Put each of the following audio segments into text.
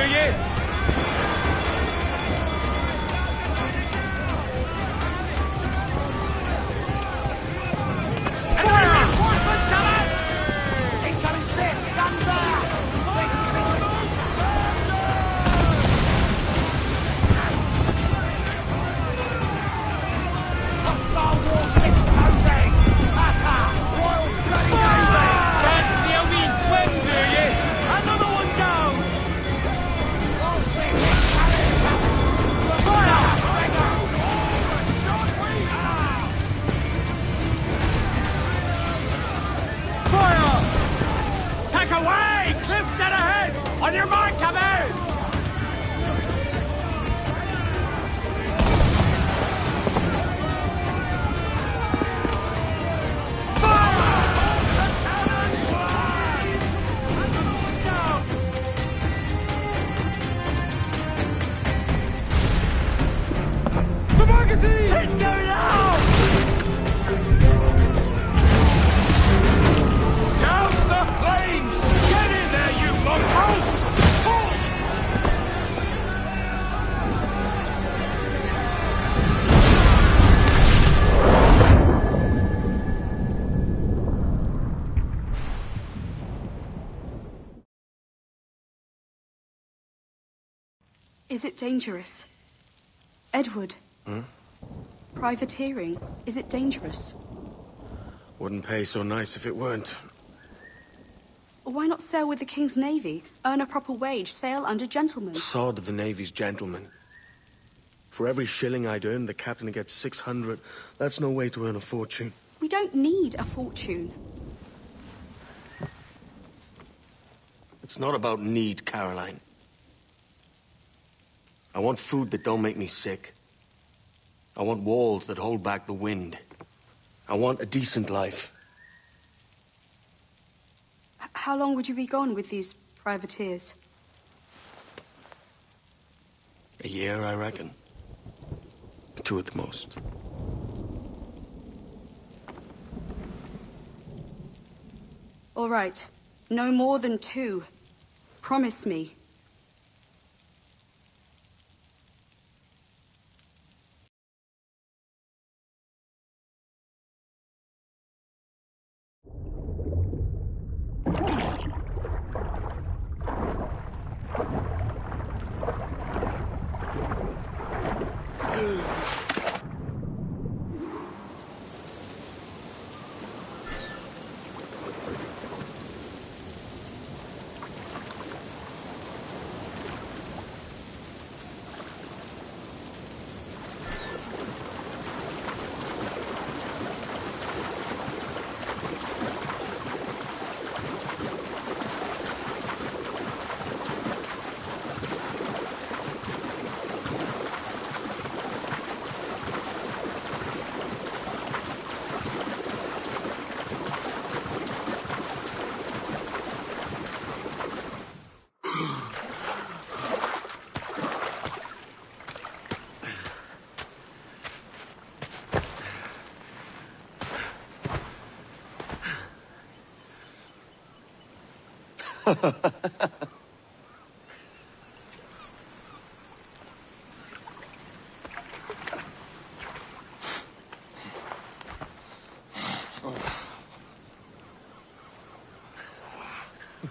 you? On your mark, come out! The magazine! Let's go now! Douse the flames! Get in there, you mongrels! Is it dangerous? Edward? Privateering, is it dangerous? Wouldn't pay so nice if it weren't. Why not sail with the King's Navy? Earn a proper wage, sail under gentlemen. Sod the Navy's gentlemen. For every shilling I'd earn, the captain gets 600. That's no way to earn a fortune. We don't need a fortune. It's not about need, Caroline. I want food that don't make me sick. I want walls that hold back the wind. I want a decent life. How long would you be gone with these privateers? A year, I reckon. 2 at the most. All right. No more than 2. Promise me.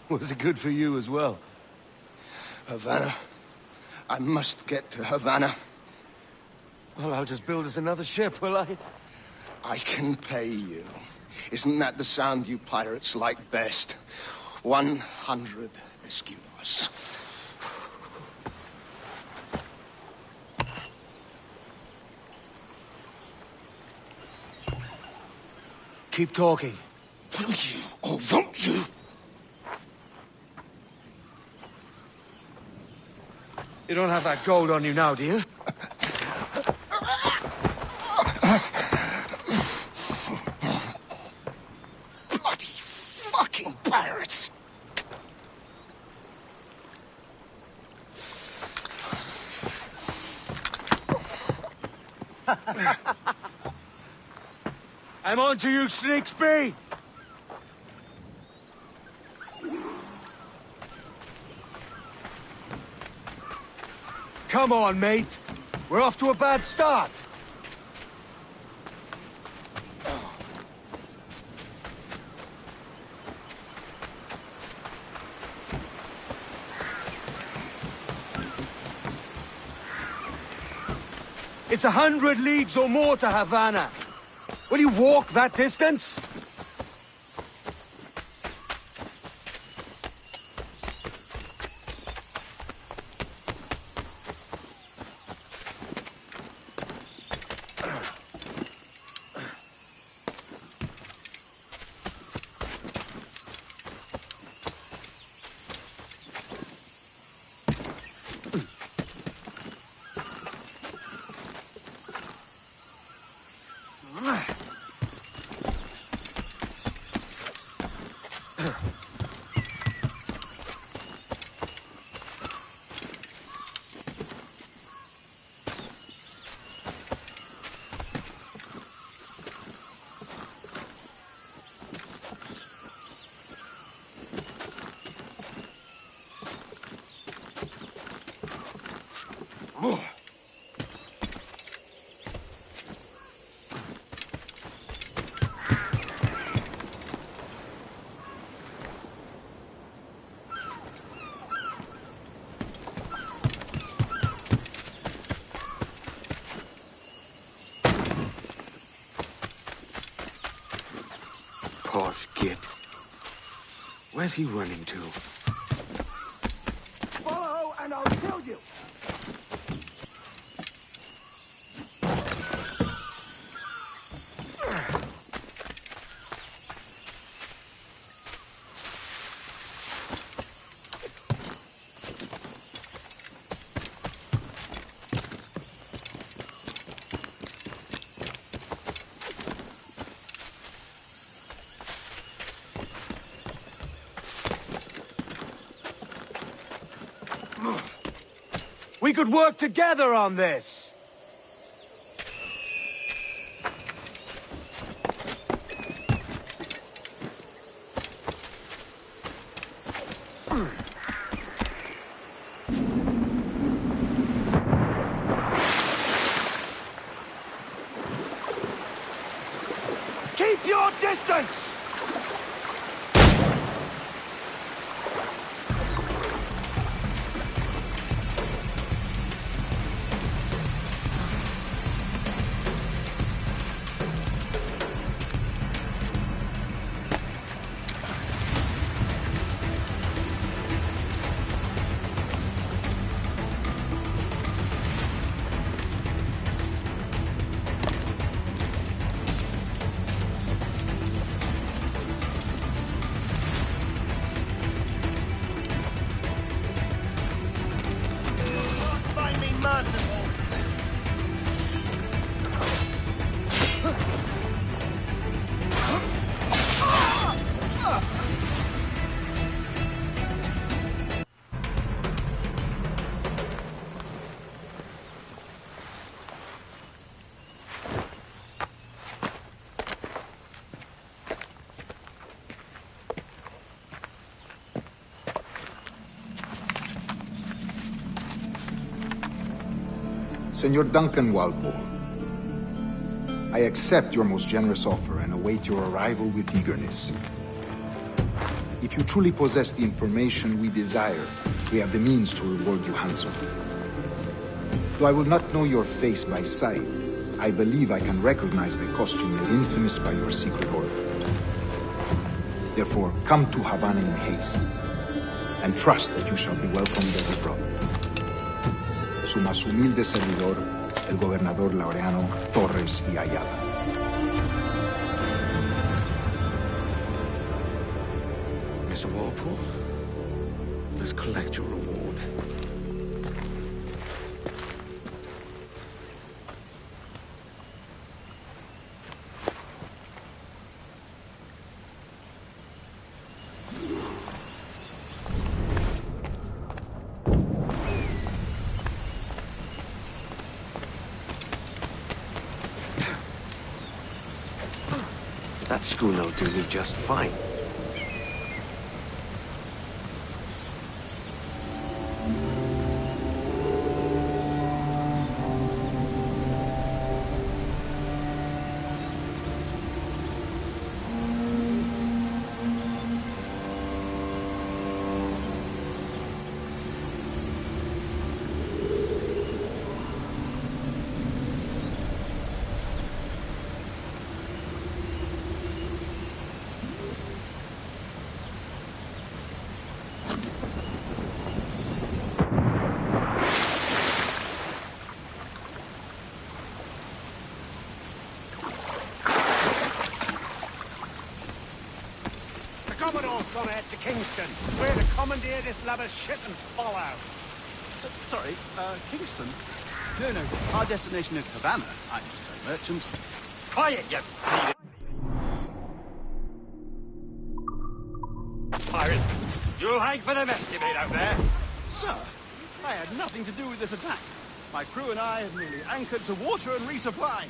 Was it good for you as well? Havana. I must get to Havana. Well, I'll just build us another ship, will I? I can pay you. Isn't that the sound you pirates like best? 100 escudos. Keep talking. Will you or won't you? You don't have that gold on you now, do you? Bloody fucking pirates! I'm on to you, Slicksby! come on, mate. We're off to a bad start. It's 100 leagues or more to Havana. Will you walk that distance? Posh git. Where's he running to? Follow and I'll kill you! We could work together on this! Keep your distance! Find me merciful! Senor Duncan Walpole, I accept your most generous offer and await your arrival with eagerness. If you truly possess the information we desire, we have the means to reward you handsomely. Though I will not know your face by sight, I believe I can recognize the costume made infamous by your secret order. Therefore, come to Havana in haste, and trust that you shall be welcomed as a brother. Su más humilde servidor, el gobernador Laureano Torres y Ayala. Mr. Walpole, let's collect your reward. That schooner will do me just fine. head to Kingston. We're to commandeer this lover's ship and follow. Sorry, Kingston? No, our destination is Havana. I'm just a merchant. Quiet, you pirate. You'll hang for the mess you made out there. Sir, I had nothing to do with this attack. My crew and I have merely anchored to water and resupply.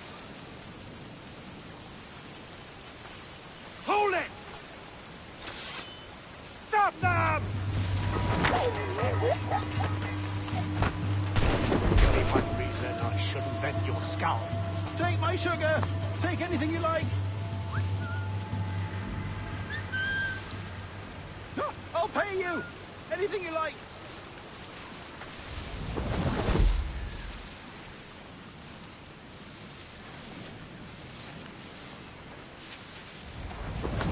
Hold it! Stop them! Give me one reason I shouldn't bend your skull. Take my sugar! Take anything you like! I'll pay you! Anything you like!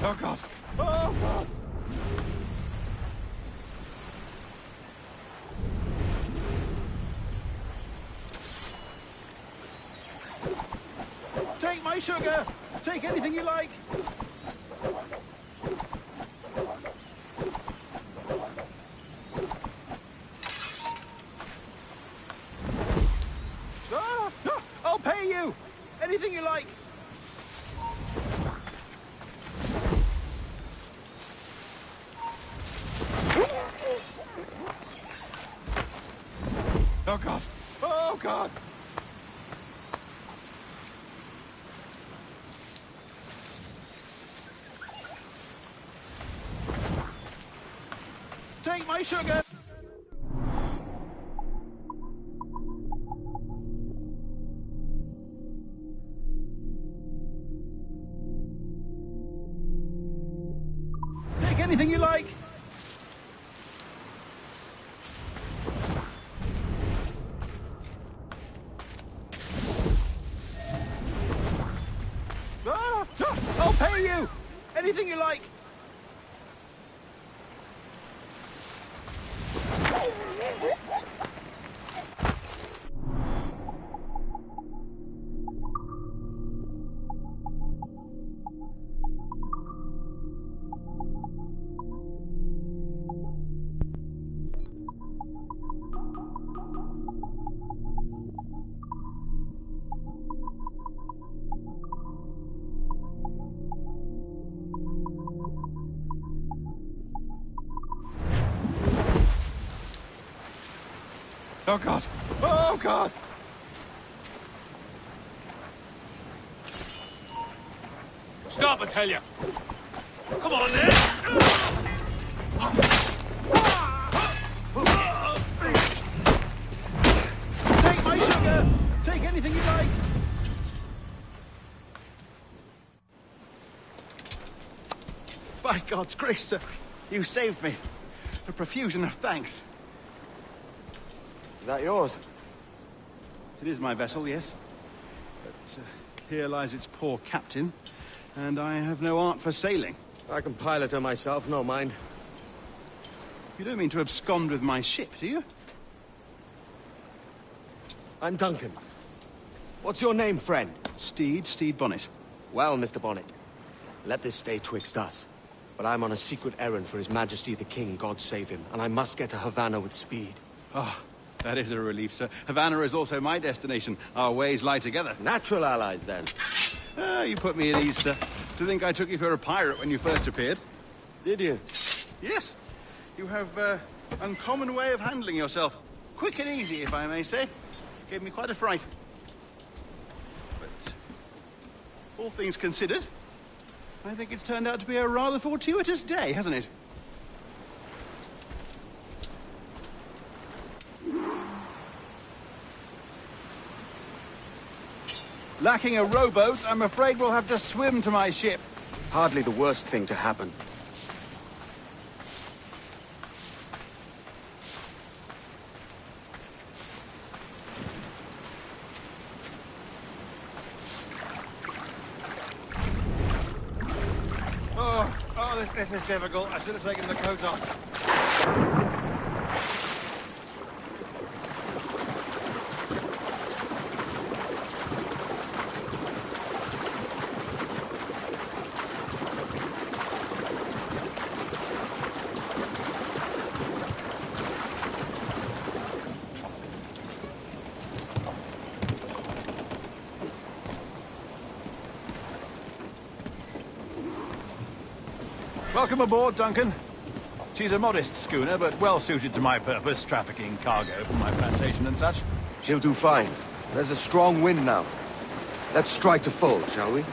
Oh, God! Oh, God! Take my sugar! Take anything you like! I'll pay you! Anything you like! Oh, God! Oh, God! Take my sugar! Take anything you like! I'll pay you! Anything you like! Oh, God! Oh, God! Stop, I tell you! Come on, then! Take my sugar! Take anything you like! By God's grace, sir, you saved me. A profusion of thanks. Is that yours? It is my vessel, yes. But here lies its poor captain, and I have no art for sailing. I can pilot her myself, no mind. You don't mean to abscond with my ship, do you? I'm Duncan. What's your name, friend? Stede Bonnet. Well, Mr. Bonnet, let this stay twixt us. But I'm on a secret errand for His Majesty the King, God save him, and I must get to Havana with speed. Ah, that is a relief, sir. Havana is also my destination. Our ways lie together. Natural allies, then. You put me at ease, sir. To think I took you for a pirate when you first appeared. Did you? Yes. You have uncommon way of handling yourself. Quick and easy, if I may say. Gave me quite a fright. But all things considered, I think it's turned out to be a rather fortuitous day, hasn't it? Lacking a rowboat, I'm afraid we'll have to swim to my ship. Hardly the worst thing to happen. This is difficult. I should have taken the coat off. Welcome aboard, Duncan. She's a modest schooner, but well suited to my purpose, trafficking cargo from my plantation and such. She'll do fine. There's a strong wind now. Let's strike to full, shall we?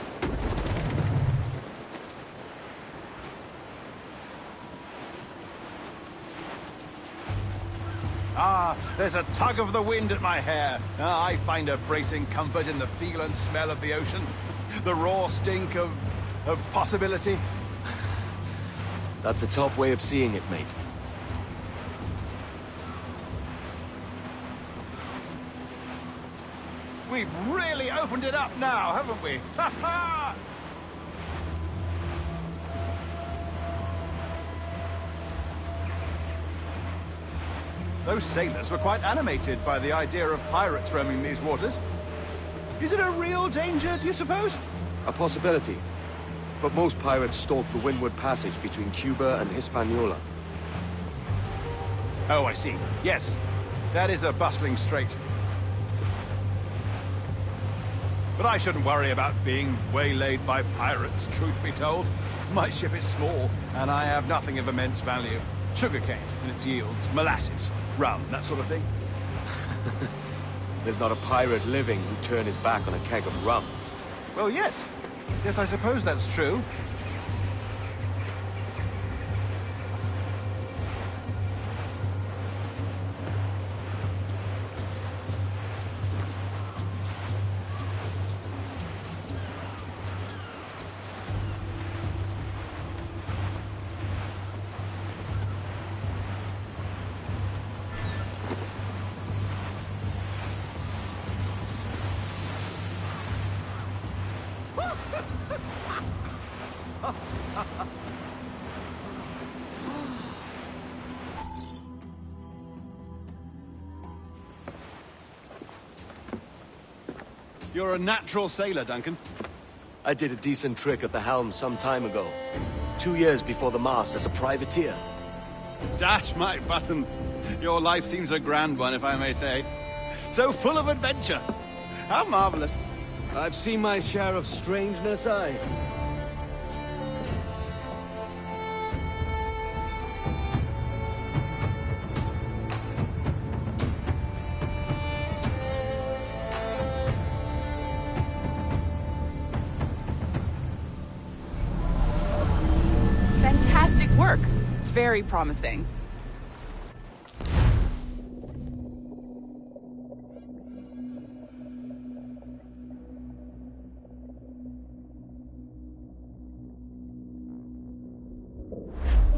Ah, there's a tug of the wind at my hair. Ah, I find a bracing comfort in the feel and smell of the ocean. The raw stink of possibility. That's a top way of seeing it, mate. We've really opened it up now, haven't we? Ha ha! Those sailors were quite animated by the idea of pirates roaming these waters. Is it a real danger, do you suppose? A possibility. But most pirates stalk the windward passage between Cuba and Hispaniola. Oh, I see. Yes, that is a bustling strait. But I shouldn't worry about being waylaid by pirates, truth be told. My ship is small, and I have nothing of immense value. Sugarcane and its yields, molasses, rum, that sort of thing. There's not a pirate living who'd turn his back on a keg of rum. Well, yes. Yes, I suppose that's true. You're a natural sailor, Duncan. I did a decent trick at the helm some time ago. 2 years before the mast as a privateer. Dash my buttons. Your life seems a grand one, if I may say. So full of adventure. How marvelous. I've seen my share of strangeness, aye. Fantastic work. Very promising.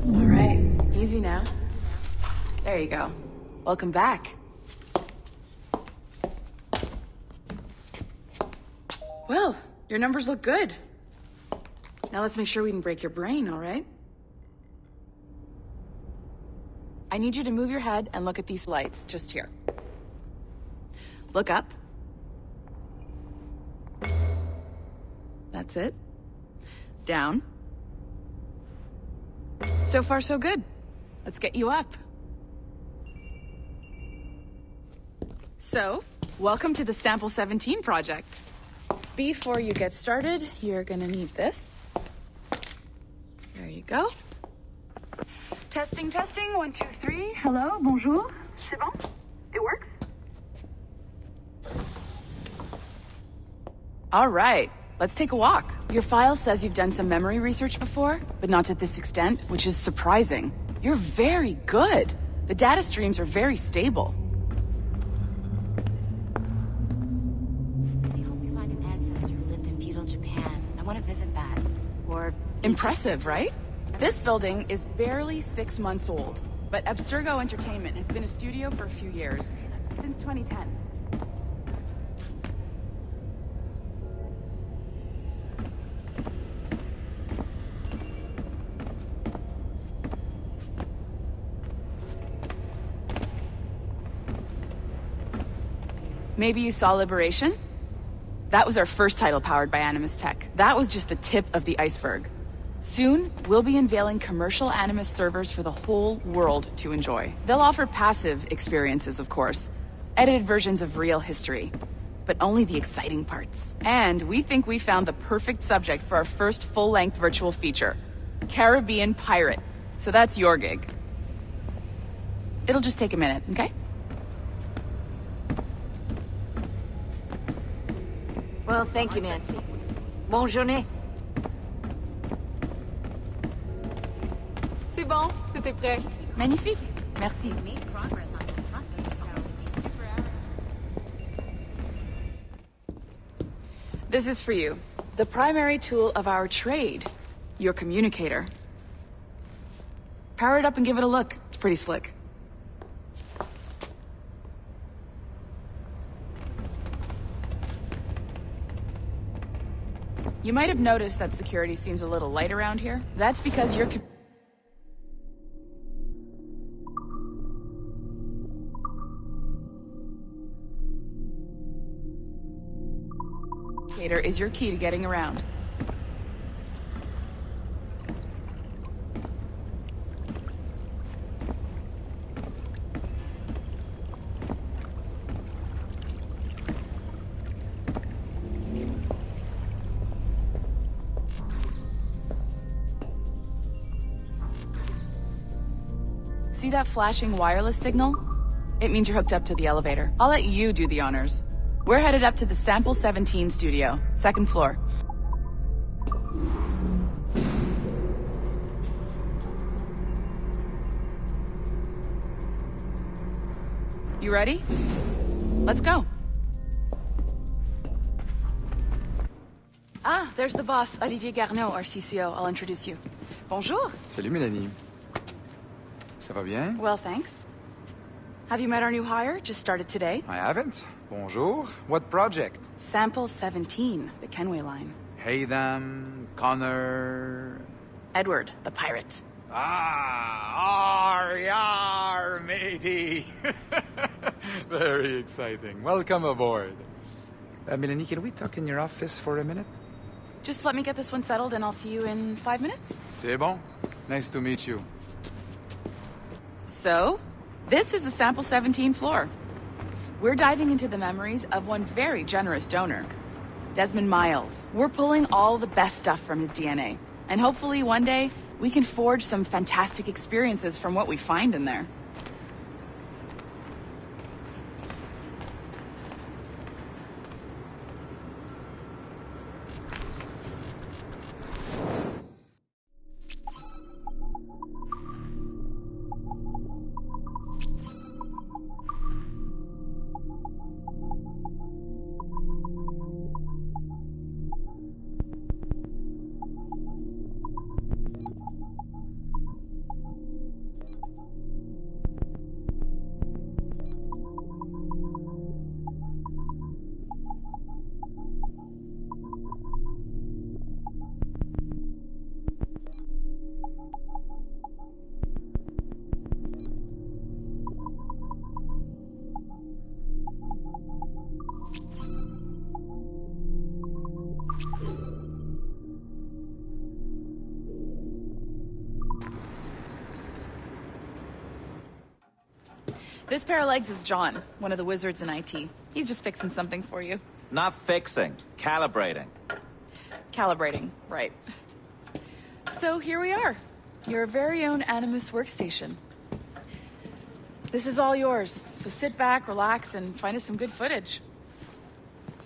All right, easy now. There you go. Welcome back. Well, your numbers look good. Now let's make sure we can break your brain, all right? I need you to move your head and look at these lights just here. Look up. That's it. Down. So far, so good. Let's get you up. So, welcome to the Sample 17 project. Before you get started, you're gonna need this. There you go. Testing, testing, 1, 2, 3. Hello, bonjour. C'est bon? It works? All right, let's take a walk. Your file says you've done some memory research before, but not to this extent, which is surprising. You're very good. The data streams are very stable. We hope we find an ancestor who lived in feudal Japan. I want to visit that. Or... Impressive, right? This building is barely 6 months old, but Abstergo Entertainment has been a studio for a few years, since 2010. Maybe you saw Liberation? That was our first title powered by Animus Tech. That was just the tip of the iceberg. Soon, we'll be unveiling commercial Animus servers for the whole world to enjoy. They'll offer passive experiences, of course, edited versions of real history, but only the exciting parts. And we think we found the perfect subject for our first full-length virtual feature. Caribbean pirates. So that's your gig. It'll just take a minute, okay? Well, thank you, Nancy. Bonne journée. C'est bon, tout est prêt. Magnifique. Merci. Made progress on the front of yourselves. It'd be super hour. This is for you. The primary tool of our trade. Your communicator. Power it up and give it a look. It's pretty slick. You might have noticed that security seems a little light around here. That's because your communicator is your key to getting around. See that flashing wireless signal? It means you're hooked up to the elevator. I'll let you do the honors. We're headed up to the Sample 17 studio, 2nd floor. You ready? Let's go. Ah, there's the boss, Olivier Garneau, our CCO. I'll introduce you. Bonjour. Salut, Mélanie. Ça va bien? Well, thanks. Have you met our new hire? Just started today. I haven't. Bonjour. What project? Sample 17, the Kenway line. Haydam, Connor... Edward, the pirate. Ah, yar, matey. Very exciting. Welcome aboard. Mélanie, can we talk in your office for a minute? Just let me get this one settled and I'll see you in 5 minutes. C'est bon. Nice to meet you. So, this is the Sample 17 floor. We're diving into the memories of one very generous donor, Desmond Miles. We're pulling all the best stuff from his DNA. And hopefully one day, we can forge some fantastic experiences from what we find in there. This pair of legs is John, one of the wizards in IT. He's just fixing something for you. Not fixing, calibrating. Calibrating, right. So here we are, your very own Animus workstation. This is all yours, so sit back, relax, and find us some good footage.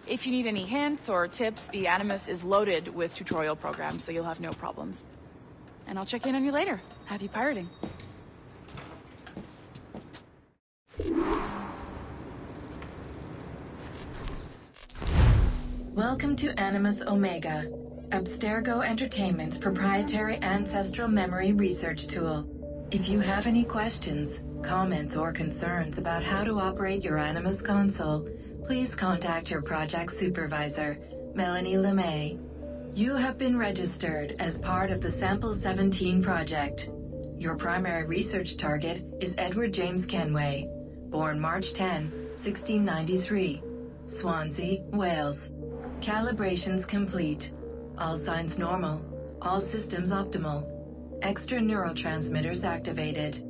If you need any hints or tips, the Animus is loaded with tutorial programs, so you'll have no problems. And I'll check in on you later. Happy pirating. Welcome to Animus Omega, Abstergo Entertainment's proprietary ancestral memory research tool. If you have any questions, comments, or concerns about how to operate your Animus console, please contact your project supervisor, Melanie LeMay. You have been registered as part of the Sample 17 project. Your primary research target is Edward James Kenway, born March 10, 1693, Swansea, Wales. Calibrations complete. All signs normal. All systems optimal. Extra neurotransmitters activated.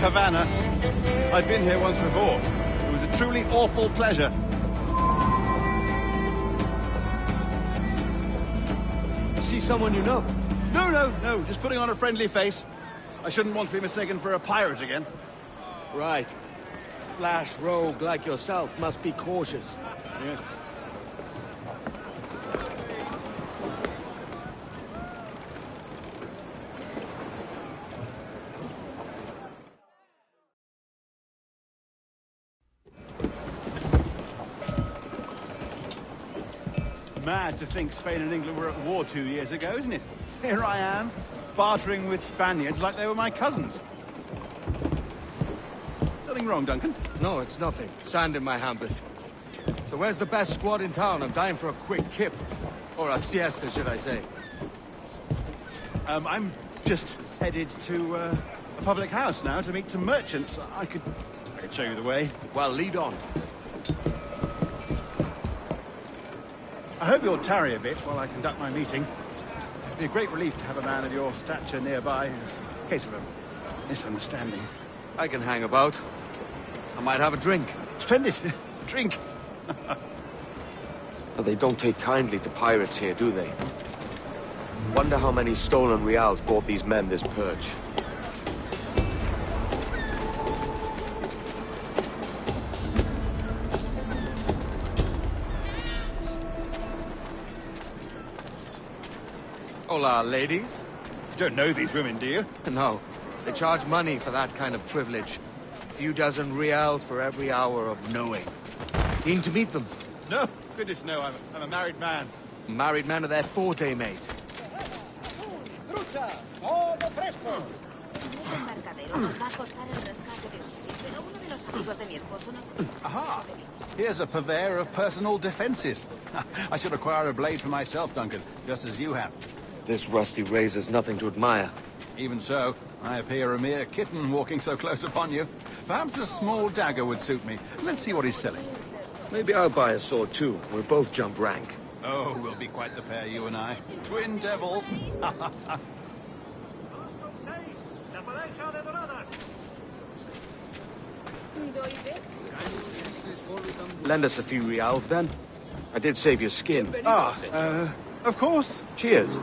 Havana. I've been here once before. It was a truly awful pleasure. See someone you know? No, just putting on a friendly face. I shouldn't want to be mistaken for a pirate again. Right. Flash rogue like yourself must be cautious. Yes. Mad to think Spain and England were at war 2 years ago, isn't it? Here I am, bartering with Spaniards like they were my cousins. Nothing wrong, Duncan? No, it's nothing. Sand in my hampers. So where's the best squad in town? I'm dying for a quick kip. Or a siesta, should I say. I'm just headed to a public house now to meet some merchants. I could show you the way. Well, lead on. I hope you'll tarry a bit while I conduct my meeting. It'd be a great relief to have a man of your stature nearby in case of a misunderstanding. I can hang about. I might have a drink. Splendid. Drink. But they don't take kindly to pirates here, do they? Wonder how many stolen reals bought these men this purge. Hola, ladies. You don't know these women, do you? No. They charge money for that kind of privilege. A few dozen reals for every hour of knowing. Keen to meet them? No. Goodness, no. I'm a married man. Married man of their forte, mate. Aha! Here's a purveyor of personal defenses. I should acquire a blade for myself, Duncan, just as you have. This rusty razor's nothing to admire. Even so, I appear a mere kitten walking so close upon you. Perhaps a small dagger would suit me. Let's see what he's selling. Maybe I'll buy a sword too. We'll both jump rank. Oh, we'll be quite the pair, you and I. Twin devils. Lend us a few reals, then. I did save your skin. Of course. Cheers.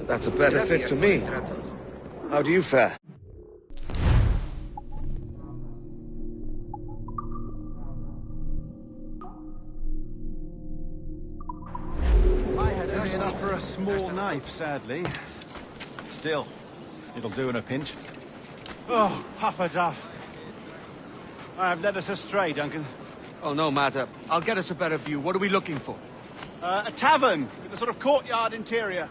That's a better fit for me. How do you fare? I had only enough for a small knife, sadly. Still, it'll do in a pinch. Oh, Puffer-Duff. I have led us astray, Duncan. Oh, no matter. I'll get us a better view. What are we looking for? A tavern with a sort of courtyard interior.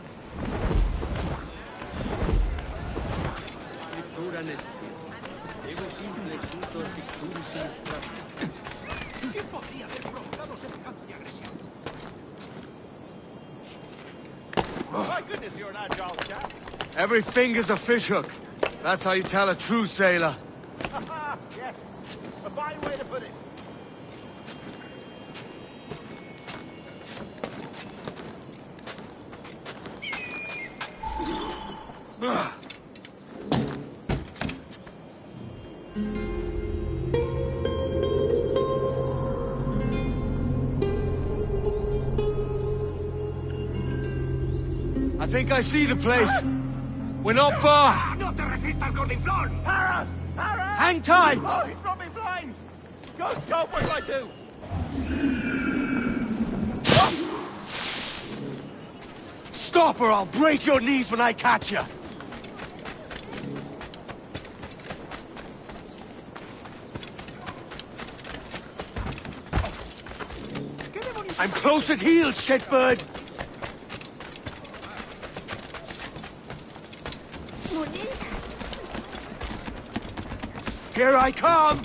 My goodness, you're an agile chap. Every finger's a fishhook. That's how you tell a true sailor. Yes, a fine way to put it. I think I see the place. We're not far. No te resistas, Gordinflón! Para! Para! Hang tight! Oh, he's brought me blind! Go, go, what do I do? Stop or I'll break your knees when I catch you. I'm close at heel, shitbird! Here I come!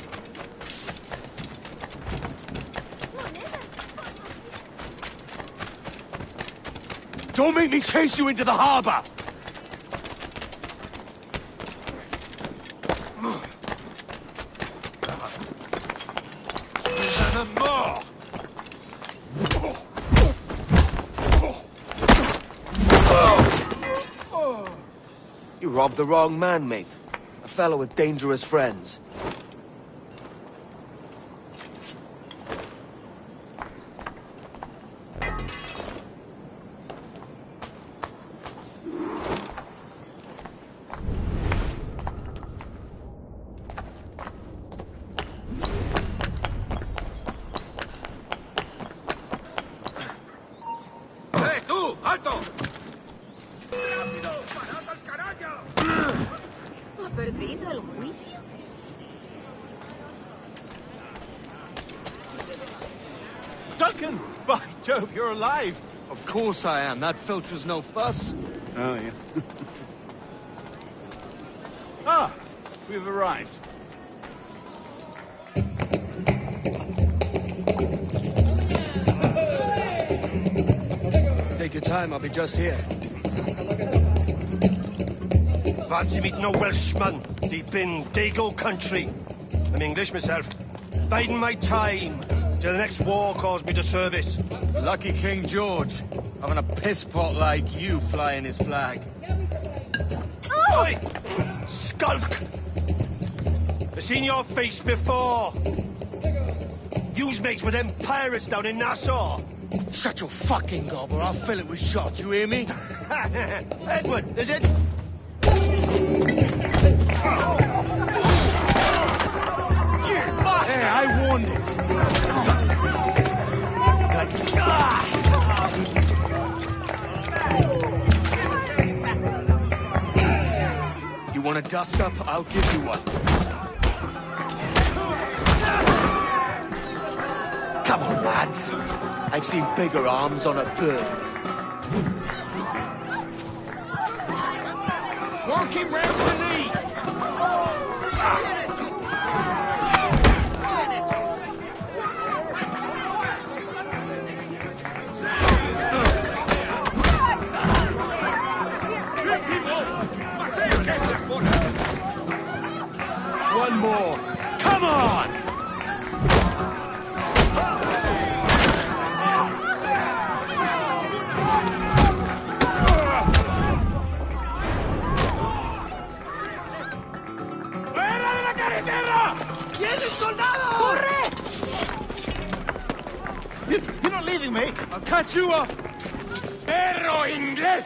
Don't make me chase you into the harbor! robbed the wrong man, mate. A fellow with dangerous friends. ¡Tú! ¡Alto! ¿Ha perdido el juicio? Duncan! By Jove, you're alive! Of course I am. That filch was no fuss. Oh, yeah. Ah! We've arrived. Take your time, I'll be just here. Fancy meeting no Welshman deep in Dago country. I'm English myself. Biding my time till the next war calls me to service. Lucky King George, having a piss pot like you flying his flag. Oi! Skulk! I've seen your face before. You's mates with them pirates down in Nassau. Shut your fucking gob or I'll fill it with shot, you hear me? Edward, is it? Hey, I warned him. You want a dust up? I'll give you one. Come on, lads. I've seen bigger arms on a bird. Work him round the knee! One more. Come on! You're not leaving me. I'll catch you up. ¡Perro inglés!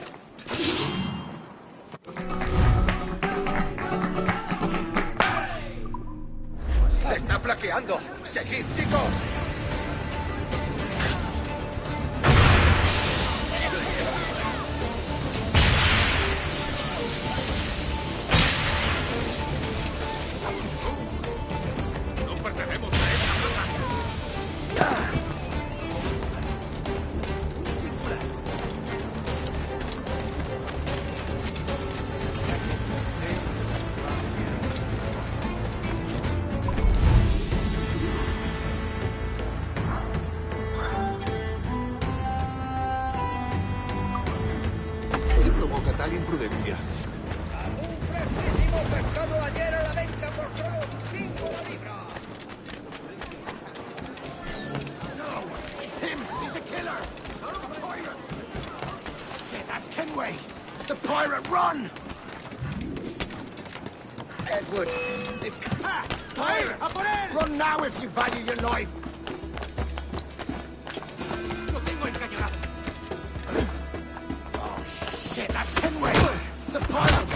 Está flaqueando. Seguid, chicos. No pertenecemos a esta flota. ¿Qué provoca tal imprudencia? ¡Un pescado ayer a la venta por solo 5 la libra! No, it's him. He's a killer. Shit, that's Kenway. The pirate, run! Edward, it's... Ah, pirate! ¡A por él! Run now if you value your life. ¡Lo tengo encañonado! Oh, shit, that's Kenway. The pirate.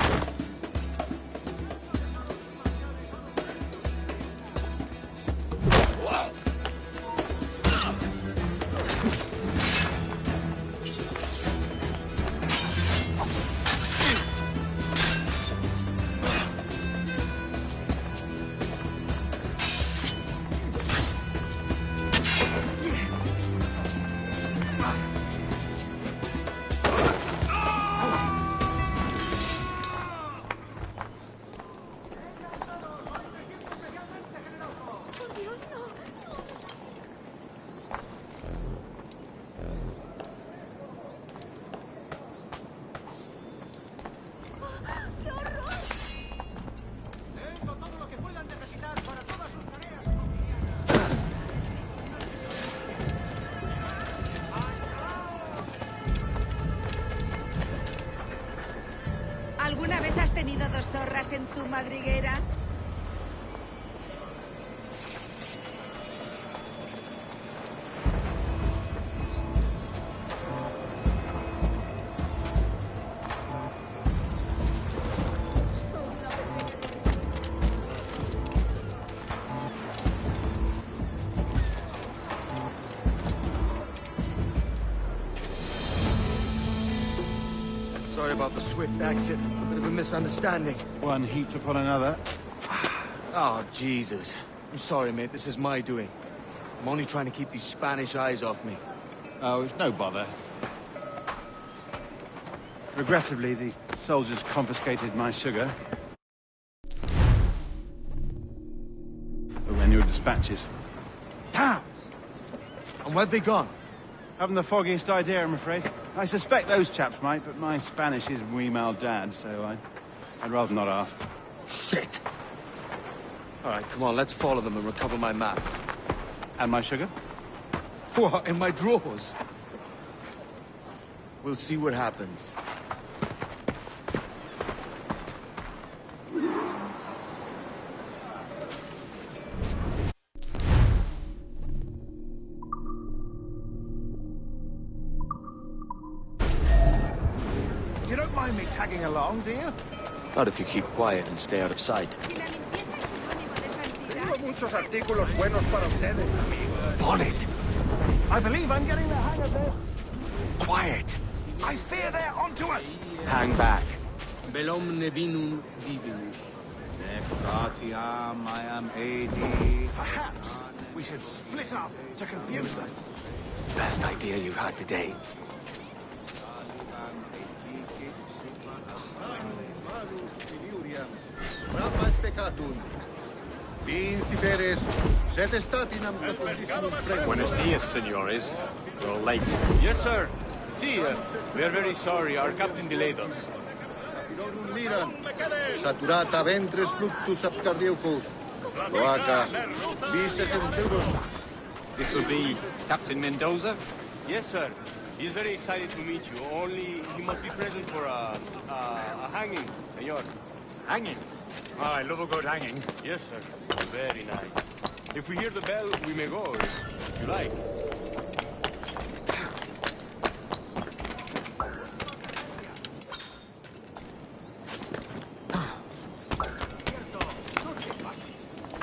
dos zorras en tu madriguera? Sorry about the swift exit. A bit of a misunderstanding. One heaped upon another. Oh, Jesus. I'm sorry, mate. This is my doing. I'm only trying to keep these Spanish eyes off me. Oh, it's no bother. Regrettably, the soldiers confiscated my sugar. And your dispatches. Damn! And where've they gone? Haven't the foggiest idea, I'm afraid. I suspect those chaps might, but my Spanish is muy mal dad, so I'd rather not ask. Shit! All right, come on, let's follow them and recover my maps. And my sugar? What, in my drawers? We'll see what happens. You don't mind me tagging along, do you? Not if you keep quiet and stay out of sight. On it! I believe I'm getting the hang of this. Quiet! I fear they're onto us. Hang back. Velom nevinum divinus. Gratiam, I am AD. Perhaps we should split up to confuse them. Best idea you had today. Buenos dias, senores. You're late. Yes, sir. See, we are very sorry. Our captain delayed us. Saturata ventres fluctus abcardiocus. Loaca, vices enteros. This will be Captain Mendoza? Yes, sir. He's very excited to meet you. Only he must be present for a hanging, senor. Hanging? Oh, I love a good hanging. Yes, sir. Very nice. If we hear the bell, we may go, if you like.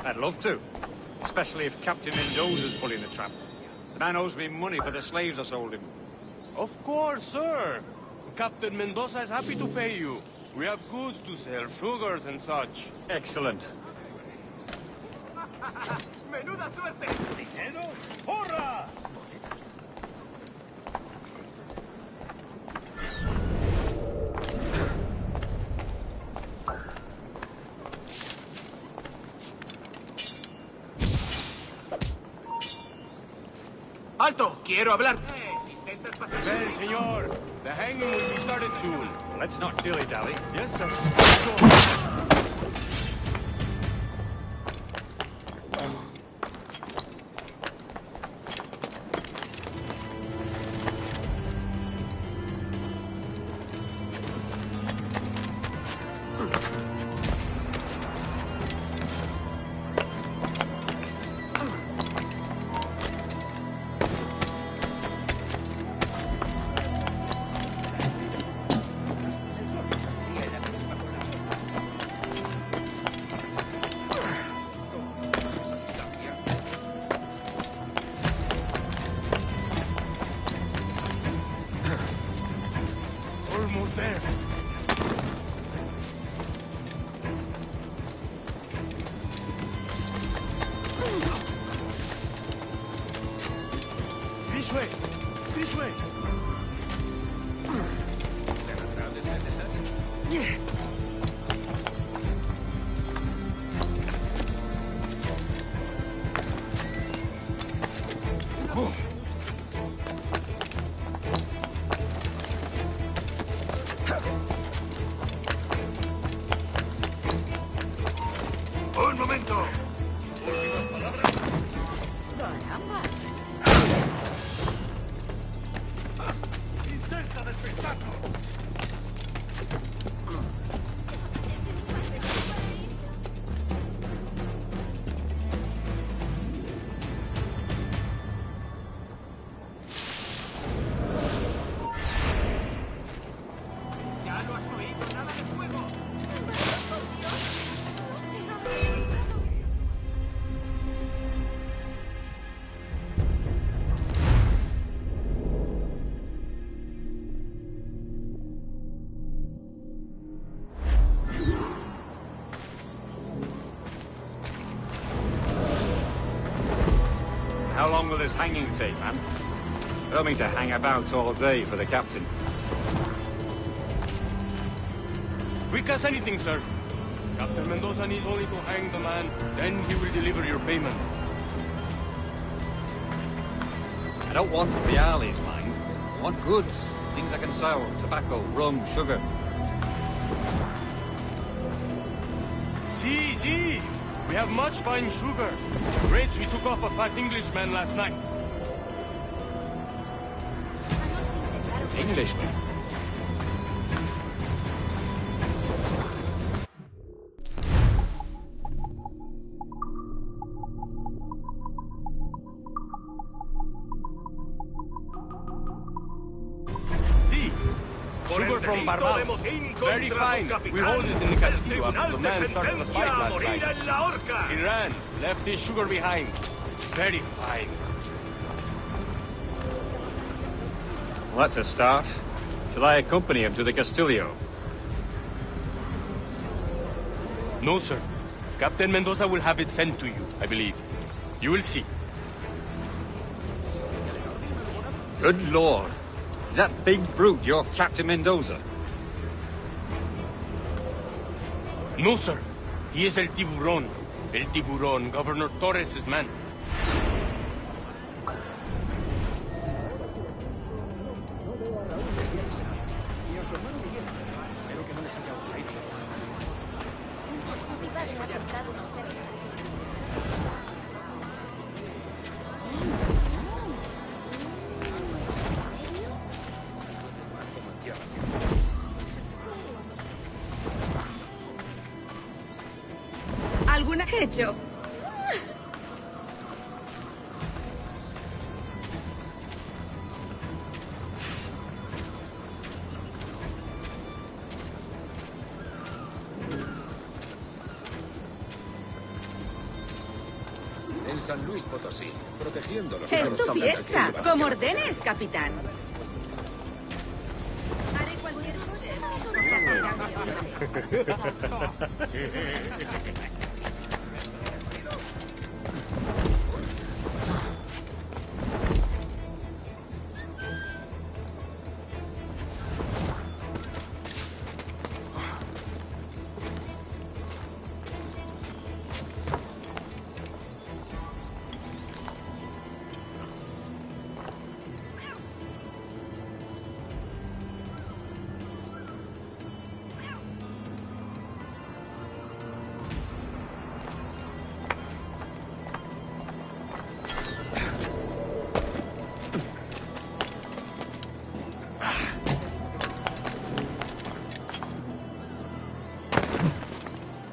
I'd love to. Especially if Captain Mendoza's pulling the trap. The man owes me money for the slaves I sold him. Of course, sir. Captain Mendoza is happy to pay you. We have goods to sell, sugars and such. Excellent. Menuda suerte. Dinero, porra! Alto, quiero hablar. Well, senor, the hanging will be started soon. Let's not dilly-dally. Yes, sir. Almost there. This way. This way. Yeah. Oh. Un momento. Intenta despistarlo. this hanging tape, man. I don't mean to hang about all day for the captain. Quick as anything, sir. Captain Mendoza needs only to hang the man, then he will deliver your payment. I don't want reales, mind. I want goods. Things I can sell. Tobacco, rum, sugar. See. We have much fine sugar. Rates we took off a fat Englishman last night. Englishman? Sugar from Barbados. Very fine. We hold it in the Castillo after the man started the fight last night. He ran, left his sugar behind. Very fine. Well, that's a start. Shall I accompany him to the Castillo? No, sir. Captain Mendoza will have it sent to you, I believe. You will see. Good Lord. Is that big brute your Captain Mendoza? No, sir. He is El Tiburón. El Tiburón, Governor Torres' man. ¿Alguna que he hecho? En San Luis Potosí, protegiendo los... Es tu fiesta, como ordenes, capitán. Haré cualquier cosa.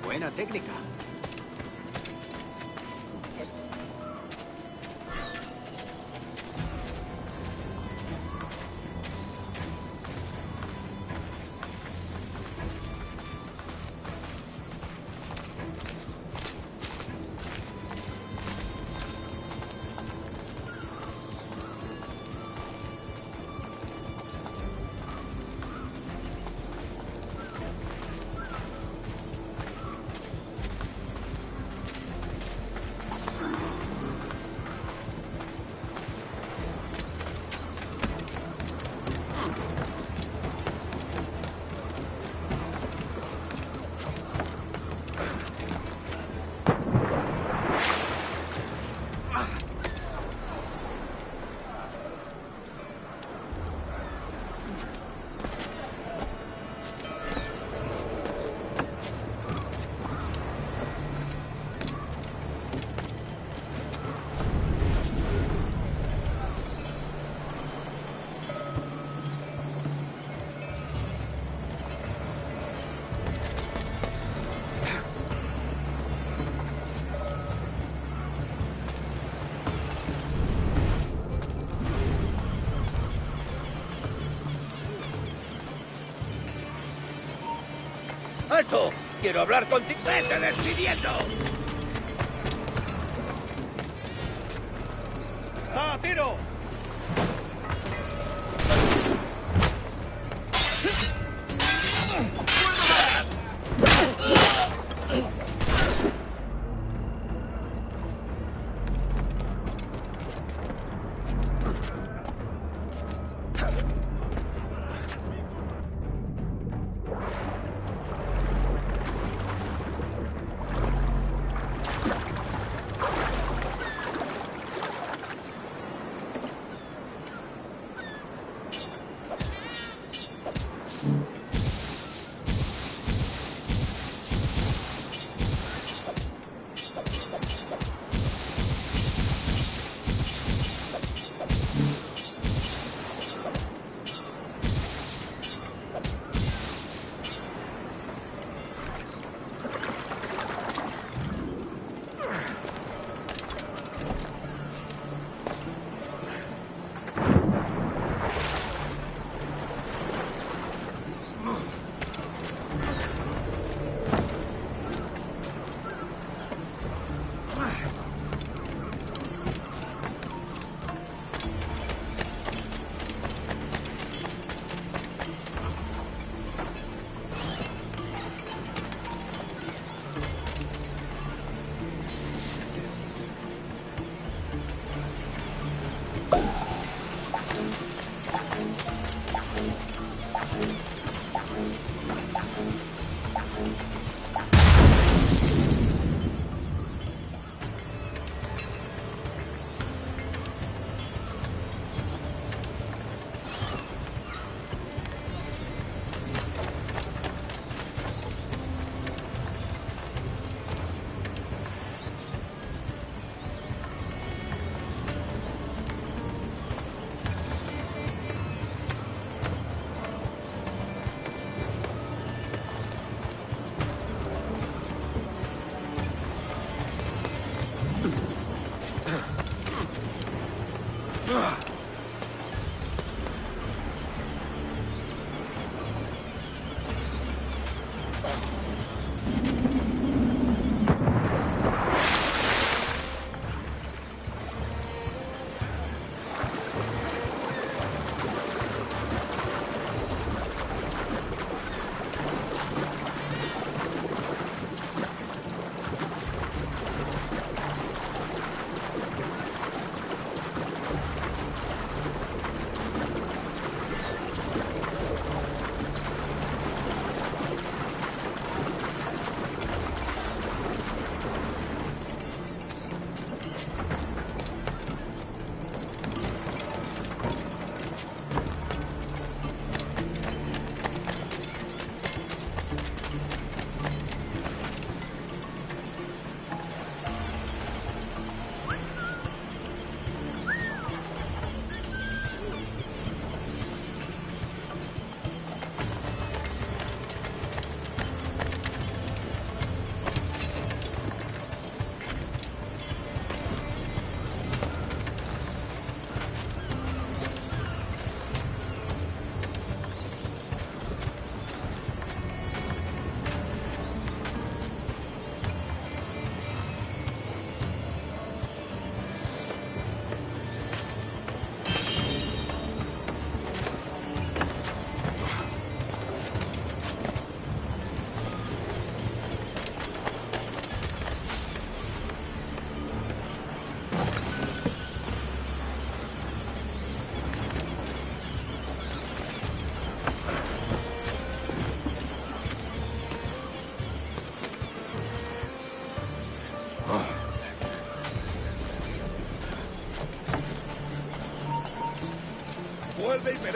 Buena técnica. ¡Alto! ¡Quiero hablar contigo! ¡Vete despidiendo! ¡Está a tiro!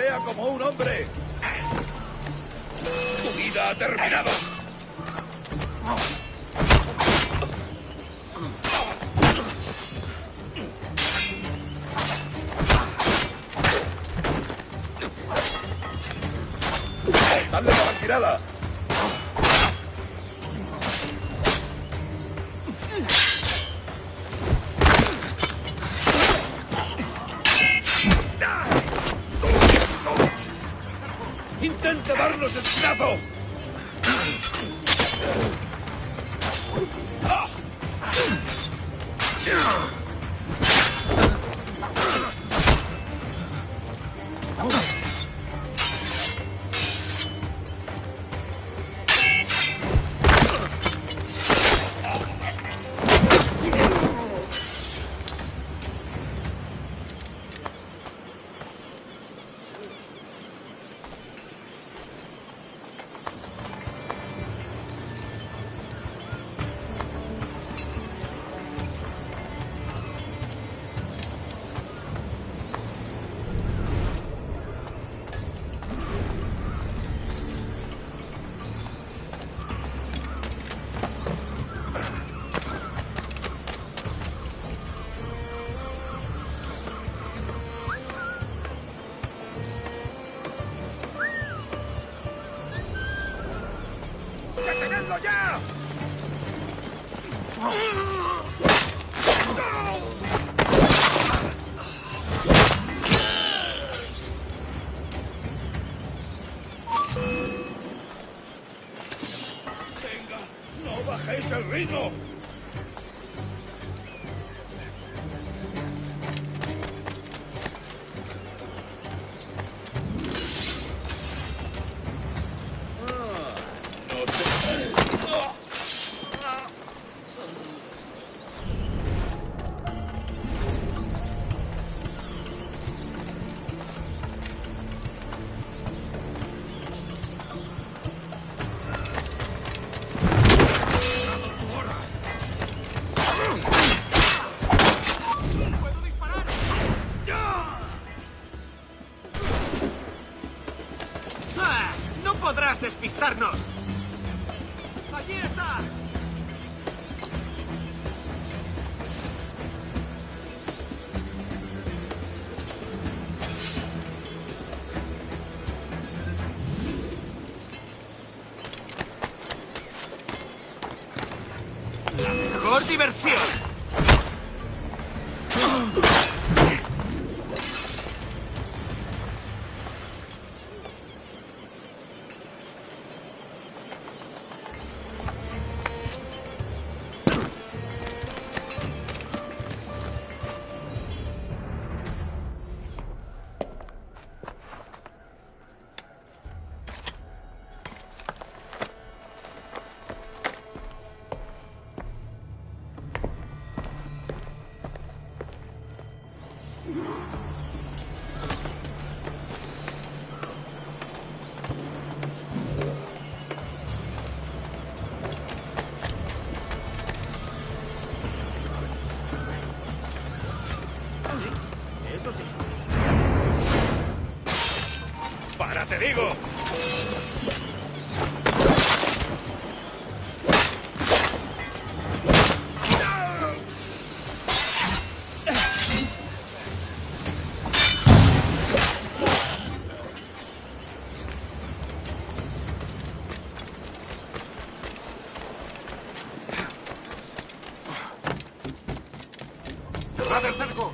Pelea como un hombre. Tu vida ha terminado. ¡Dale la banquirada! ¡Intenta darnos esclavo! ¡Detenedlo ya! ¡Venga! ¡No bajéis el ritmo! ¡No podrás despistarnos! ¡Allí está! ¡La mejor diversión! ¡Para, te digo! ¡Cerrad el cerco!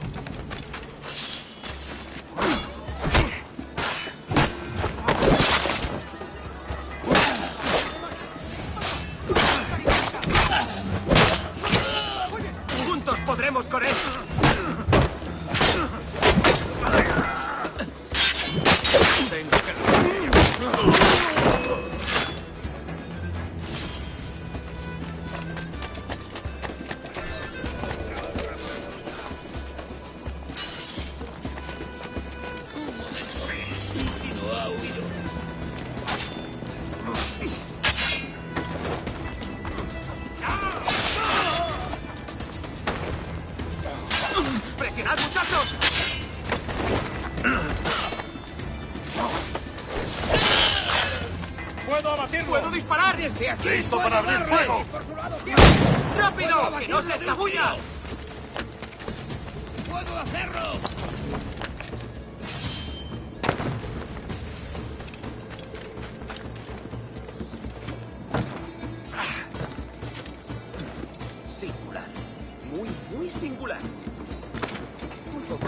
¡Juntos podremos con él! No ha huido. ¡Presionad, muchachos! ¡Puedo abatirlo! ¡Puedo disparar! ¡Desde aquí! ¡Listo para abrir fuego! ¡Por su lado! ¡Rápido! ¡Que no se escabulla! ¡Puedo hacerlo! Singular. Muy singular. Un poco.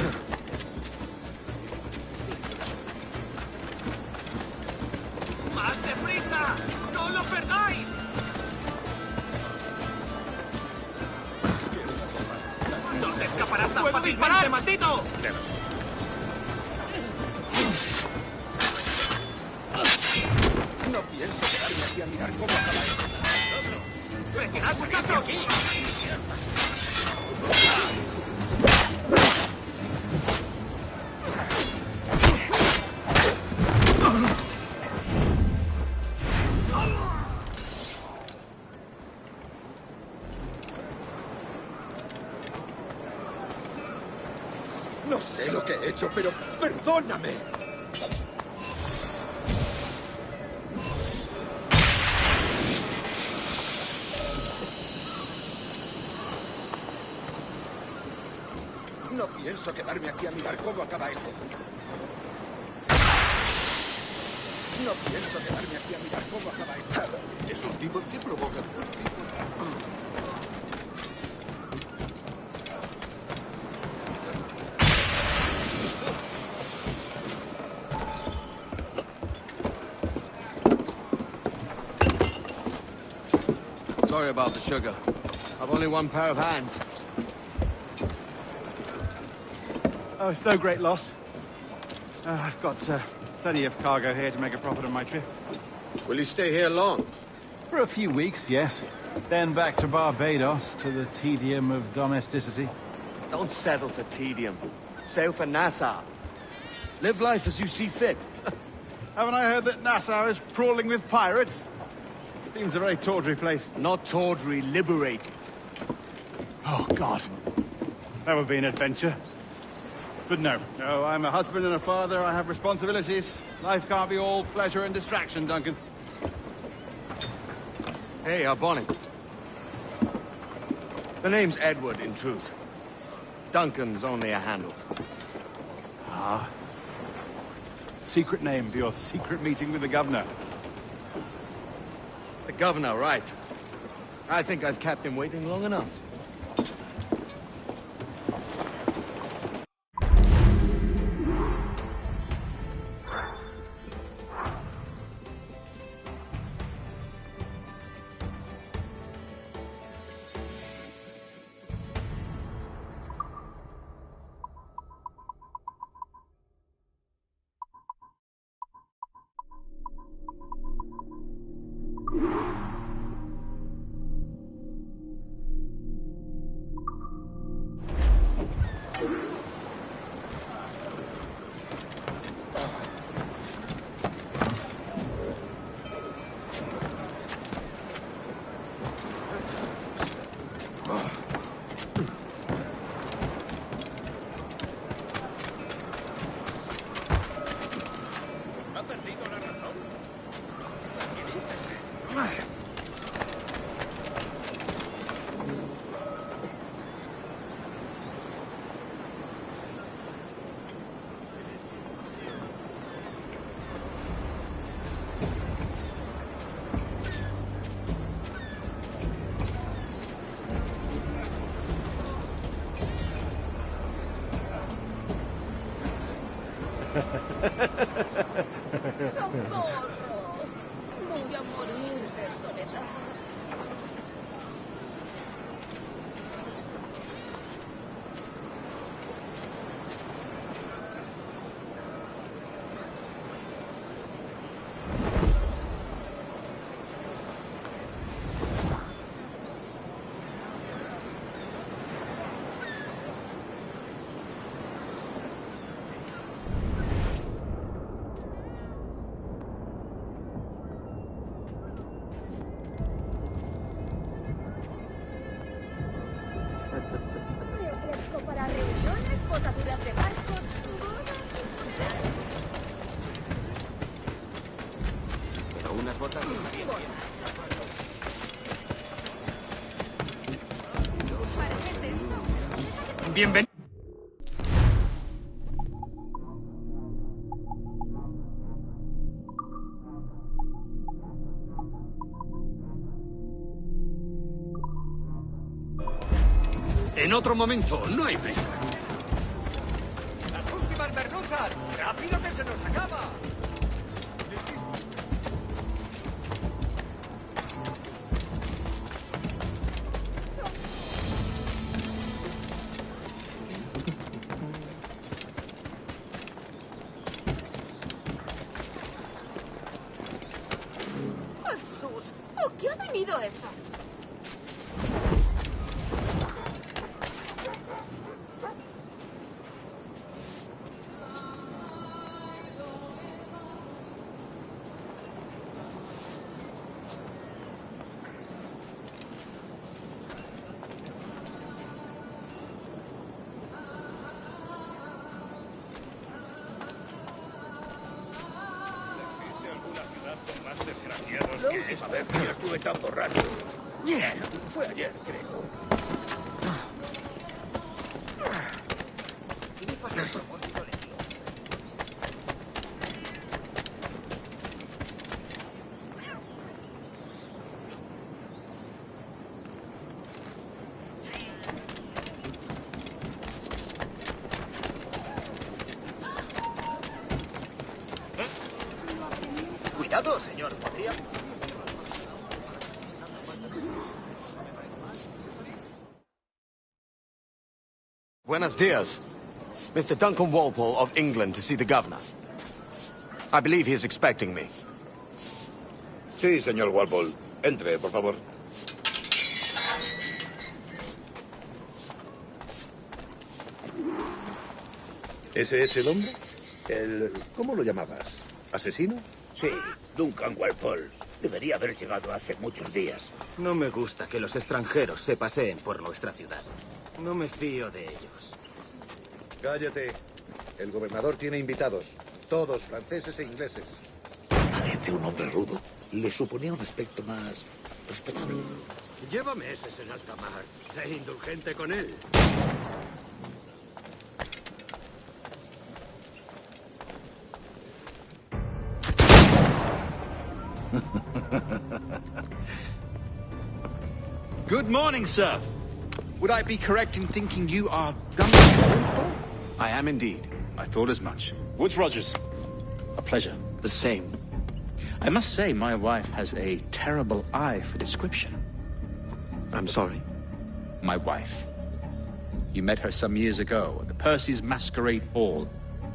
¡Más deprisa! ¡No lo perdáis! ¡No te escaparás tan fácilmente, maldito! No pienso quedarme aquí a mirar cómo acaba esto. ¡Presionad, muchacho! ¡Aquí! No sé lo que he hecho, pero perdóname. No pienso quedarme aquí a mirar cómo acaba esto. No pienso quedarme aquí a mirar cómo acaba esto. Es un tipo que provoca los tipos. Sorry about the sugar. I've only one pair of hands. Oh, it's no great loss. I've got plenty of cargo here to make a profit on my trip. Will you stay here long? For a few weeks, yes. Then back to Barbados, to the tedium of domesticity. Don't settle for tedium. Sail for Nassau. Live life as you see fit. Haven't I heard that Nassau is crawling with pirates? Seems a very tawdry place. Not tawdry, liberated. Oh, God. That would be an adventure. But no, I'm a husband and a father. I have responsibilities. Life can't be all pleasure and distraction, Duncan. Hey, our bonnet. The name's Edward, in truth. Duncan's only a handle. Ah. Secret name for your secret meeting with the governor. The governor, right. I think I've kept him waiting long enough. ¡Socorro! Voy a morir de soledad. unas botas bien. Bienvenido. En otro momento, no hay prisa. ¡Las últimas merluzas! ¡Rápido que se nos acaba! ¡Jesús! ¿A qué ha venido eso? La última vez que yo estuve tan borracho. Fue ayer, creo. Cuidado, señor. ¿Podría? Buenos dias. Mr. Duncan Walpole of England to see the governor. I believe he is expecting me. Sí, señor Walpole. Entre, por favor. ¿Ese es el hombre? ¿Cómo lo llamabas? ¿Asesino? Sí, Duncan Walpole. Debería haber llegado hace muchos días. No me gusta que los extranjeros se paseen por nuestra ciudad. No me fío de ellos. Cállate. El gobernador tiene invitados. Todos franceses e ingleses. Parece un hombre rudo. Le suponía un aspecto más respetable. Lleva meses en alta mar. Sé indulgente con él. Good morning, sir. Would I be correct in thinking you are Duncan? I am indeed. I thought as much. Woods Rogers. A pleasure. The same. I must say, my wife has a terrible eye for description. I'm sorry? My wife. You met her some years ago at the Percy's Masquerade Ball.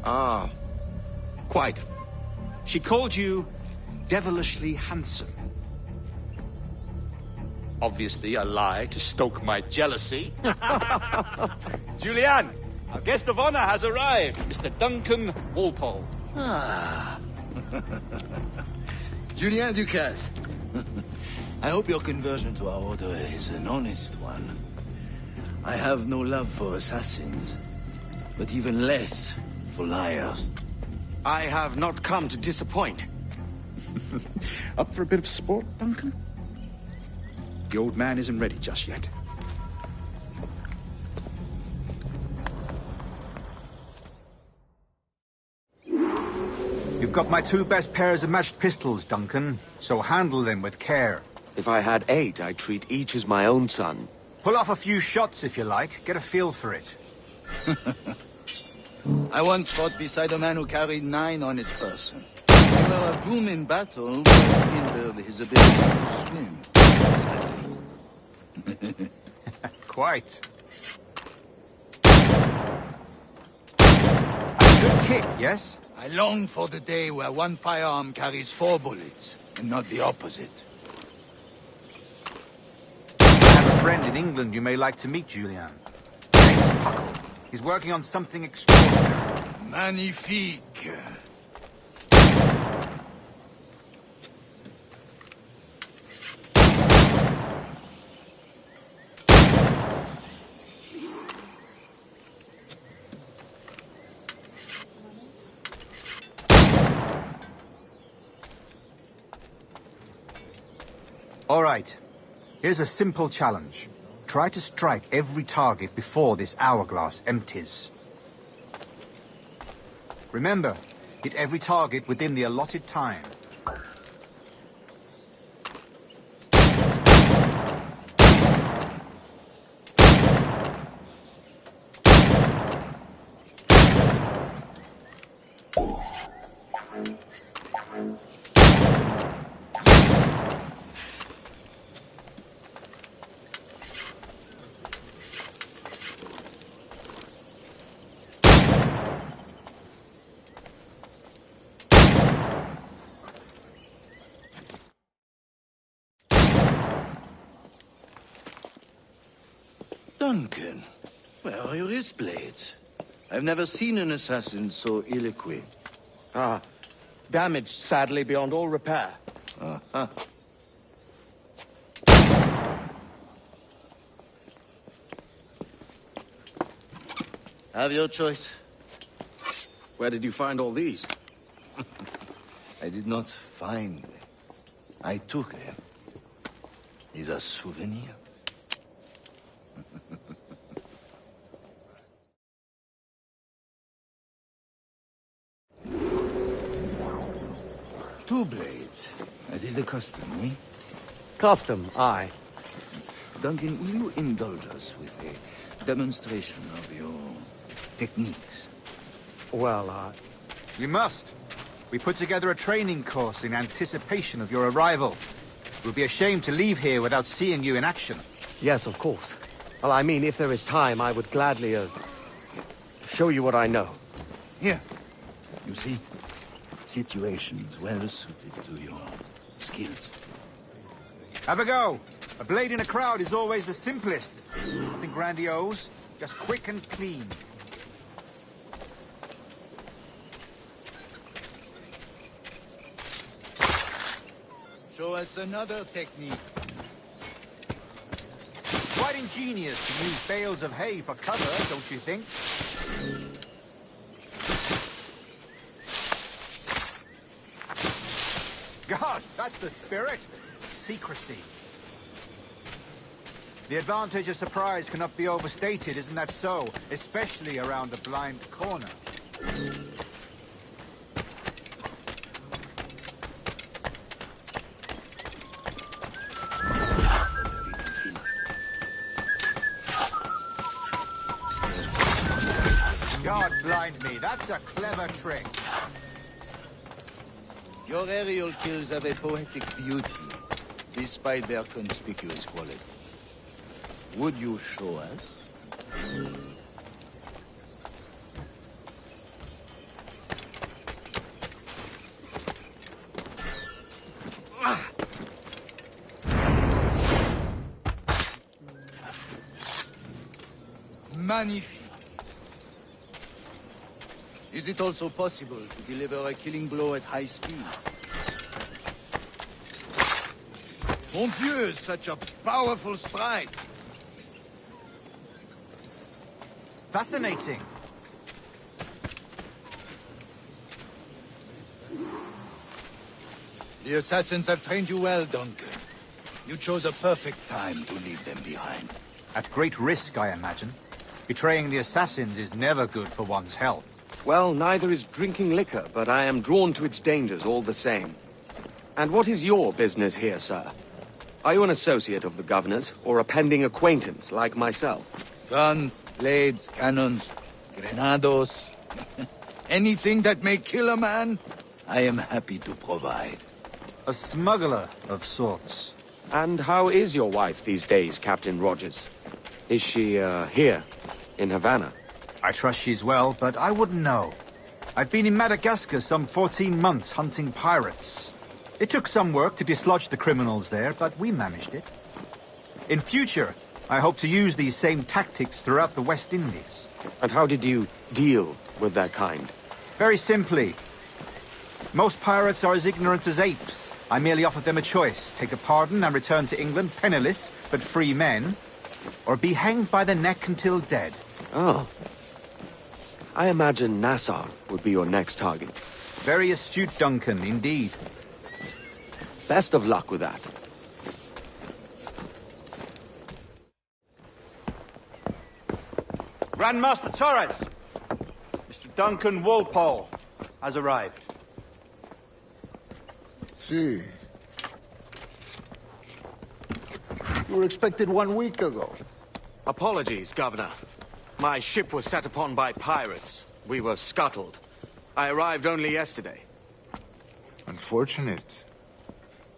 Ah, quite. She called you devilishly handsome. Obviously a lie to stoke my jealousy. Julianne, our guest of honor has arrived, Mr. Duncan Walpole. Ah. Julien Ducasse. I hope your conversion to our order is an honest one. I have no love for assassins, but even less for liars. I have not come to disappoint. Up for a bit of sport, Duncan? The old man isn't ready just yet. You've got my 2 best pairs of matched pistols, Duncan, so handle them with care. If I had 8, I'd treat each as my own son. Pull off a few shots if you like. Get a feel for it. I once fought beside a man who carried 9 on his person. They were a boom in battle, but hindered his ability to swim. Sadly. Quite. A good kick, yes? I long for the day where one firearm carries 4 bullets, and not the opposite. I have a friend in England you may like to meet, Julian. James Puckle. He's working on something extraordinary. Magnifique. All right. Here's a simple challenge. Try to strike every target before this hourglass empties. Remember, hit every target within the allotted time. Duncan, where are your wrist blades? I've never seen an assassin so ill-equipped. Ah, damaged sadly beyond all repair. Uh-huh. Have your choice. Where did you find all these? I did not find them. I took them. These are souvenirs. Two blades, as is the custom, eh? Custom, aye. Duncan, will you indulge us with a demonstration of your techniques? Well, We must. We put together a training course in anticipation of your arrival. It would be a shame to leave here without seeing you in action. Yes, of course. Well, I mean, if there is time, I would gladly, show you what I know. Here. You see? Situations well suited to your skills. Have a go. A blade in a crowd is always the simplest. Nothing grandiose, just quick and clean. Show us another technique. Quite ingenious to use bales of hay for cover, don't you think? God, that's the spirit. Secrecy. The advantage of surprise cannot be overstated, isn't that so? Especially around the blind corner. God blind me, that's a clever trick. Your aerial kills have a poetic beauty, despite their conspicuous quality. Would you show us? Magnifique. Is it also possible to deliver a killing blow at high speed? Mon Dieu, such a powerful strike! Fascinating. The assassins have trained you well, Duncan. You chose a perfect time to leave them behind. At great risk, I imagine. Betraying the assassins is never good for one's health. Well, neither is drinking liquor, but I am drawn to its dangers all the same. And what is your business here, sir? Are you an associate of the governor's, or a pending acquaintance like myself? Guns, blades, cannons, grenados, anything that may kill a man, I am happy to provide. A smuggler of sorts. And how is your wife these days, Captain Rogers? Is she, here, in Havana? I trust she's well, but I wouldn't know. I've been in Madagascar some 14 months hunting pirates. It took some work to dislodge the criminals there, but we managed it. In future, I hope to use these same tactics throughout the West Indies. And how did you deal with that kind? Very simply. Most pirates are as ignorant as apes. I merely offered them a choice. Take a pardon and return to England penniless, but free men. Or be hanged by the neck until dead. Oh. I imagine Nassau would be your next target. Very astute, Duncan, indeed. Best of luck with that. Grandmaster Torres! Mr. Duncan Walpole has arrived. See. You were expected 1 week ago. Apologies, Governor. My ship was set upon by pirates. We were scuttled. I arrived only yesterday. Unfortunate.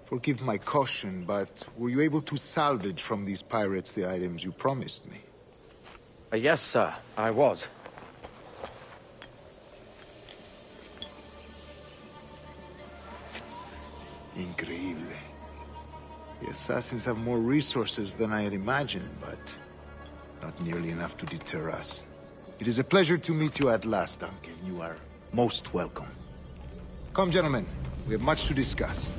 Forgive my caution, but were you able to salvage from these pirates the items you promised me? Yes, sir, I was. Increíble. The assassins have more resources than I had imagined, but not nearly enough to deter us. It is a pleasure to meet you at last, Duncan. You are most welcome. Come, gentlemen. We have much to discuss.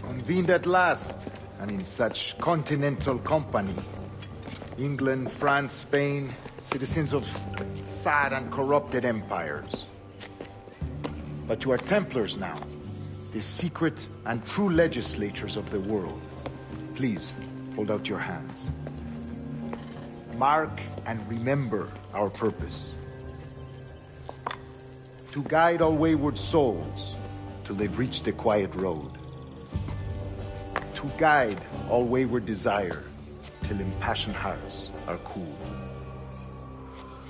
Convened at last, and in such continental company. England, France, Spain, citizens of sad and corrupted empires. But you are Templars now, the secret and true legislatures of the world. Please, hold out your hands. Mark and remember our purpose. To guide all wayward souls till they've reached a quiet road. To guide all wayward desire till impassioned hearts are cool.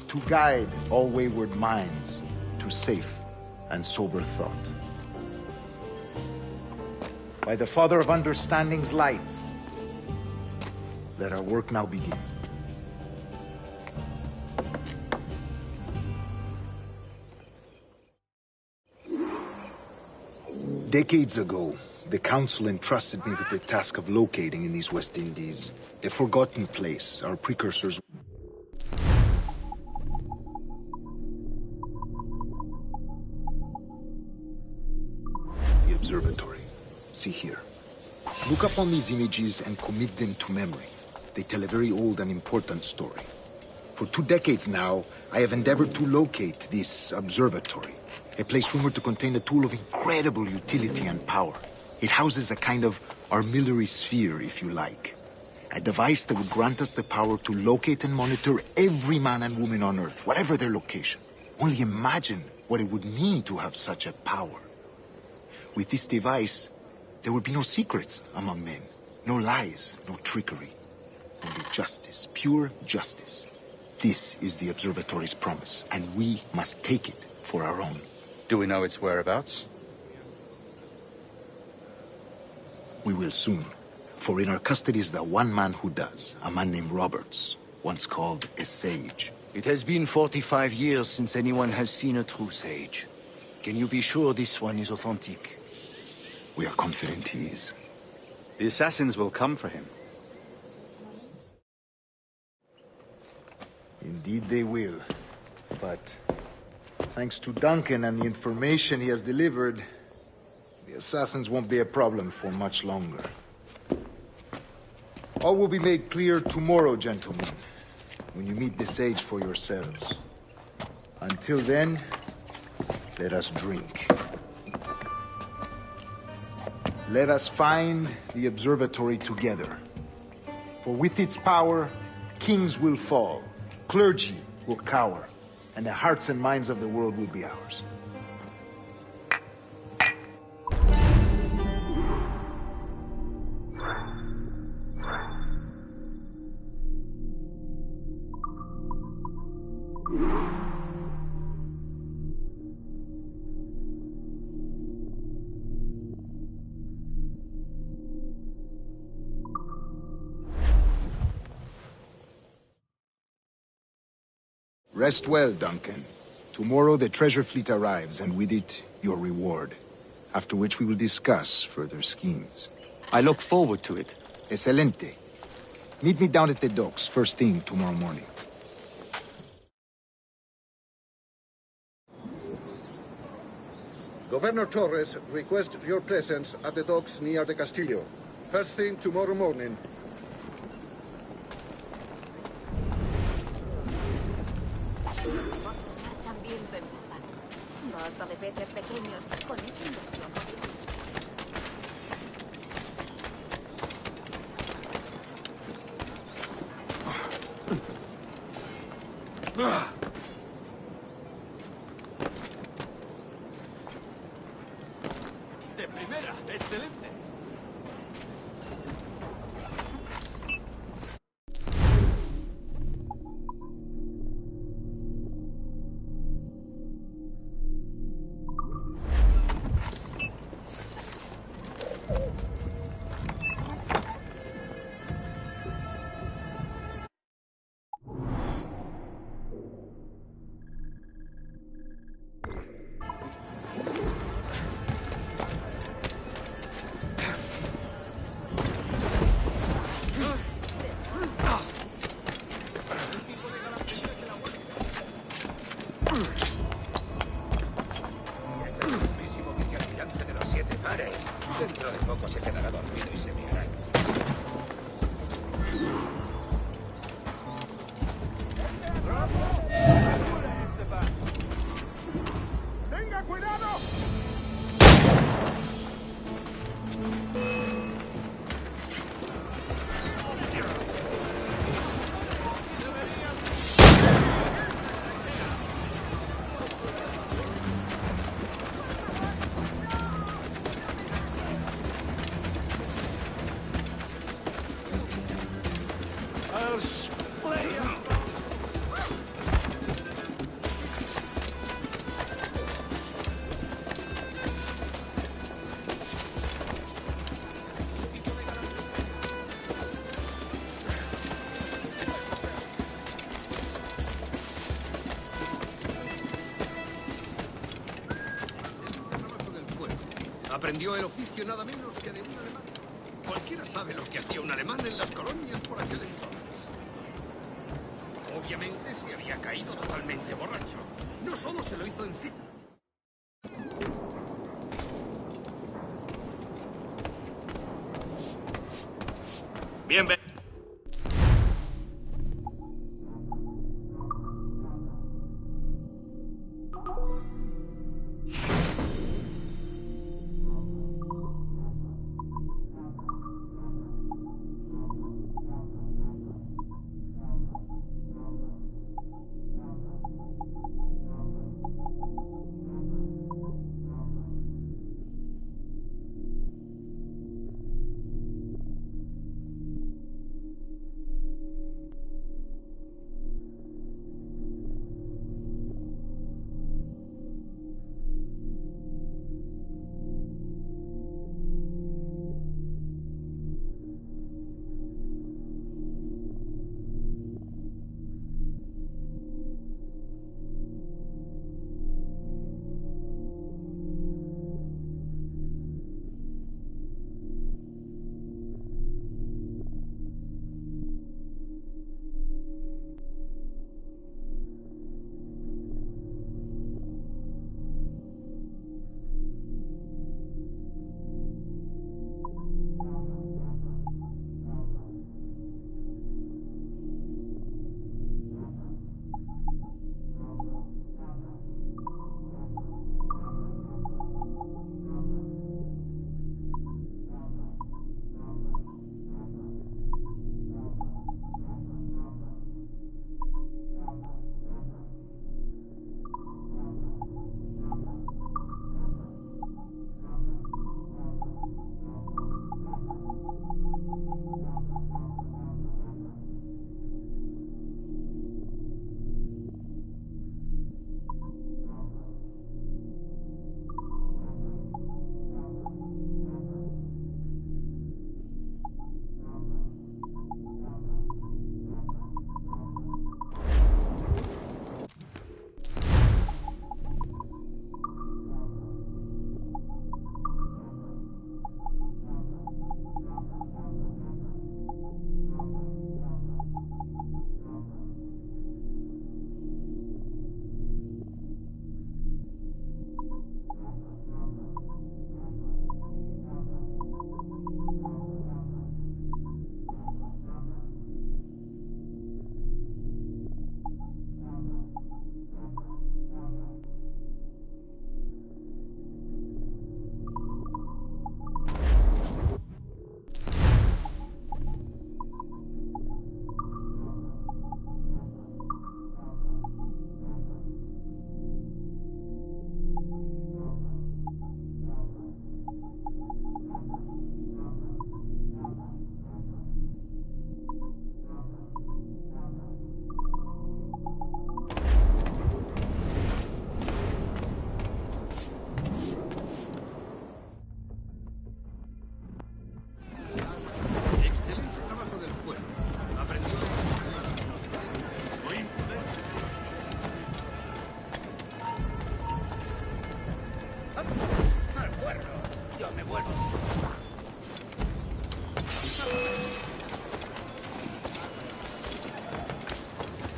To guide all wayward minds to safe and sober thought. By the Father of Understanding's light, let our work now begin. Decades ago, the Council entrusted me with the task of locating in these West Indies a forgotten place our precursors... The observatory. See here. Look upon these images and commit them to memory. They tell a very old and important story. For 2 decades now, I have endeavored to locate this observatory, a place rumored to contain a tool of incredible utility and power. It houses a kind of armillary sphere, if you like. A device that would grant us the power to locate and monitor every man and woman on Earth, whatever their location. Only imagine what it would mean to have such a power. With this device, there would be no secrets among men. No lies, no trickery. Only justice, pure justice. This is the observatory's promise, and we must take it for our own. Do we know its whereabouts? We will soon. For in our custody is the one man who does, a man named Roberts, once called a sage. It has been 45 years since anyone has seen a true sage. Can you be sure this one is authentic? We are confident he is. The assassins will come for him. Indeed they will. But thanks to Duncan and the information he has delivered, the assassins won't be a problem for much longer. All will be made clear tomorrow, gentlemen, when you meet the sage for yourselves. Until then, let us drink. Let us find the observatory together. For with its power, kings will fall, clergy will cower, and the hearts and minds of the world will be ours. Rest well, Duncan. Tomorrow the treasure fleet arrives, and with it, your reward. After which we will discuss further schemes. I look forward to it. Excelente. Meet me down at the docks first thing tomorrow morning. Governor Torres requests your presence at the docks near the Castillo. First thing tomorrow morning. veces pequeños. Con esta inversión De primera, excelente. Dentro de poco se quedará dormido y se mirará. ¡Tenga cuidado! Aprendió el oficio nada menos que de un alemán. Cualquiera sabe lo que hacía un alemán en las colonias por aquel entonces. Obviamente se había caído totalmente borracho. No solo se lo hizo encima. Bienvenido.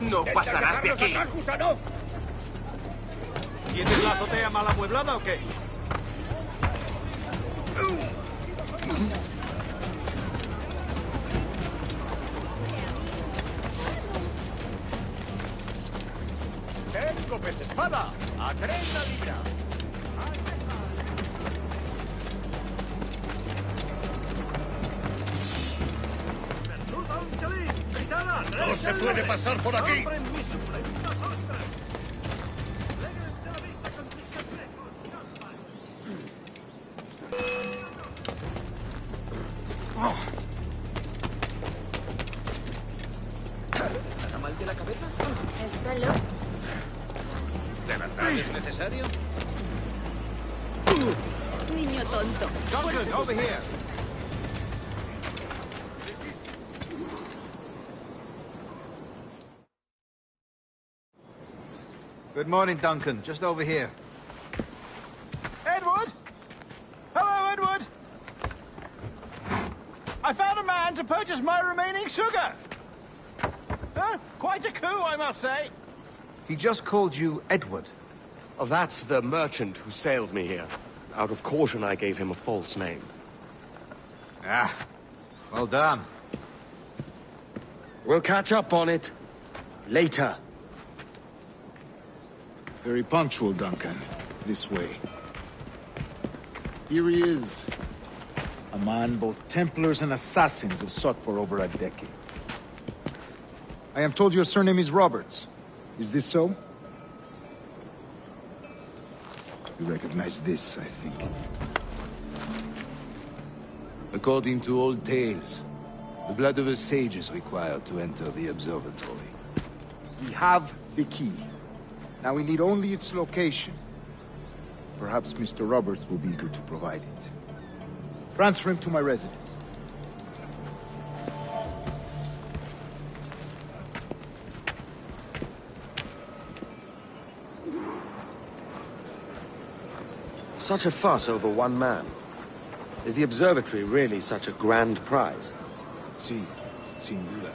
¡No pasarás de aquí! ¿Tienes la azotea mal amueblada o qué? ¡Tengo pez espada! ¡A 30 libras! ¡No se puede pasar por aquí! ¿Está mal de la cabeza? Está loco. ¿De verdad es necesario? Niño tonto. Duncan, over here! Good morning, Duncan. Just over here. Edward? Hello, Edward! I found a man to purchase my remaining sugar! Huh? Quite a coup, I must say. He just called you Edward. Oh, that's the merchant who sailed me here. Out of caution, I gave him a false name. Ah, well done. We'll catch up on it later. Very punctual, Duncan. This way. Here he is. A man both Templars and Assassins have sought for over a decade. I am told your surname is Roberts. Is this so? You recognize this, I think. According to old tales, the blood of a sage is required to enter the observatory. We have the key. Now we need only its location. Perhaps Mr. Roberts will be eager to provide it. Transfer him to my residence. Such a fuss over one man. Is the observatory really such a grand prize? Sin duda.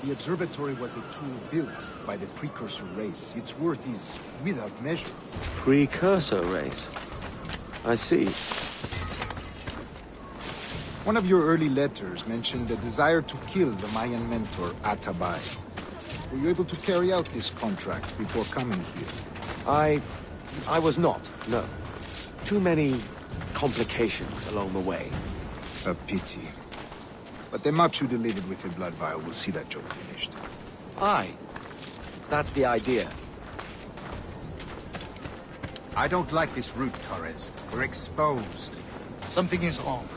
The observatory was a tool built by the precursor race. Its worth is without measure. Precursor race? I see. One of your early letters mentioned a desire to kill the Mayan mentor, Atabay. Were you able to carry out this contract before coming here? I was not, no. Too many complications along the way. A pity. But the map you delivered with the blood vial will see that job finished. Aye. That's the idea. I don't like this route, Torres. We're exposed. Something is wrong.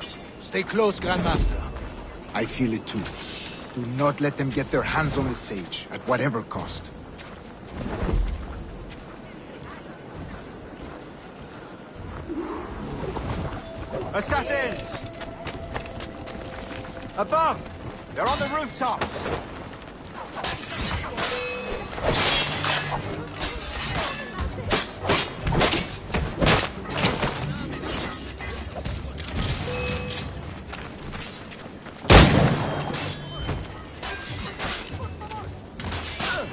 Stay close, Grandmaster. I feel it too. Do not let them get their hands on the sage, at whatever cost. Assassins! Above! They're on the rooftops!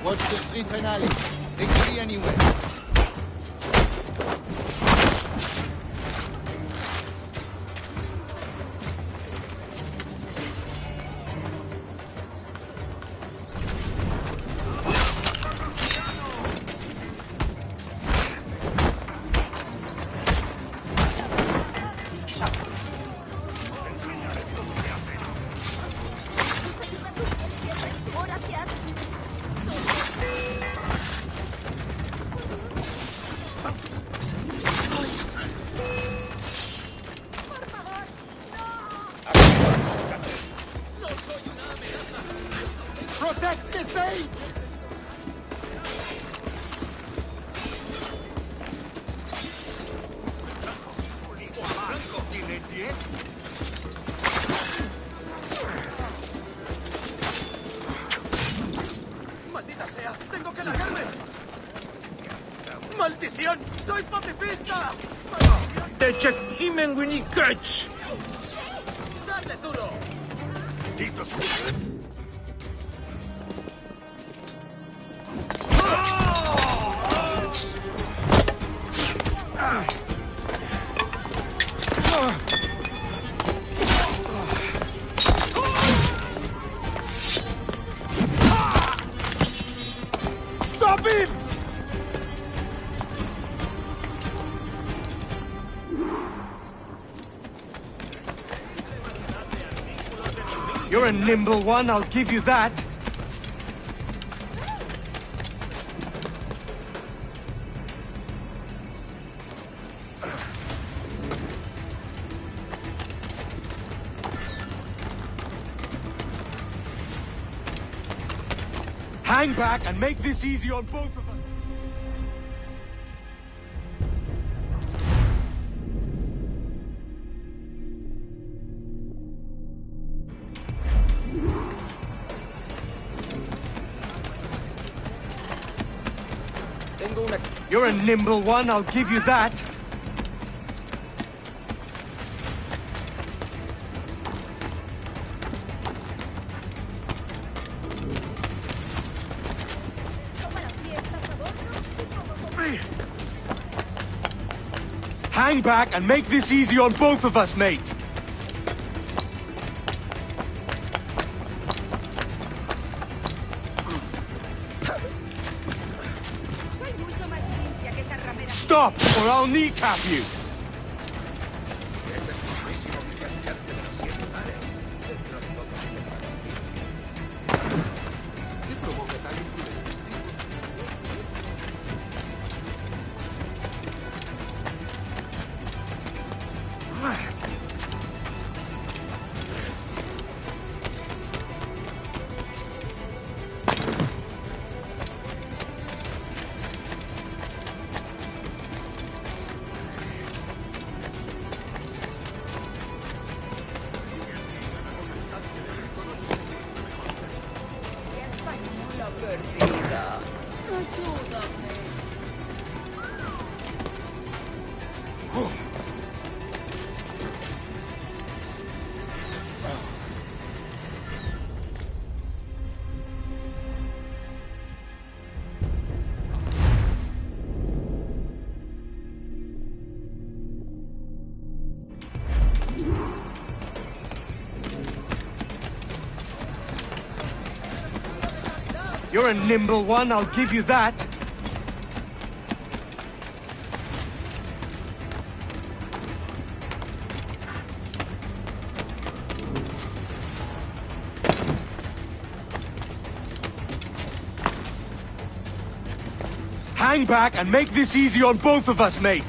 Watch the streets and alleys. They could be anywhere. Protect the sage! ¡Maldita sea! ¡Tengo que largarme! ¡Maldición! ¡Soy pacifista! Te check him and we need catch. ¡Dadle duro! malditos. Stop him! You're a nimble one, I'll give you that. Hang back and make this easy on both of us. You're a nimble one, I'll give you that. Hang back and make this easy on both of us, mate. Stop, or I'll kneecap you! You're a nimble one, I'll give you that. Hang back and make this easy on both of us, mate.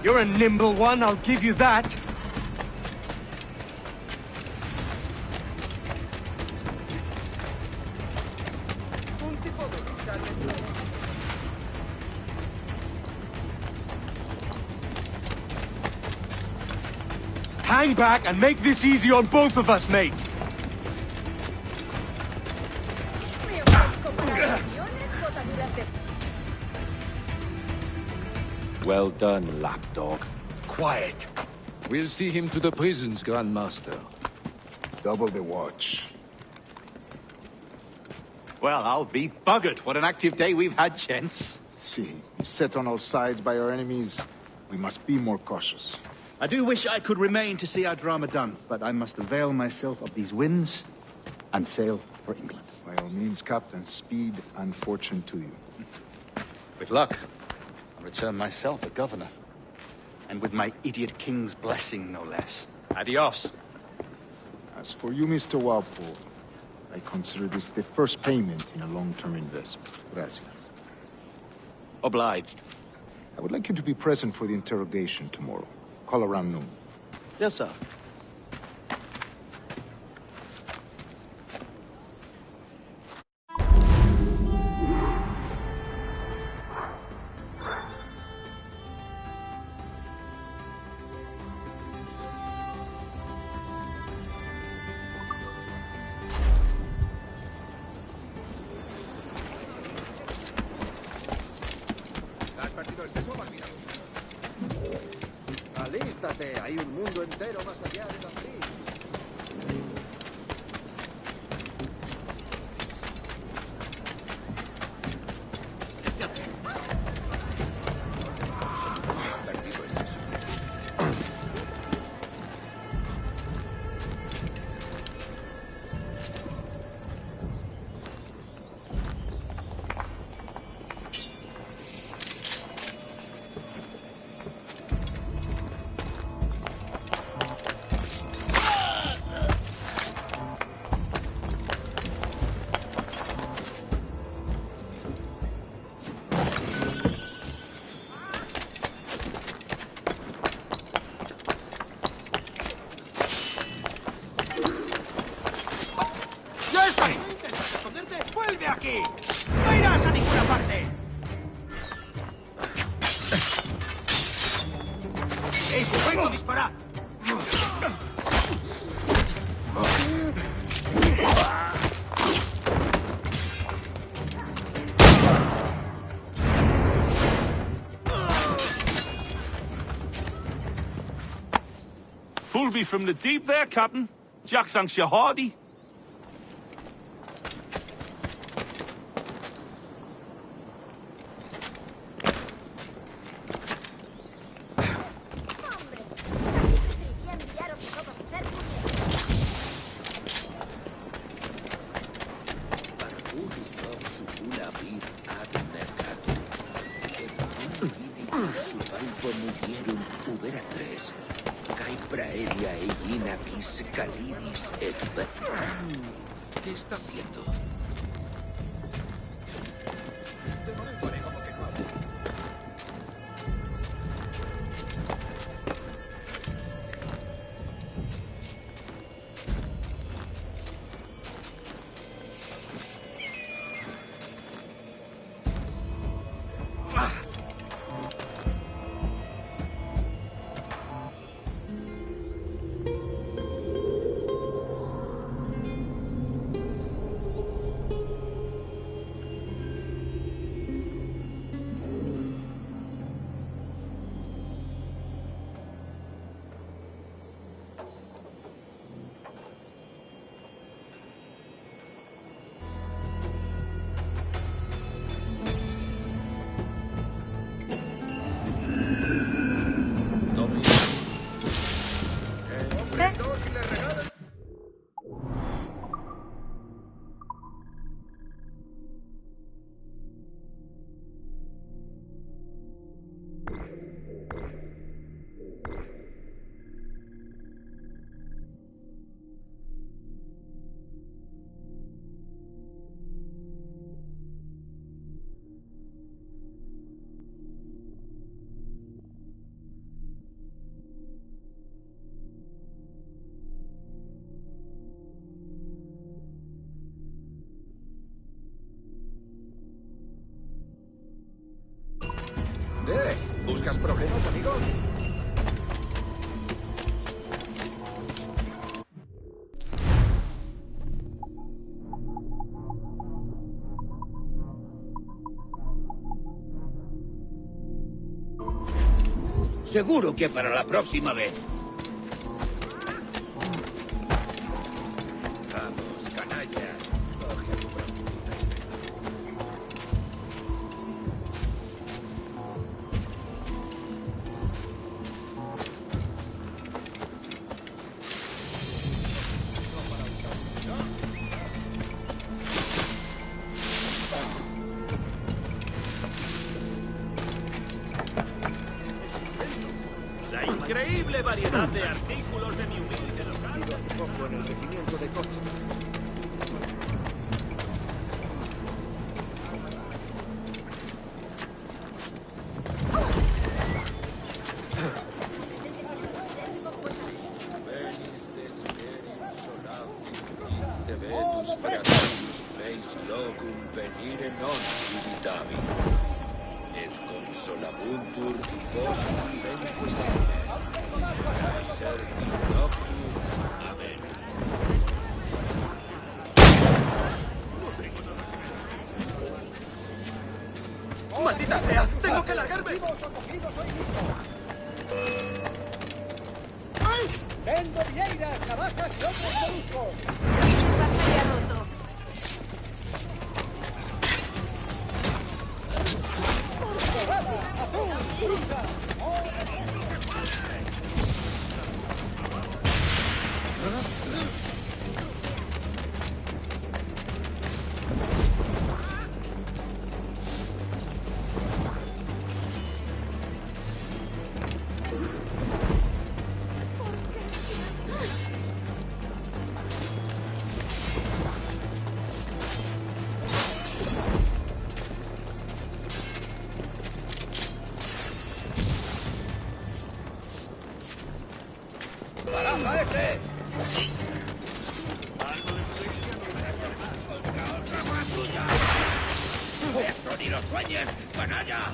You're a nimble one, I'll give you that. Hang back and make this easy on both of us, mate. Well done, lapdog. Quiet. We'll see him to the prisons, Grandmaster. Double the watch. Well, I'll be buggered. What an active day we've had, gents. See, set on all sides by our enemies. We must be more cautious. I do wish I could remain to see our drama done, but I must avail myself of these winds and sail for England. By all means, Captain, speed and fortune to you. With luck, I'll return myself a governor. And with my idiot king's blessing, no less. Adios. As for you, Mr. Walpole, I consider this the first payment in a long-term investment. Gracias. Obliged. I would like you to be present for the interrogation tomorrow. Call around noon. Yes, sir. Alístate, hay un mundo entero más allá de la fría. ¡Vuelve aquí! ¡No irás a ninguna parte! ¡Es un juego! ¡Disparad! Pulled me from the deep there, Captain. Jack thanks you hearty. ¿Qué está haciendo? ¿Buscas problemas, amigo? Seguro que para la próxima vez. Vamos, canalla. Coge a tu prostituta. La increíble variedad de artículos de mi humilde local. Ido hace poco en el regimiento de Costa. Vetus fratus veis locum venire non dubitavi. Et consolabuntur vos viventes Aeserti noctum. Amén. ¡Maldita sea! ¡Tengo que largarme! Vendo vieiras, navajas y otros moluscos. Batalla roto. Dorada, azul, brusa. ¡Baraja ese! ¡Eso ni lo sueñes, canalla!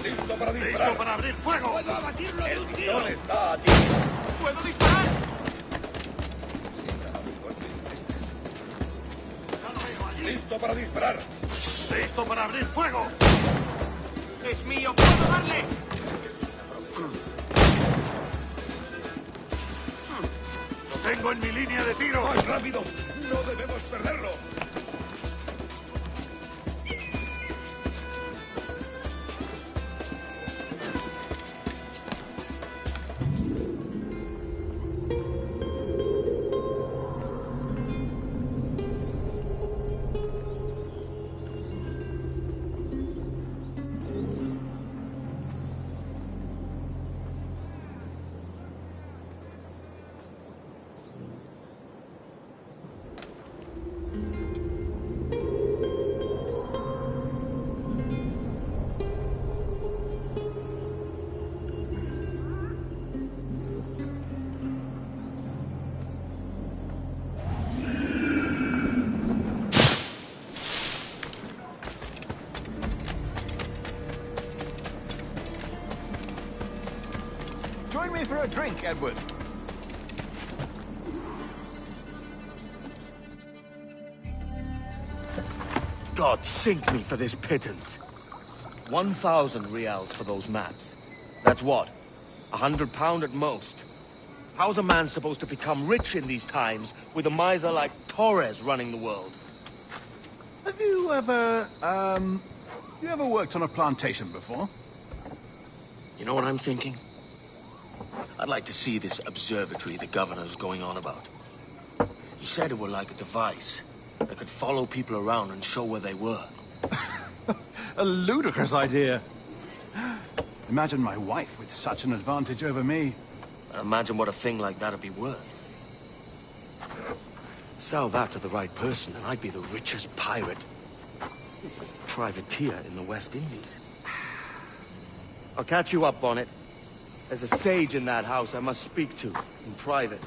¡Listo para disparar! ¡Listo para abrir fuego! ¡Puedo abatirlo de un tiro! ¡El está a tiro! ¡Puedo disparar! ¡Listo para disparar! ¡Listo para abrir fuego! ¡Es mío! ¡Puedo darle! ¡Lo tengo en mi línea de tiro! ¡Más rápido! ¡No debemos perderlo! Join me for a drink, Edward. God sink me for this pittance. 1,000 reals for those maps. That's what? £100 at most. How's a man supposed to become rich in these times with a miser like Torres running the world? Have you ever, you ever worked on a plantation before? You know what I'm thinking? I'd like to see this observatory the governor's going on about. He said it were like a device that could follow people around and show where they were. A ludicrous idea. Imagine my wife with such an advantage over me. Imagine what a thing like that'd be worth. Sell that to the right person and I'd be the richest pirate. Privateer in the West Indies. I'll catch you up, Bonnet. There's a sage in that house I must speak to, in private.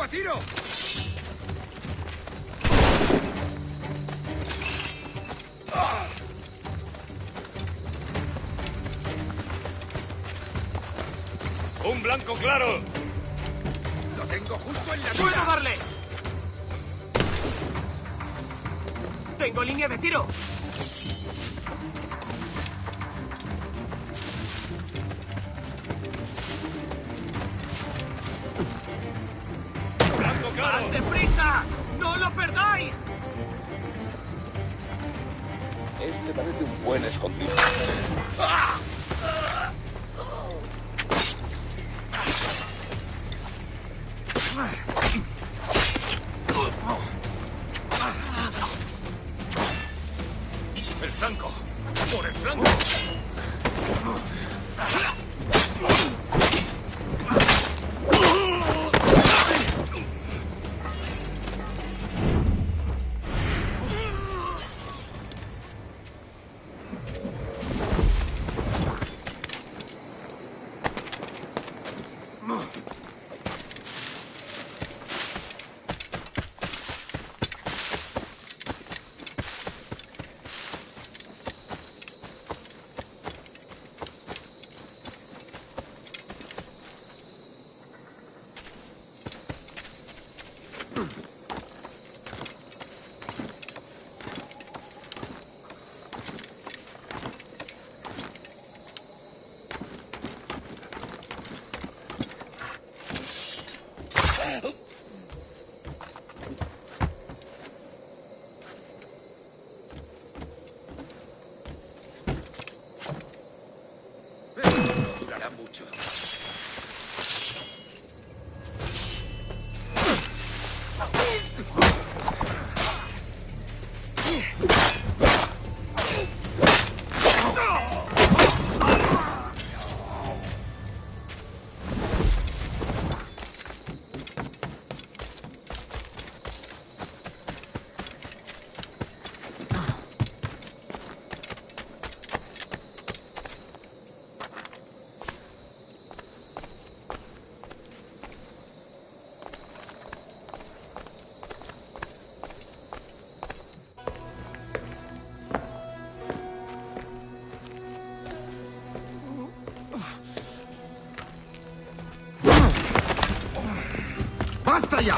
a tiro! ¡Un blanco claro! ¡Lo tengo justo en la ¡Puedo mira! darle! ¡Tengo línea de tiro! ¡Blanco claro! ¡Más deprisa! ¡No lo perdáis! Este parece un buen escondite. ¡El flanco! ¡Por el flanco! Durará mucho. ¡Basta ya!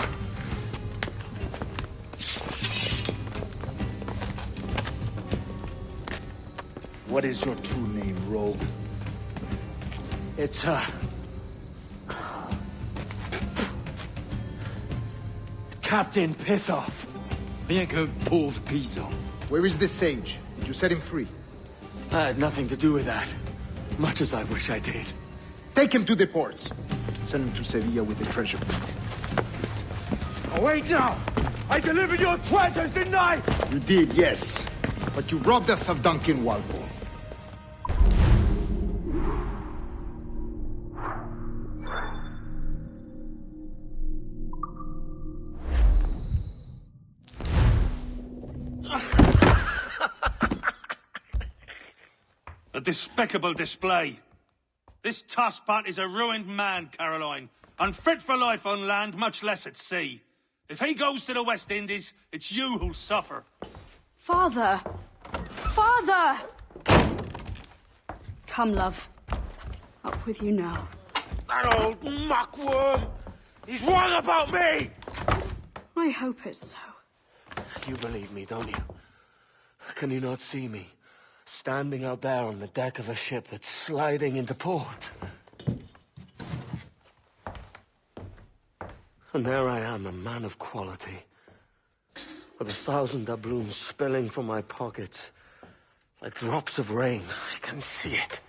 What is your true name, rogue? It's, Captain Pissoff. Rien qu'un pauvre paysan. Where is this sage? Did you set him free? I had nothing to do with that. Much as I wish I did. Take him to the ports. Send him to Sevilla with the treasure plate. Oh, wait now! I delivered your treasures, didn't I? You did, yes. But you robbed us of Duncan Walpole. A despicable display. This Tosspot is a ruined man, Caroline. Unfit for life on land, much less at sea. If he goes to the West Indies, it's you who'll suffer. Father! Father! Come, love. Up with you now. That old muckworm! He's wrong about me! I hope it's so. You believe me, don't you? Can you not see me? Standing out there on the deck of a ship that's sliding into port. And there I am, a man of quality. With 1,000 doubloons spilling from my pockets. Like drops of rain. I can see it.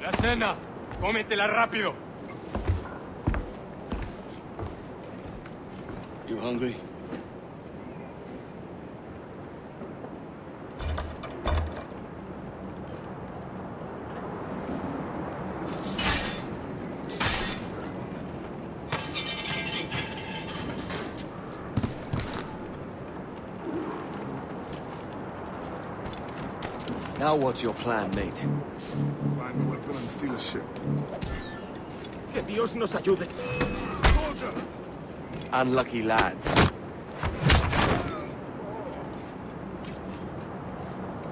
La cena. Cómetela rápido. You hungry? Now what's your plan, mate? Find a weapon and steal a ship. Que Dios nos ayude. Unlucky lads.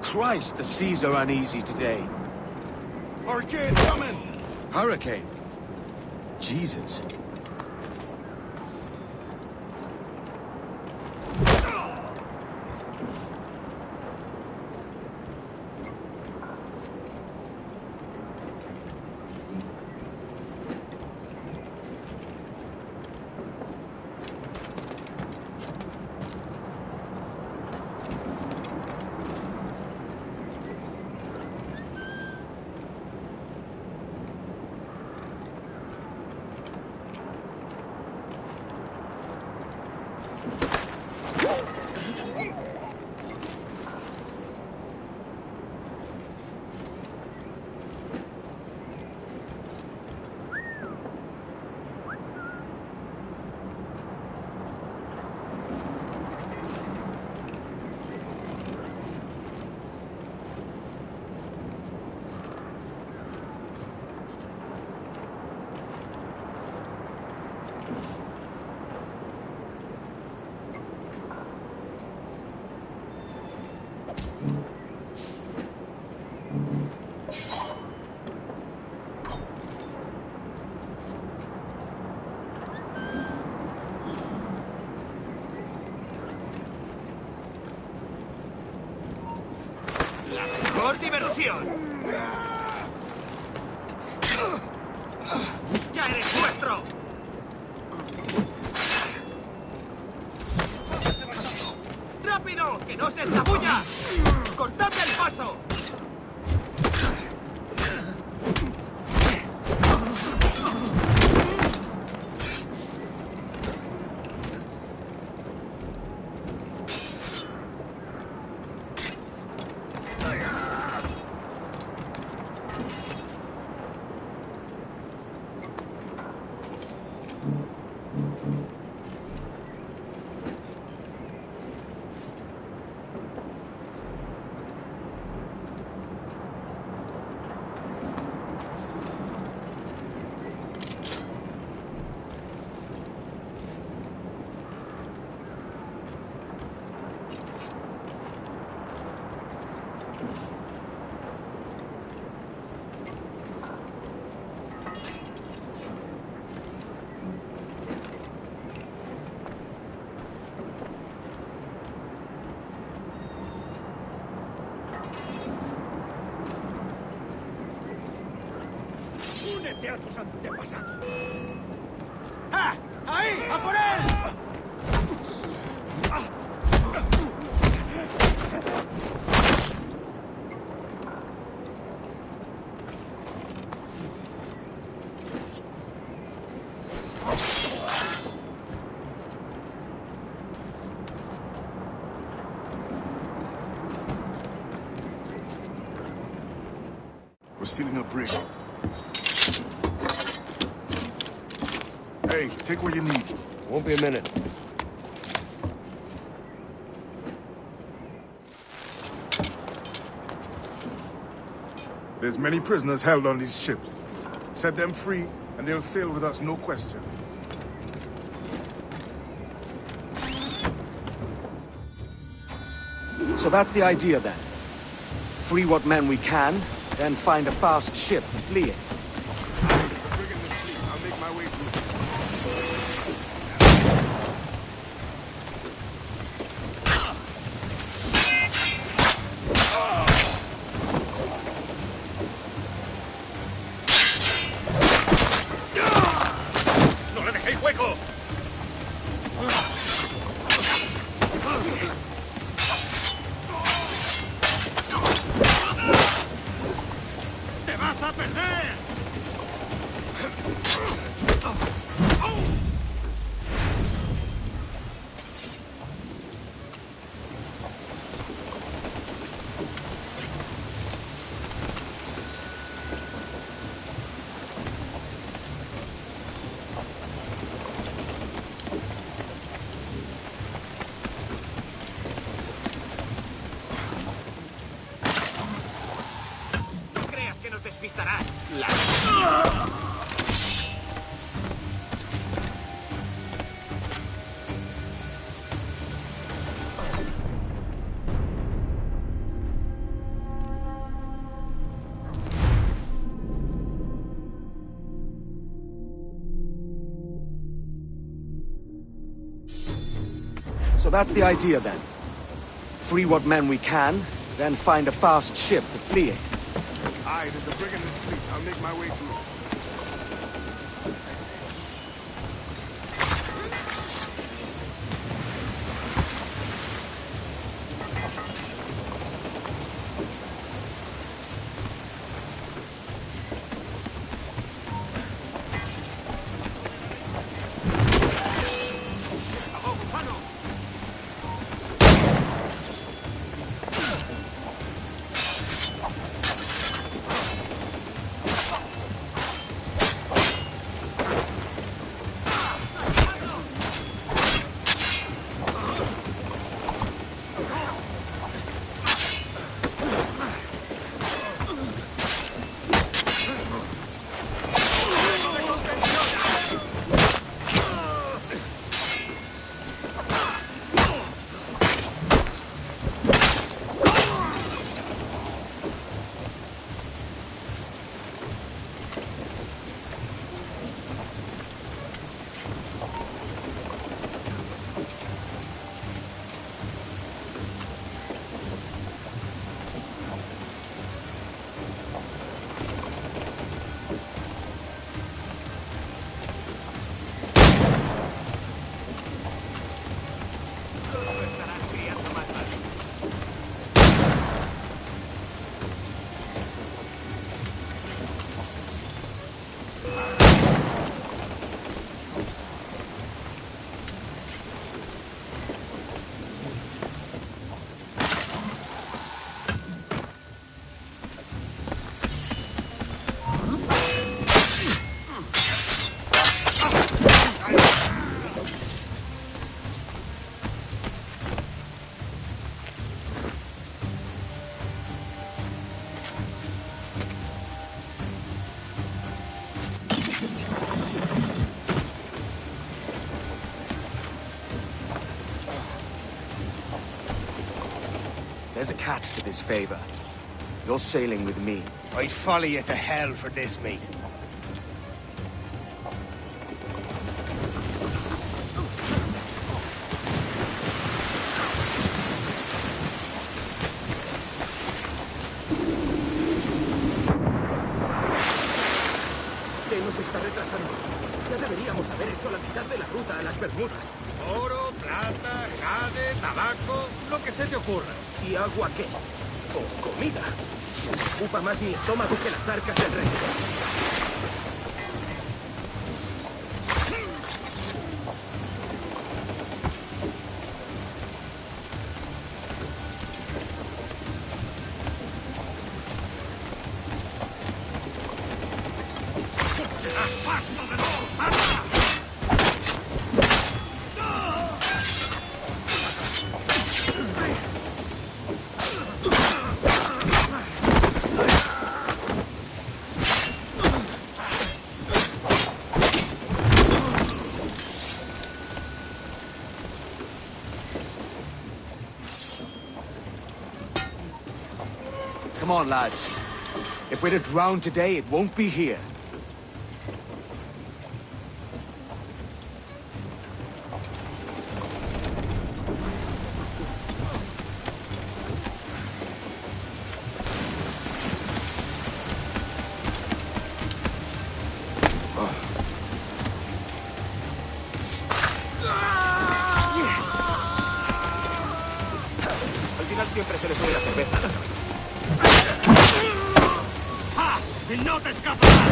Christ, the seas are uneasy today. Hurricane coming! Hurricane? Jesus. ¡Por diversión! ¡Ya eres nuestro! ¡Rápido! ¡Que no se escabulla! ¡Cortadle el paso! ¡Únete a tus antepasados! ¡Ah! ¡Ahí! ¡A por él! We're stealing a brig. Hey, take what you need. Won't be a minute. There's many prisoners held on these ships. Set them free, and they'll sail with us, no question. So that's the idea then. Free what men we can, then find a fast ship fleeing. I'll make my way through. ¡No le dejéis hueco! ¡Te vas a perder! So that's the idea then. Free what men we can, then find a fast ship to flee in. Aye, there's a brig in this fleet. I'll make my way to it. There's a catch to this favor. You're sailing with me. I'd follow you to hell for this, mate. ¿Qué nos está retrasando? Ya deberíamos haber hecho la mitad de la ruta a las Bermudas. Oro, plata, jade, tabaco, lo que se te ocurra. ¿Y agua qué? O comida. Ocupa más mi estómago que las arcas del rey. Come on, lads. If we're to drown today, it won't be here. Al final siempre se le sube la cerveza a la cabeza. ¡Ja! ¡Y no te escaparás!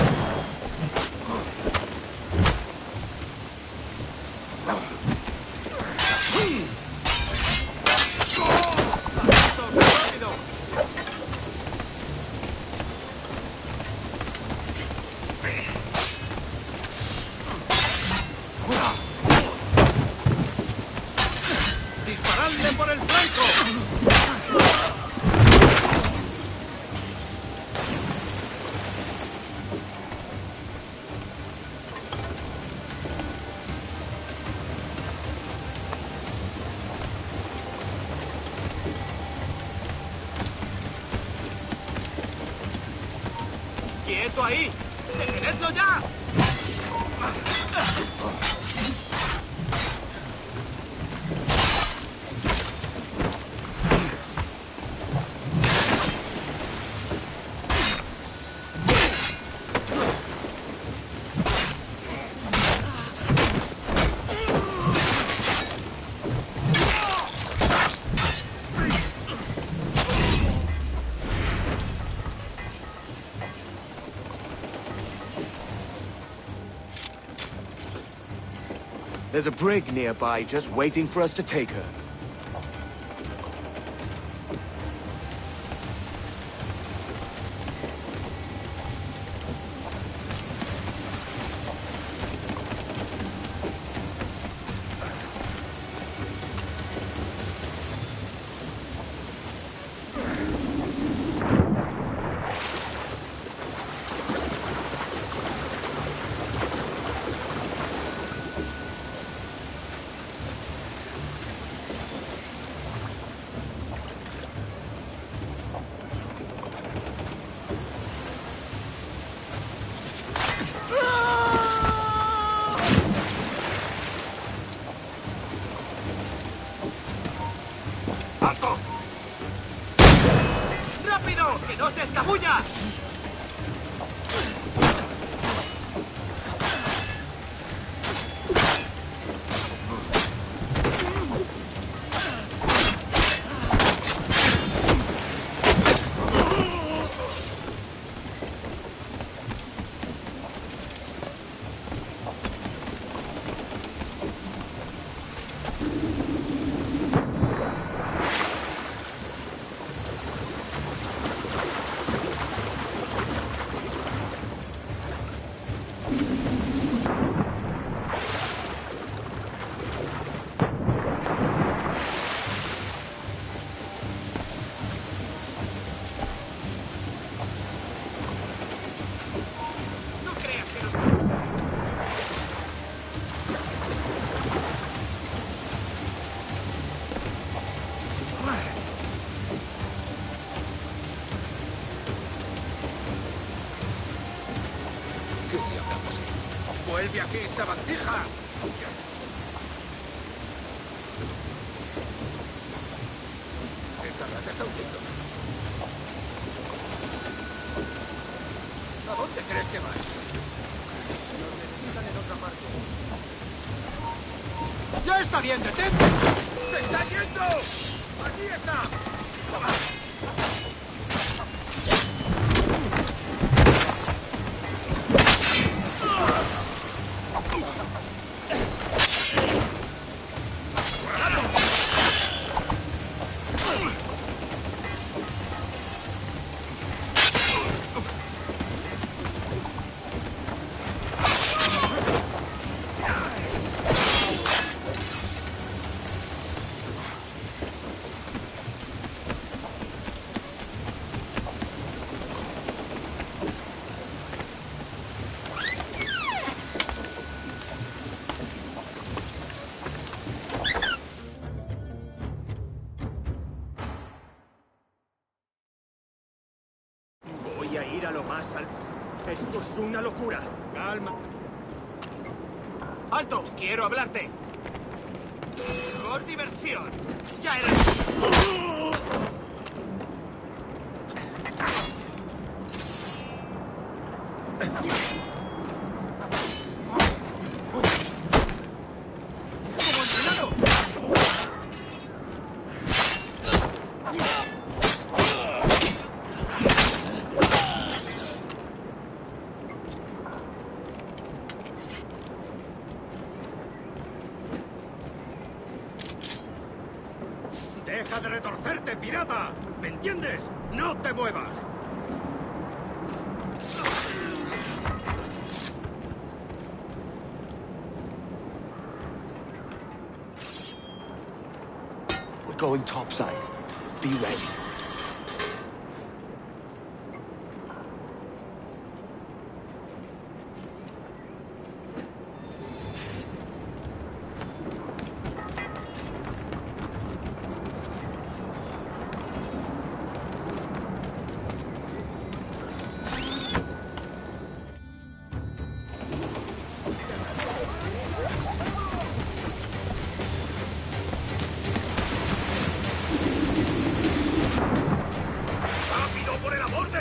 ¡Disparadle por el flanco! ¡Quieto ahí! ¡Detenedlo ya! There's a brig nearby just waiting for us to take her. ¡Que no se escabulla! ¡Vuelve aquí, sabandija! Esa rata está huyendo. ¿A dónde crees que vas? Nos necesitan en otra parte. ¡Ya está bien, detente! ¡Se está yendo! ¡Aquí está! Voy a ir a lo más alto. Esto es una locura. Calma. ¡Alto! ¡Quiero hablarte! Por diversión. ¡Ya era! ¡Deja de retorcerte, pirata! ¿Me entiendes? ¡No te muevas! We're going topside. Be ready.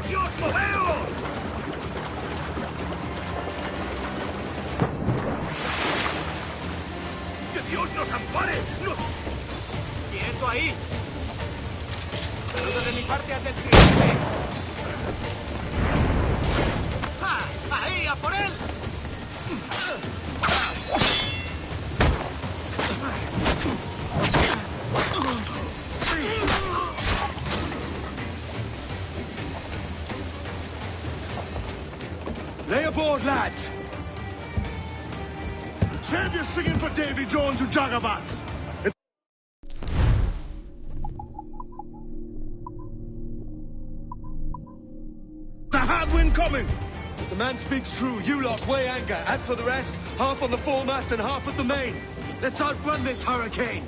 ¡Dios, moveos! ¡Que Dios nos ampare! ¡Nos... ¡Quieto ahí! Saludo de mi parte al del tridente. ¡Ah! ¡Ahí, a por él! aboard, lads! Save your singing for Davy Jones, you jagabats! It's a hard wind coming! The man speaks true. You lot weigh anchor. As for the rest, half on the foremast and half at the main. Let's outrun this hurricane.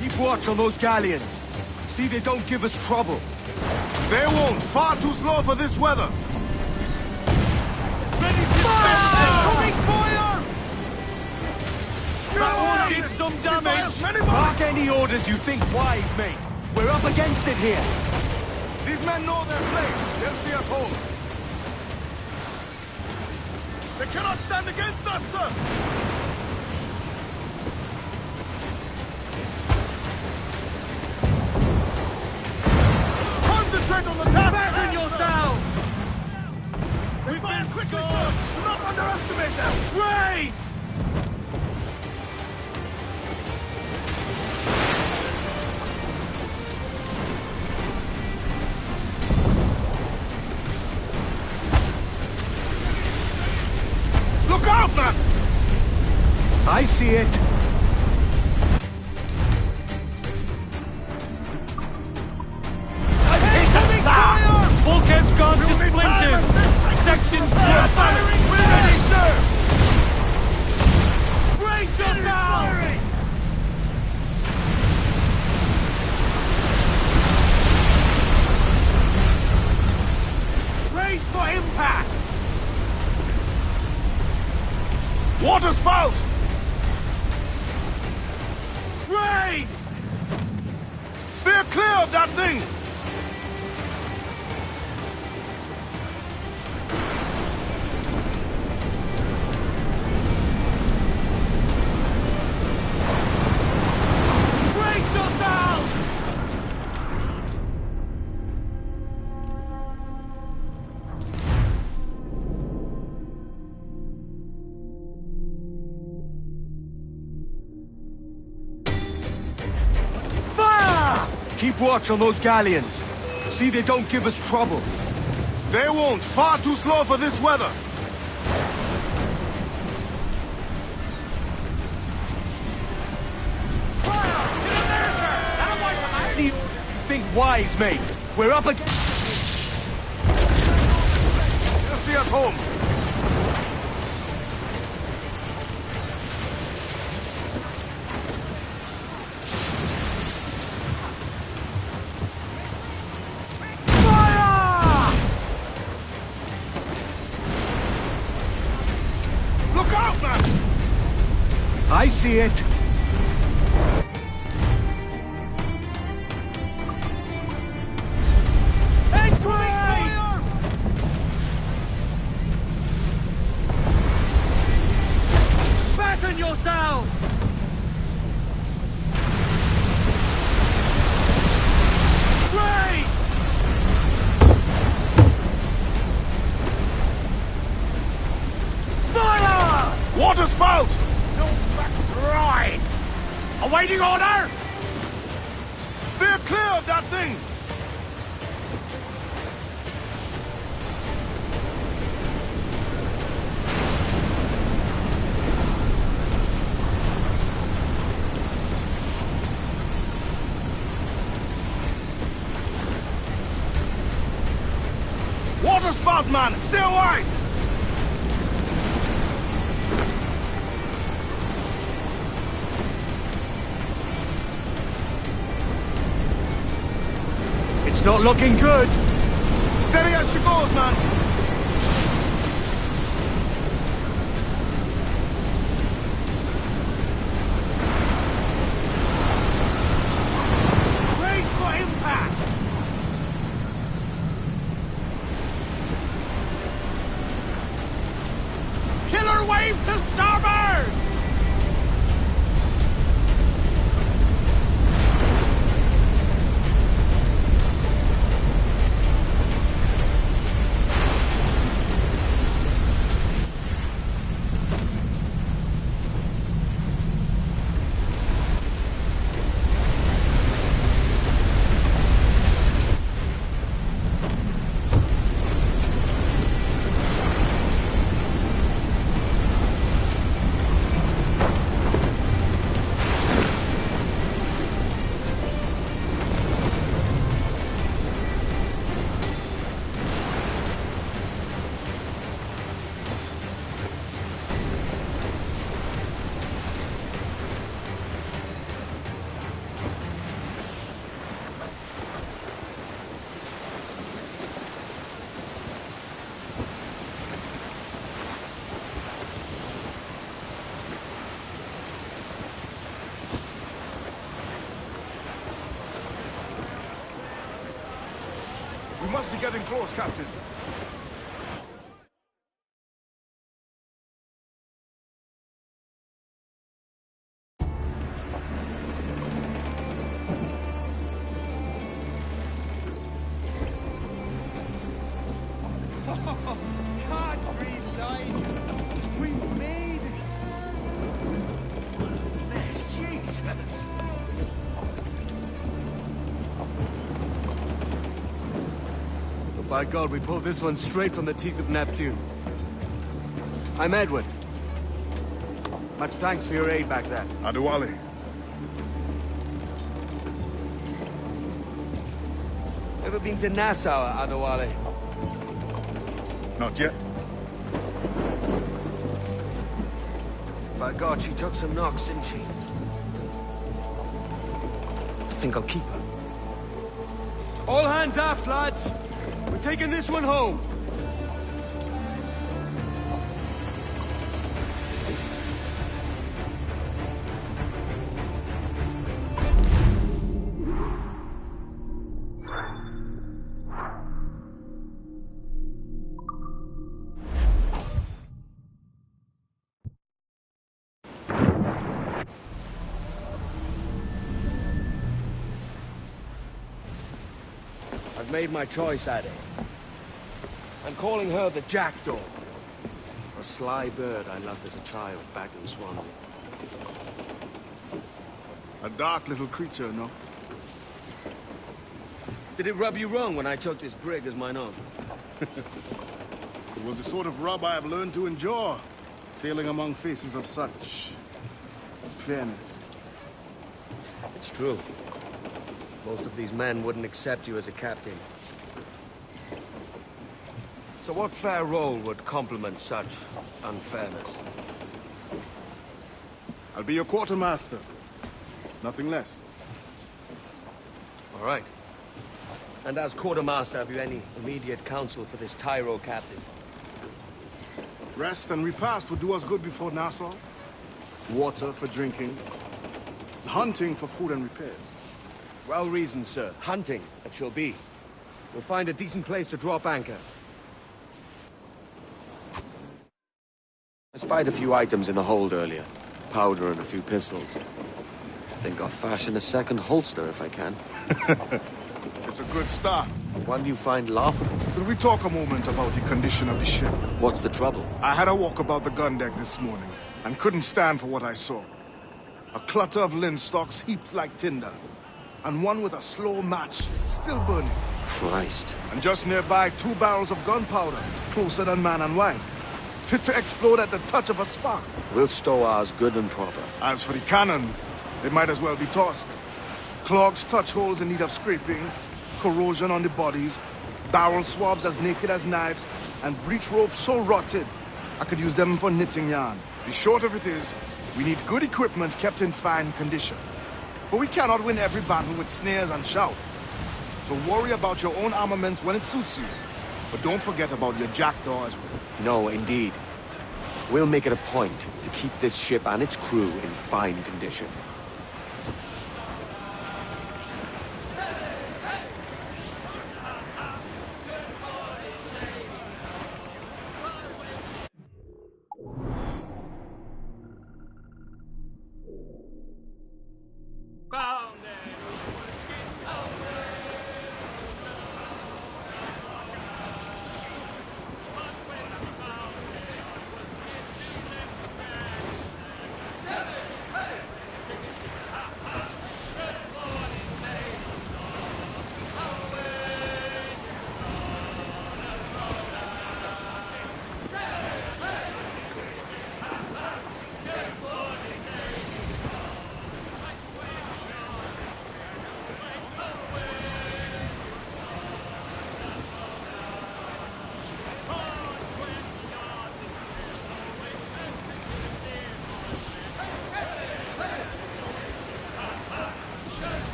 Keep watch on those galleons. See they don't give us trouble. They won't. Far too slow for this weather. Ready for fire! Fire! That one did some damage. Mark any orders you think wise, mate. We're up against it here. These men know their place. They'll see us home. They cannot stand against us, sir. Concentrate on the task. Fasten yourselves! They fire quickly, sir. Do not underestimate them. Race! Look out, man! I see it. Bulkhead's gone to splinters! Sections clear! Firing! We're ready, sir! Brace yourself! Brace for impact! Water spout! Brace! Steer clear of that thing! Brace yourself! Keep watch on those galleons. See they don't give us trouble. They won't. Far too slow for this weather. Think wise, mate. We're up against... They'll see us home. I see it. Fire! Fasten yourselves! Brace! Fire! Water spout! Right! Awaiting order! Steer clear of that thing! Water spout, man! Stay away! It's not looking good. Steady as she goes, man. Brace for impact. Killer wave to starboard! must be getting close, Captain. Can't relight. We made it. Jesus! But by God, we pulled this one straight from the teeth of Neptune. I'm Edward. Much thanks for your aid back there. Adewale. Ever been to Nassau, Adewale? Not yet. By God, she took some knocks, didn't she? I think I'll keep her. All hands aft, lads! We're taking this one home! I've made my choice, Addy. I'm calling her the Jackdaw. A sly bird I loved as a child back in Swansea. A dark little creature, no? Did it rub you wrong when I took this brig as mine own? It was the sort of rub I have learned to endure, sailing among faces of such fairness. It's true. Most of these men wouldn't accept you as a captain. So what fair role would complement such unfairness? I'll be your quartermaster. Nothing less. All right. And as quartermaster, have you any immediate counsel for this Tyro captain? Rest and repast would do us good before Nassau. Water for drinking. Hunting for food and repairs. Well reasoned, sir. Hunting, it shall be. We'll find a decent place to drop anchor. I spied a few items in the hold earlier. Powder and a few pistols. Think I'll fashion a second holster if I can. It's a good start. One do you find laughable? Could we talk a moment about the condition of the ship? What's the trouble? I had a walk about the gun deck this morning, and couldn't stand for what I saw. A clutter of linstocks heaped like tinder, and one with a slow match still burning. Christ. And just nearby, 2 barrels of gunpowder, closer than man and wife, fit to explode at the touch of a spark. We'll stow ours good and proper. As for the cannons, they might as well be tossed. Clogs touch holes in need of scraping, corrosion on the bodies, barrel swabs as naked as knives, and breech ropes so rotted, I could use them for knitting yarn. The short of it is, we need good equipment kept in fine condition. But we cannot win every battle with snares and shouts. So worry about your own armaments when it suits you. But don't forget about your Jackdaw as well. No, indeed. We'll make it a point to keep this ship and its crew in fine condition.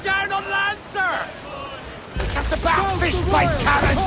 Down on land, sir! Just about fish fight, Karen!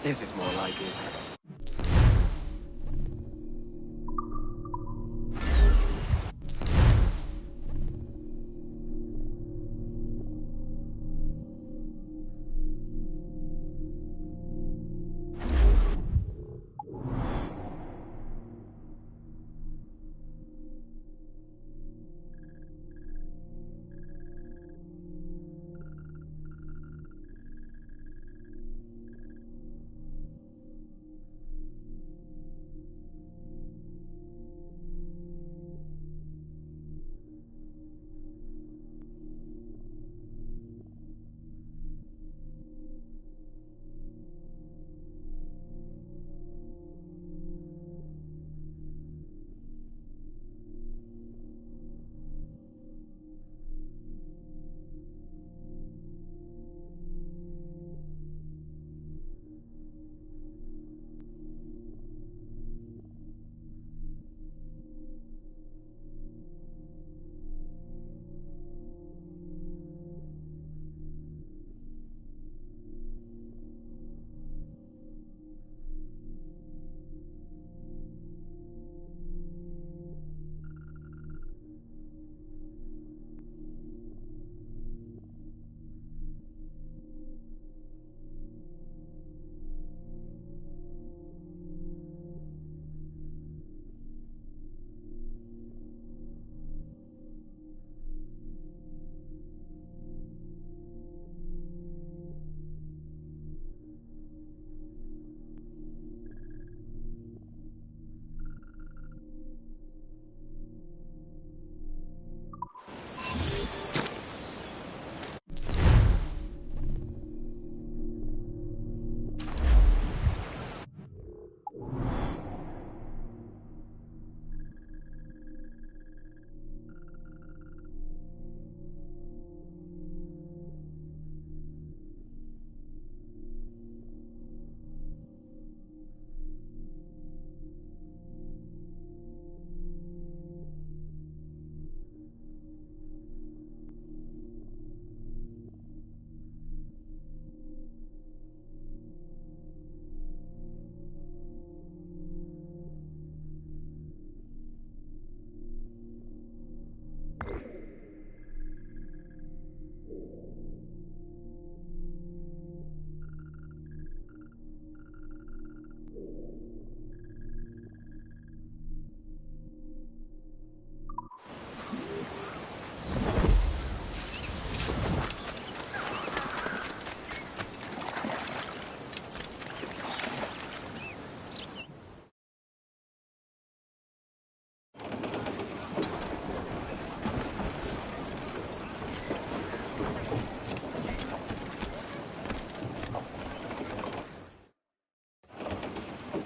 This is more like it.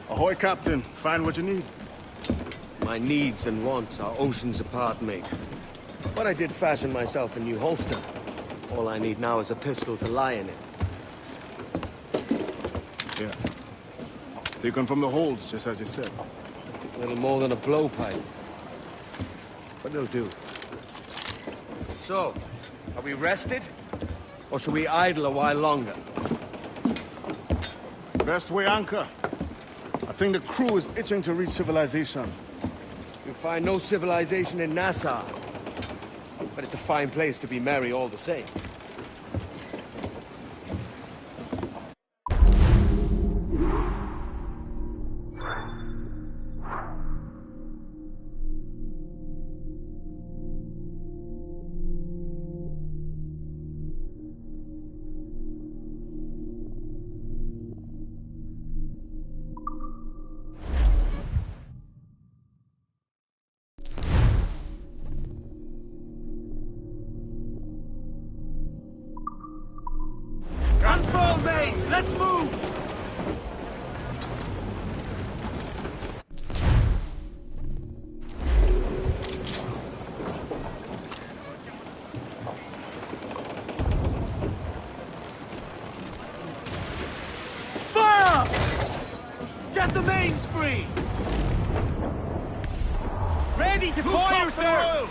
Ahoy, Captain. Find what you need. My needs and wants are oceans apart, mate. But I did fashion myself a new holster. All I need now is a pistol to lie in it. Yeah. Taken from the holds, just as you said. A little more than a blowpipe. But it'll do. So, are we rested? Or should we idle a while longer? Best way anchor. I think the crew is itching to reach civilization. You'll find no civilization in Nassau. But it's a fine place to be merry all the same. Transform, mates! Let's move! Fire! Get the mains free! Ready to fire, sir!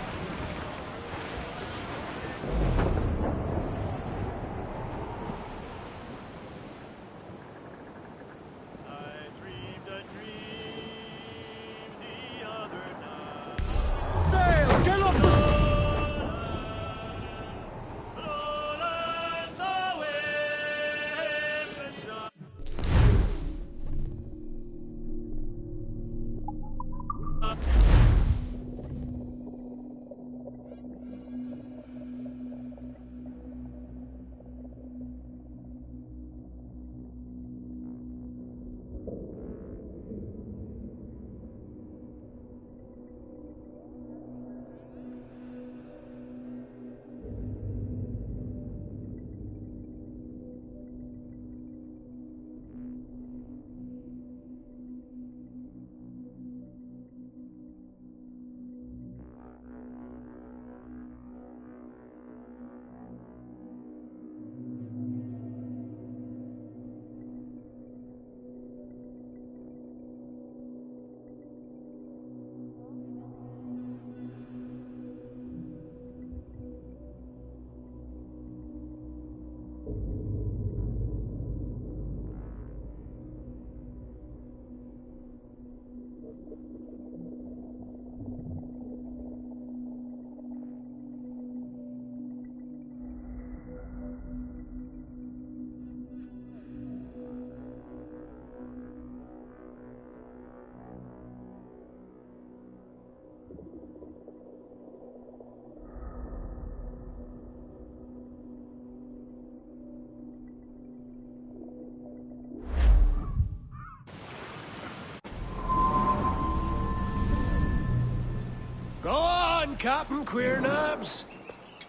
Go on, Captain Queernabs.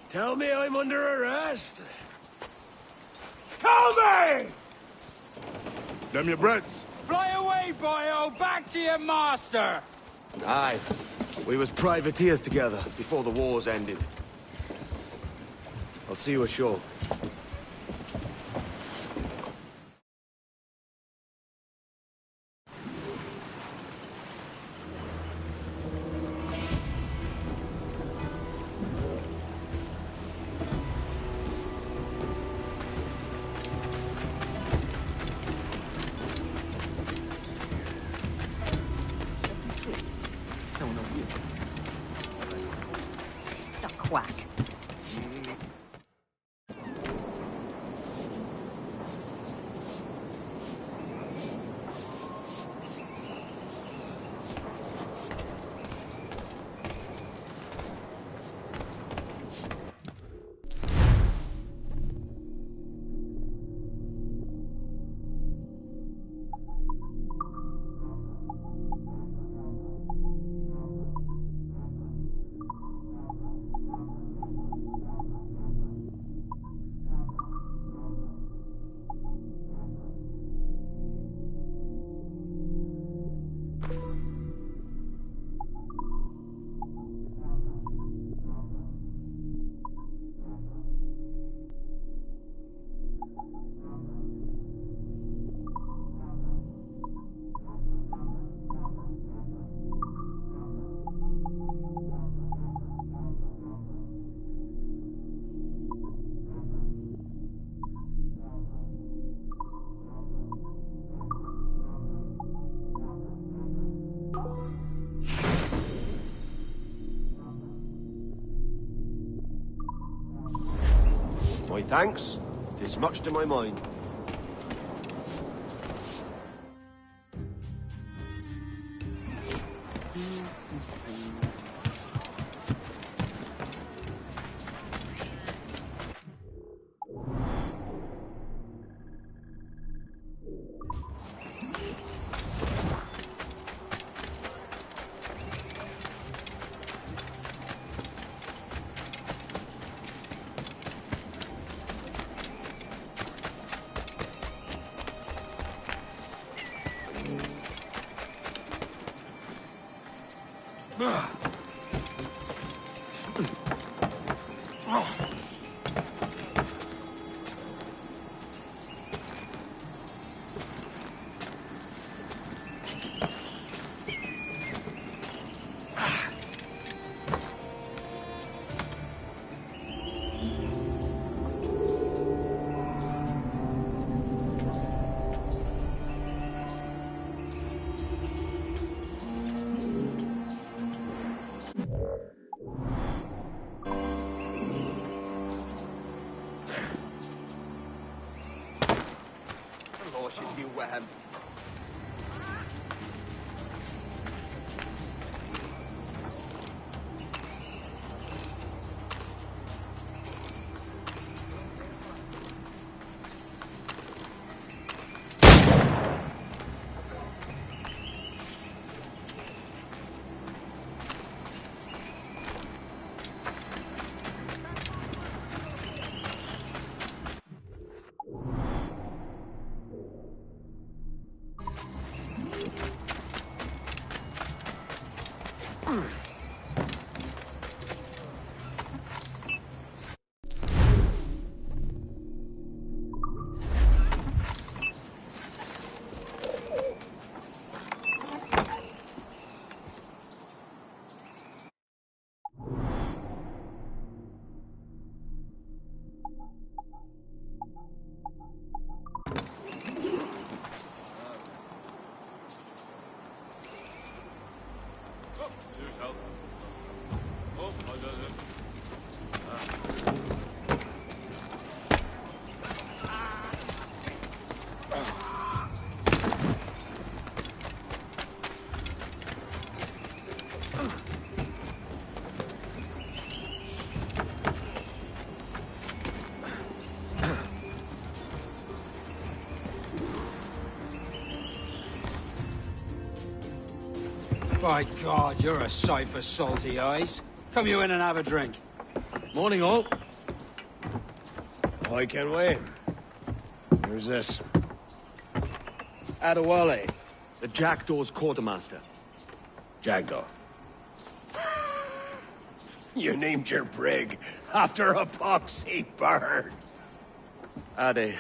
Tell me I'm under arrest. Tell me! Them your breads. Fly away, boyo! Back to your master! Aye. We was privateers together before the wars ended. I'll see you ashore. Quack. My thanks. 'Tis much to my mind. By God, you're a sight for salty eyes. Come you in and have a drink. Morning, all. I can wait. Who's this? Adewale, the Jackdaw's quartermaster. Jackdaw. You named your brig after a poxy bird. Ade,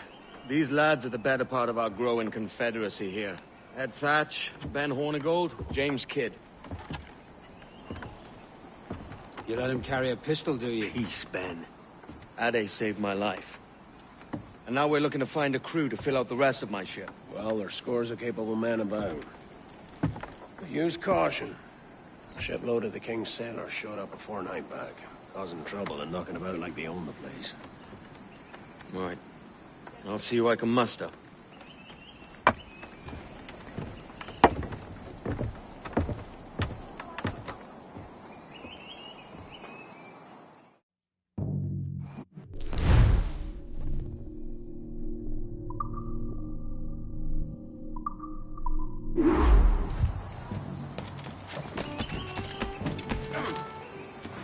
these lads are the better part of our growing confederacy here. Ed Thatch, Ben Hornigold, James Kidd. You let him carry a pistol, do you? Peace, Ben. Ade saved my life. And now we're looking to find a crew to fill out the rest of my ship. Well, there's scores of capable men about. But use caution. A shipload of the King's sailors showed up a fortnight back, causing trouble and knocking about like they own the place. Right. I'll see who I can muster.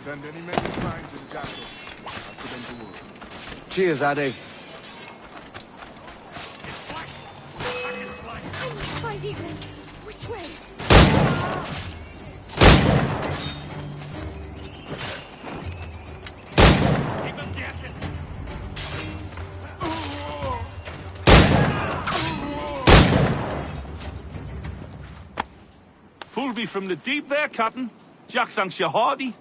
Send any men you find to the Jackal. I put them to work. Cheers, Ade. Find Eagle. Which way? Pulled me from the deep there, Captain. Jack thanks you hearty.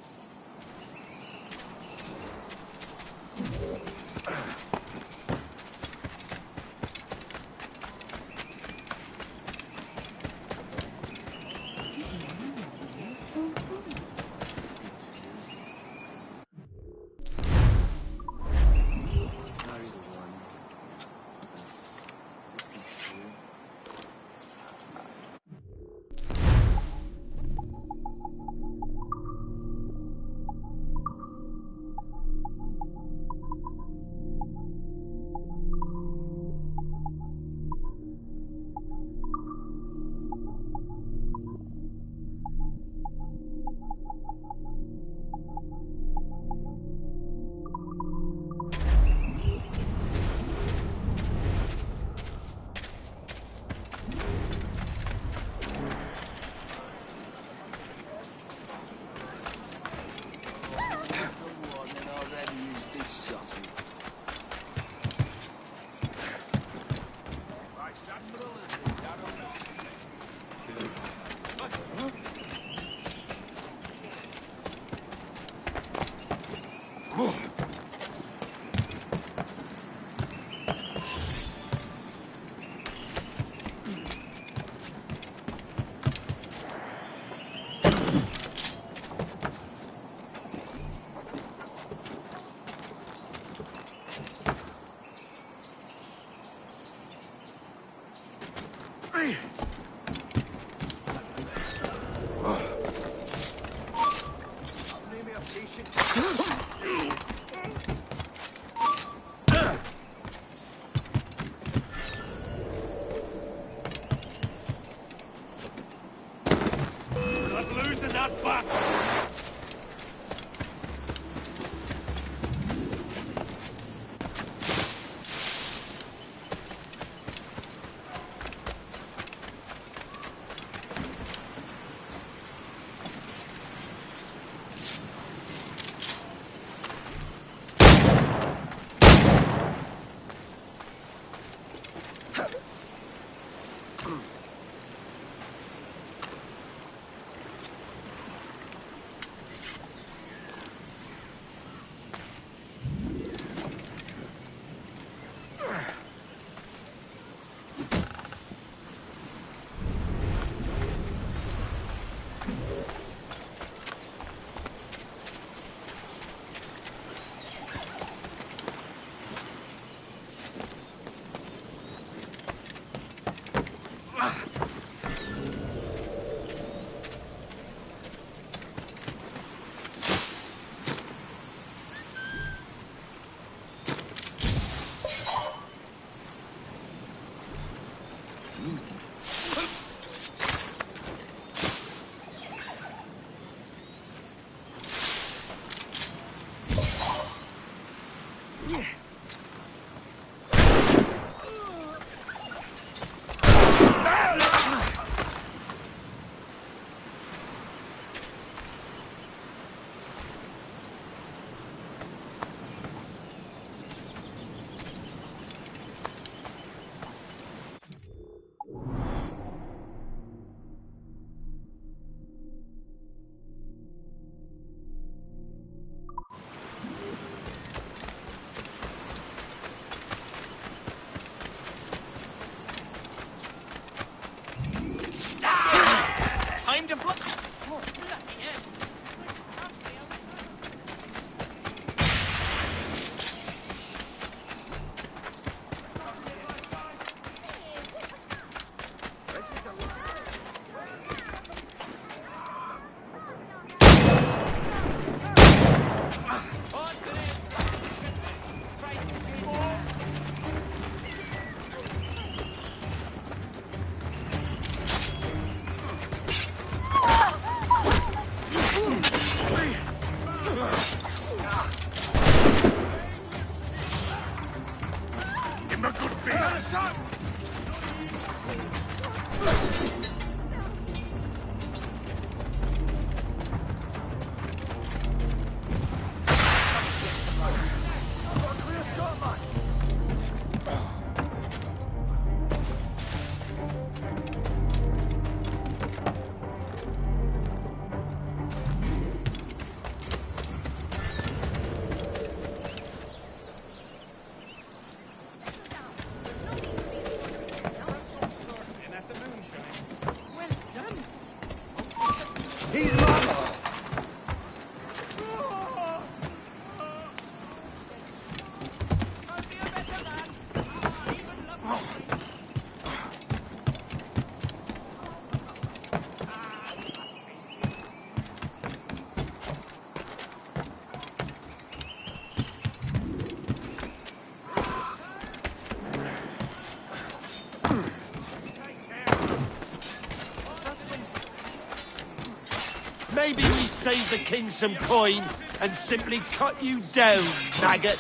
Maybe we save the king some coin and simply cut you down, maggot.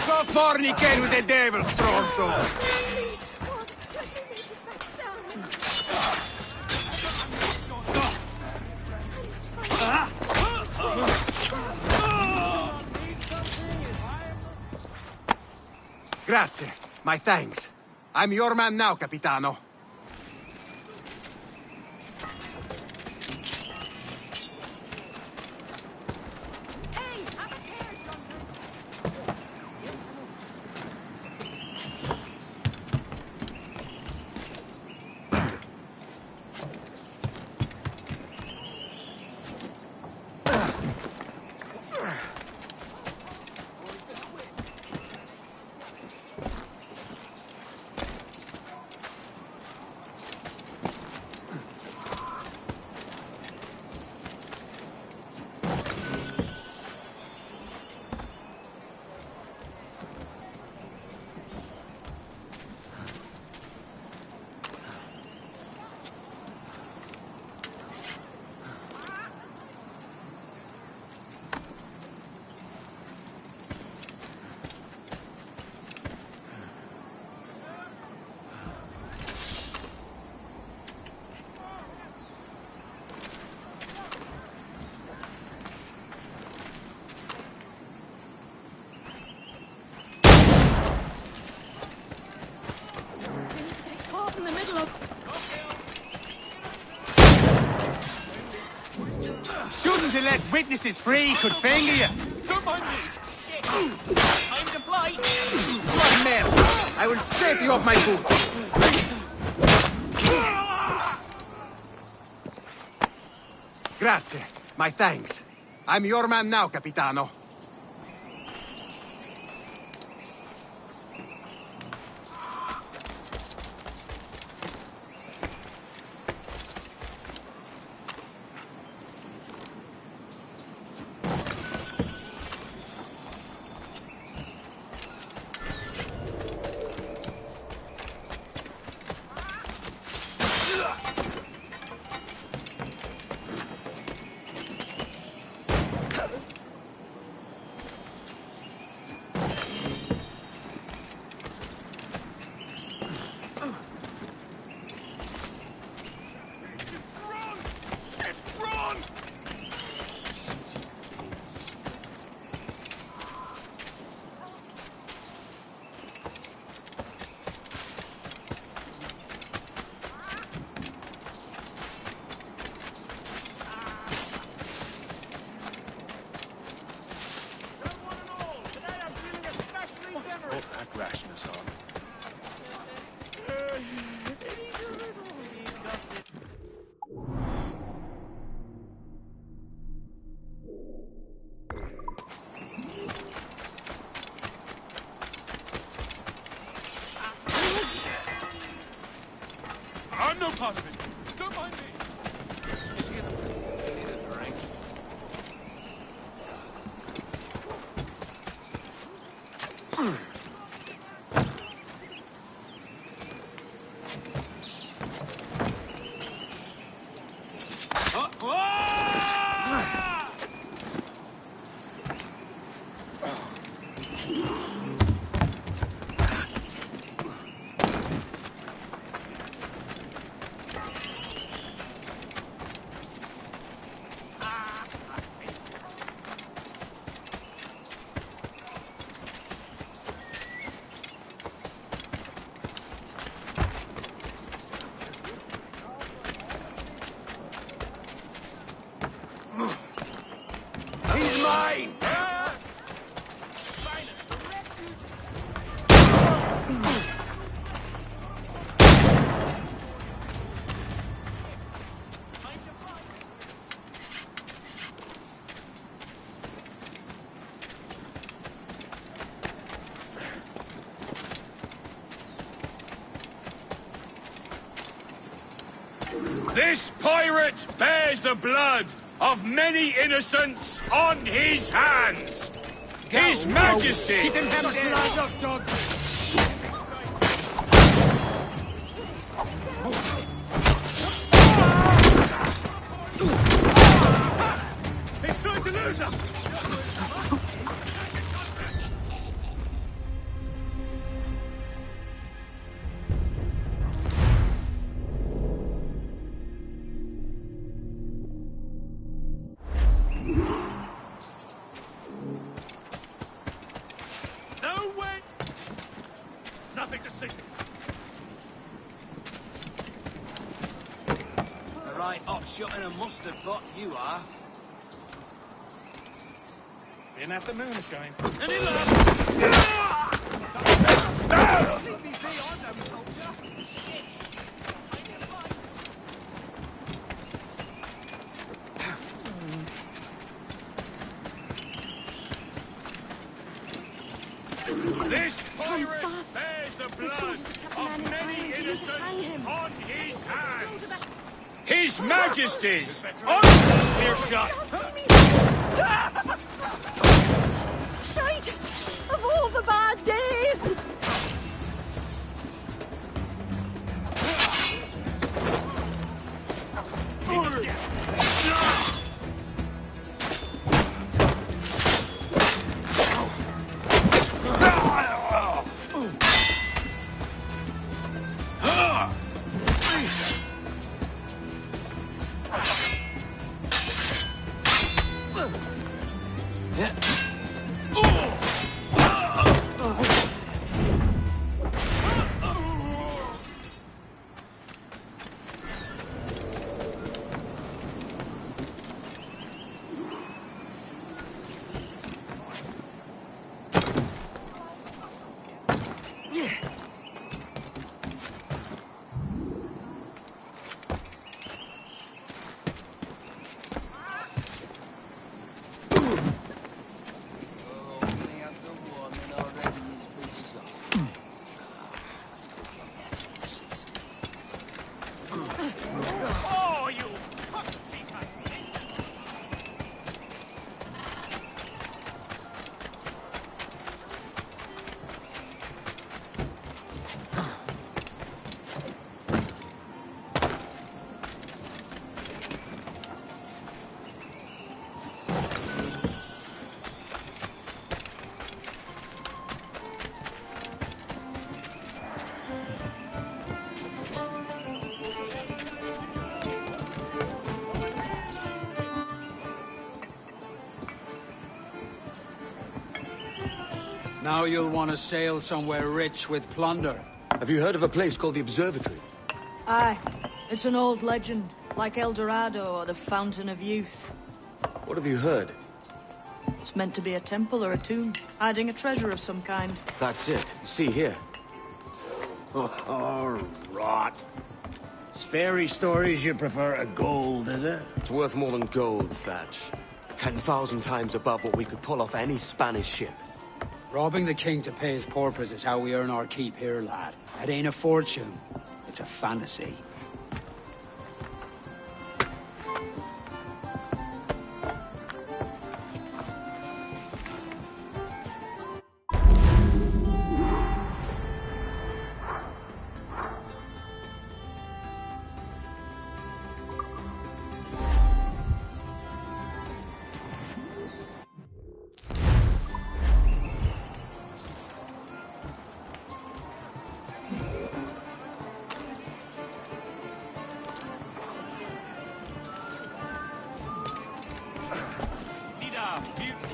Go fornicate with the devil, stronzo! Grazie. My thanks. I'm your man now, Capitano. In the middle of... Shouldn't have let witnesses free, could fail you. Don't mind me. Shit. Time to fly. What merde! I will scrape you off my boots. Grazie. My thanks. I'm your man now, Capitano. He's mine! This pirate bears the blood of many innocents on his hands. His Majesty! Keep him hemmed in. He's trying to lose us! No way! Nothing to see. A right hot shot in a mustard pot, you are. Been at the moonshine. Any luck? This pirate bears the blood of many innocents on his hands. His Majesty's on earshot. Shite! Of all the bad days! Oh, you! Now you'll want to sail somewhere rich with plunder. Have you heard of a place called the Observatory? Aye. It's an old legend, like El Dorado or the Fountain of Youth. What have you heard? It's meant to be a temple or a tomb, hiding a treasure of some kind. That's it. See here. Oh, rot. It's fairy stories you prefer to gold, is it? It's worth more than gold, Thatch. 10,000 times above what we could pull off any Spanish ship. Robbing the king to pay his porpoise is how we earn our keep here, lad. It ain't a fortune. It's a fantasy. Ah, beautiful.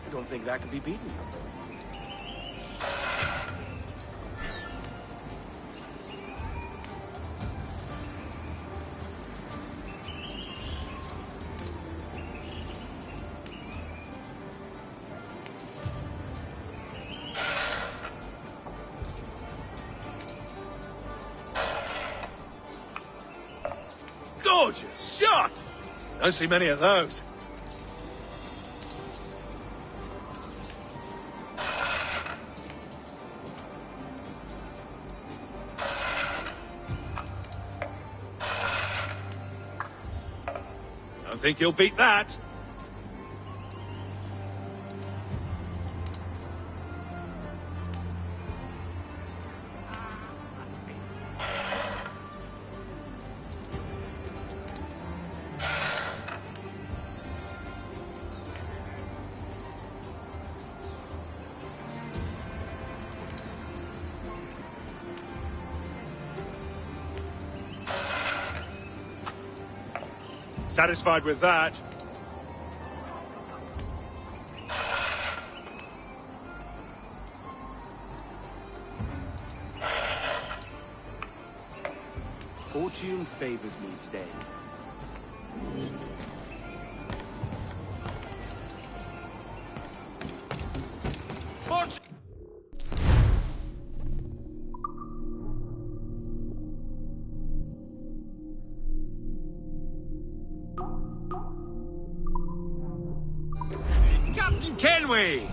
I don't think that can be beaten. Gorgeous shot! Don't see many of those. Don't think you'll beat that. Satisfied with that? Fortune favors me today. Fortune! Captain Kenway!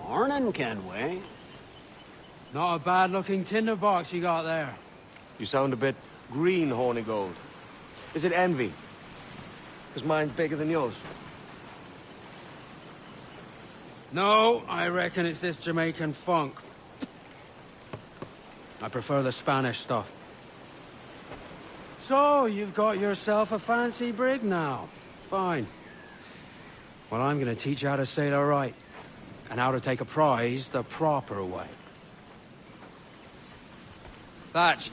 Morning, Kenway. Not a bad-looking tinderbox you got there. You sound a bit green, Hornigold. Is it envy? Because mine's bigger than yours. No, I reckon it's this Jamaican funk. I prefer the Spanish stuff. So, you've got yourself a fancy brig now. Fine. Well, I'm gonna teach you how to sail her right. And how to take a prize the proper way. Thatch,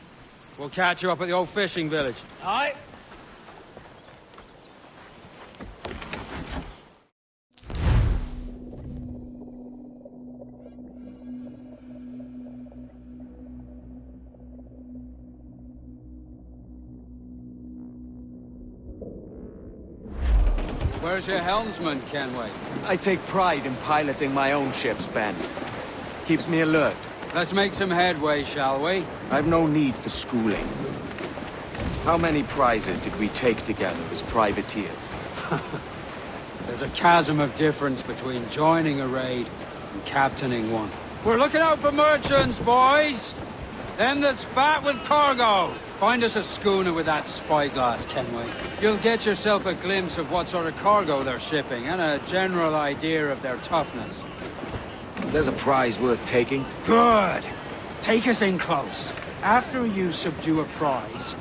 we'll catch you up at the old fishing village. Aye. Where's your helmsman, Kenway? I take pride in piloting my own ships, Ben. Keeps me alert. Let's make some headway, shall we? I've no need for schooling. How many prizes did we take together as privateers? There's a chasm of difference between joining a raid and captaining one. We're looking out for merchants, boys! Them that's fat with cargo! Find us a schooner with that spyglass, Kenway. You'll get yourself a glimpse of what sort of cargo they're shipping, and a general idea of their toughness. There's a prize worth taking. Good! Take us in close. After you subdue a prize,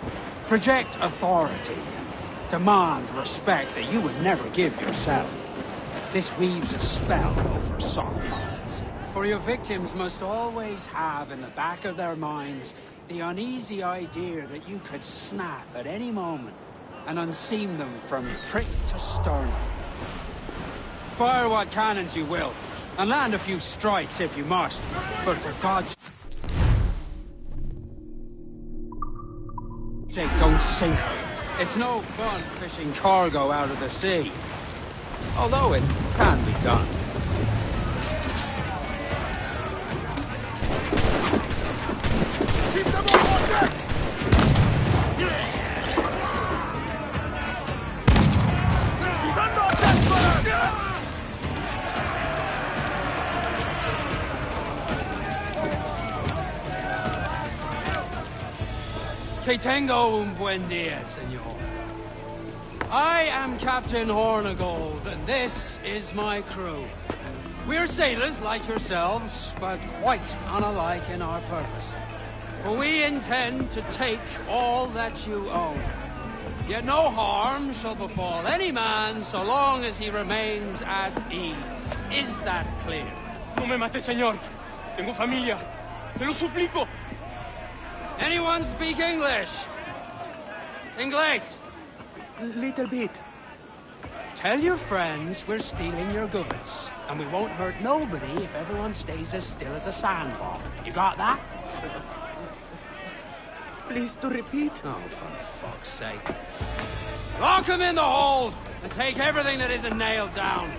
project authority. Demand respect that you would never give yourself. This weaves a spell over soft minds. For your victims must always have in the back of their minds the uneasy idea that you could snap at any moment and unseam them from prick to sternum. Fire what cannons you will, and land a few strikes if you must, but for God's sake, don't sink her. It's no fun fishing cargo out of the sea, although it can be done. Keep them all on deck! Send off that bird! Que tengo un buen día, señor. I am Captain Hornigold, and this is my crew. We're sailors like yourselves, but quite unalike in our purpose. For we intend to take all that you own. Yet no harm shall befall any man so long as he remains at ease. Is that clear? No me mate, señor. Tengo familia. Se lo suplico. Anyone speak English? English? Little bit. Tell your friends we're stealing your goods, and we won't hurt nobody if everyone stays as still as a sandball. You got that? Please to repeat. Oh, for fuck's sake. Lock him in the hold, and take everything that isn't nailed down.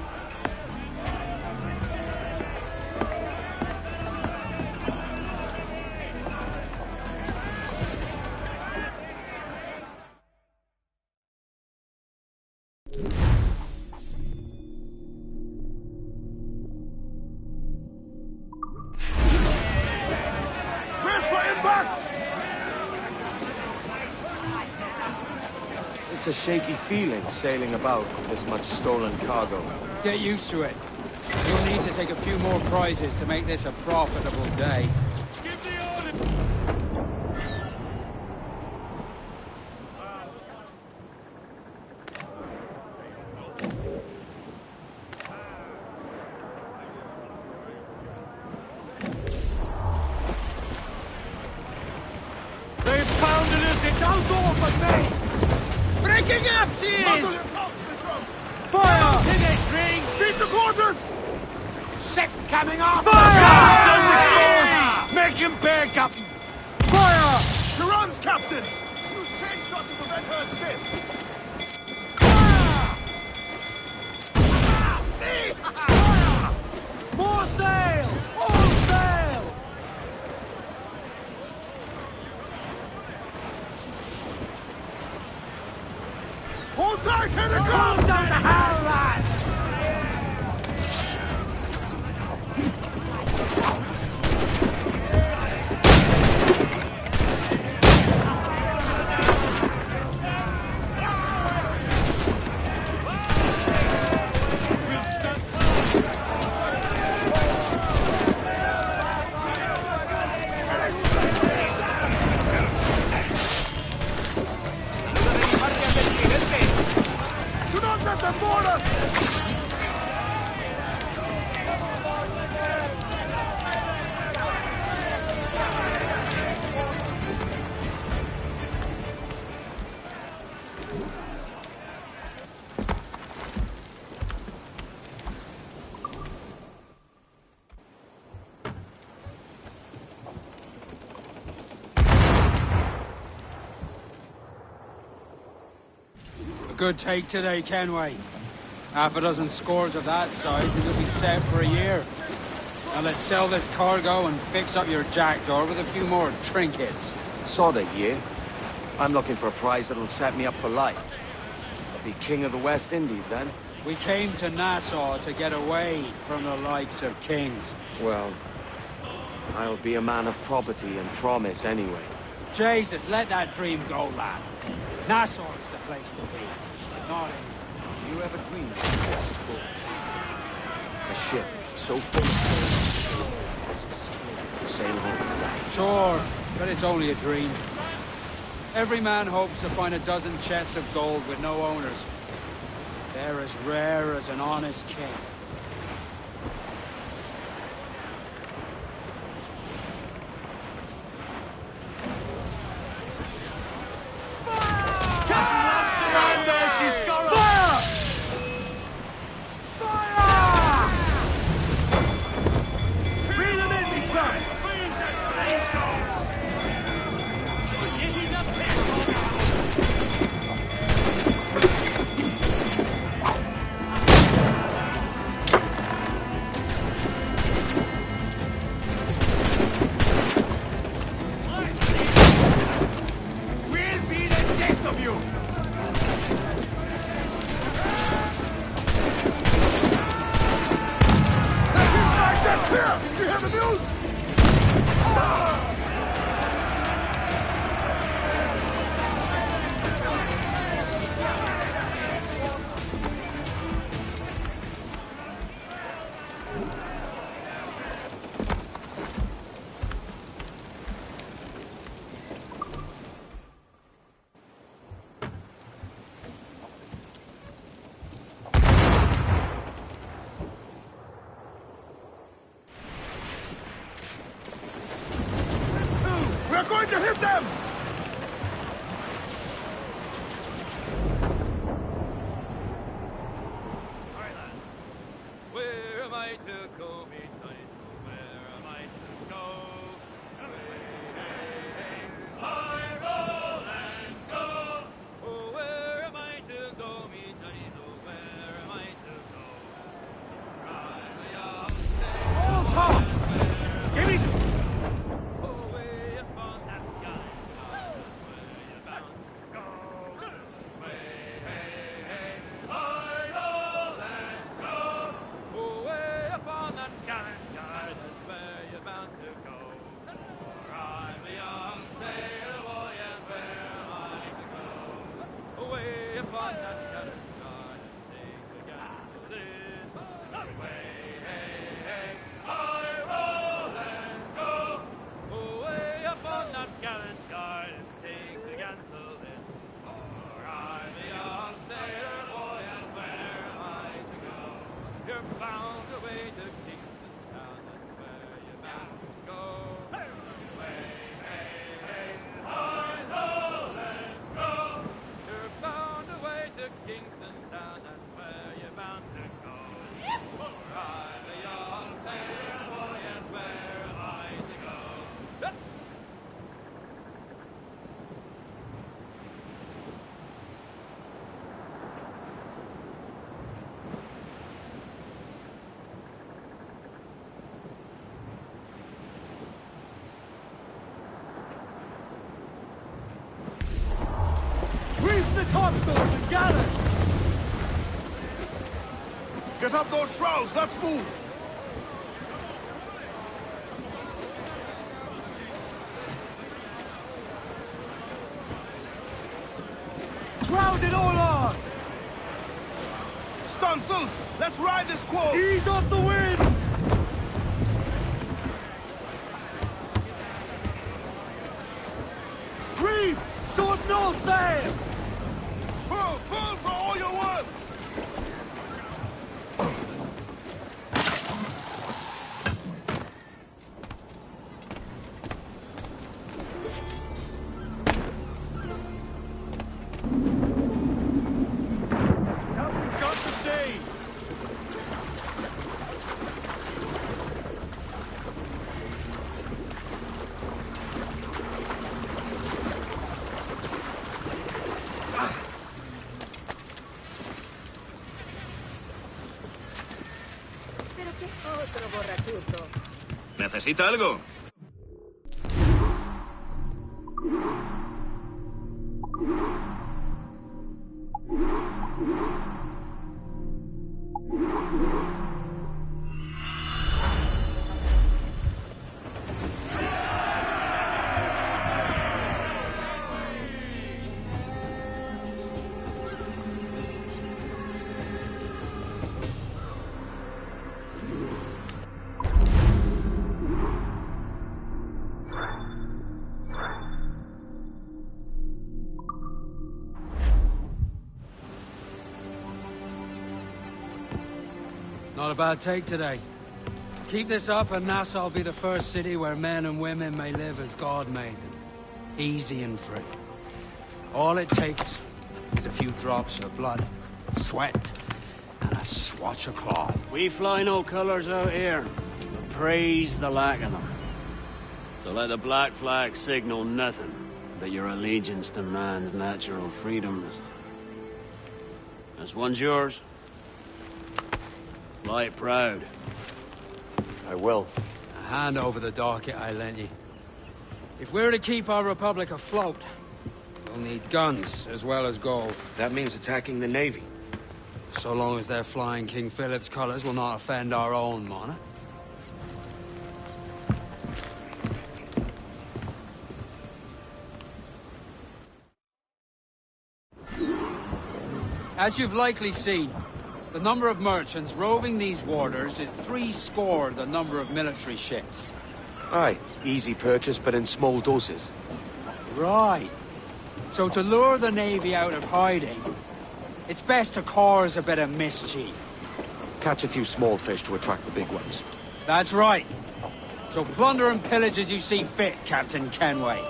It's a shaky feeling sailing about with this much stolen cargo. Get used to it. You'll need to take a few more prizes to make this a profitable day. Give the order! They've founded us! It's out all but me! Breaking up, she Muzzle is! your pumps, Mistrums! Fire! To this ring! Beat the quarters! Ship coming off! Fire! Make him pay, Captain! Fire! She runs, Captain! Use chain shot to prevent her escape! More sail! All sail! Hold tight, here they Hold come! down the howl, lads! Good take today, Kenway. Half a dozen scores of that size and you'll be set for a year. Now let's sell this cargo and fix up your jackdaw with a few more trinkets. Sod a year. I'm looking for a prize that'll set me up for life. I'll be king of the West Indies then. We came to Nassau to get away from the likes of kings. Well, I'll be a man of property and promise anyway. Jesus, let that dream go, lad. Nassau's the place to be. Not in. You ever dreamed of this? A ship so full of sail home. Sure, but it's only a dream. Every man hopes to find a dozen chests of gold with no owners. They're as rare as an honest king. Topsails and gallants! Get up those shrouds, let's move! Crowd it all on! Stunsails, let's ride this squall! Ease off the wind! Reef! Short north sail! Full for all your worth! Captain got to stay! ¿Necesita algo? Not a bad take today. Keep this up and Nassau will be the first city where men and women may live as God made them. Easy and free. All it takes is a few drops of blood, sweat, and a swatch of cloth. We fly no colours out here, but praise the lack of them. So let the black flag signal nothing but your allegiance to man's natural freedoms. This one's yours. Fly it proud. I will. Hand over the docket I lent you. If we're to keep our republic afloat, we'll need guns as well as gold. That means attacking the Navy. So long as they're flying King Philip's colours will not offend our own monarch. As you've likely seen, the number of merchants roving these waters is 70 the number of military ships. Aye, easy purchase, but in small doses. Right. So to lure the Navy out of hiding, it's best to cause a bit of mischief. Catch a few small fish to attract the big ones. That's right. So plunder and pillage as you see fit, Captain Kenway.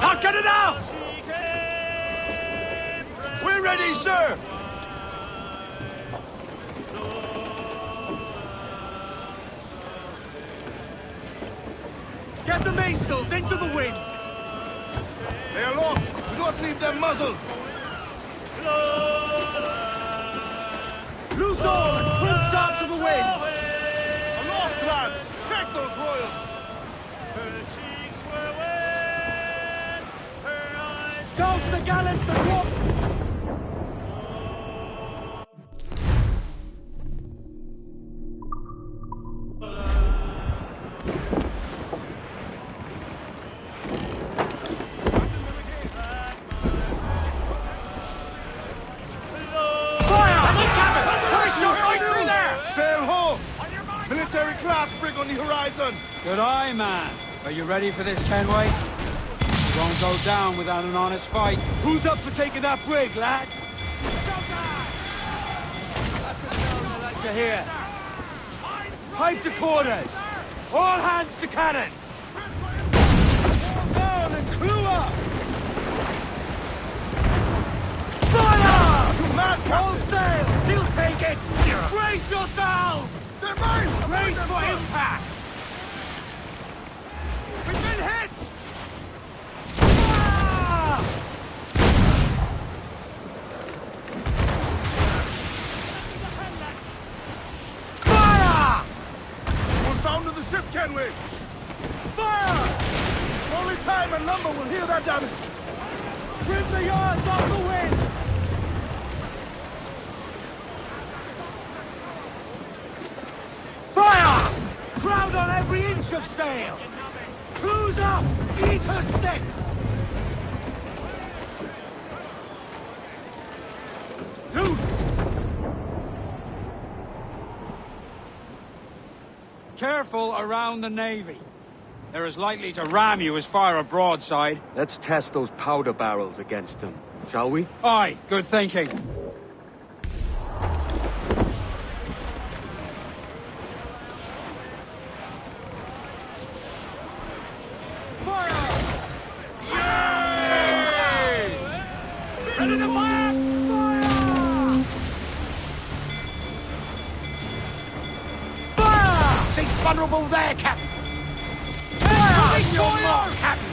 Not good enough! We're ready, sir! Get the mainsails into the wind! They are locked! Do not leave them muzzled! Loose all and trim sharp to the wind! Aloft, lads! Check those royals! Douse the gallants and walk! Military craft brig on the horizon! Good eye, man. Are you ready for this, Kenway? You won't go down without an honest fight. Who's up for taking that brig, lads? That's the sound I like to hear. Pipe to quarters! All hands to cannons! Down and crew up! Fire! All sails! He'll take it! Brace yourselves! They're mine! Brace for impact! We've been hit! Fire! We're bound to the ship, Kenway! Fire! Only time and lumber will heal that damage! Trim the yards off the wind! Fire! Crowd on every inch of sail! Cruise up! Eat her sticks! Loot! Careful around the Navy. They're as likely to ram you as fire a broadside. Let's test those powder barrels against them, shall we? Aye, good thinking. Ready to fire! Fire! Fire! She's vulnerable there, Captain. Fire! Your mark, Captain.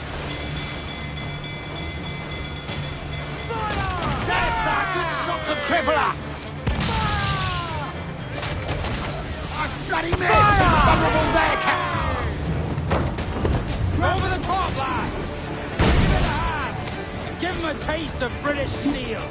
Fire! Yes, crippler! That's bloody me! Vulnerable there, Cap! Over the top, lads! Give it a hand! Give them a taste of British steel!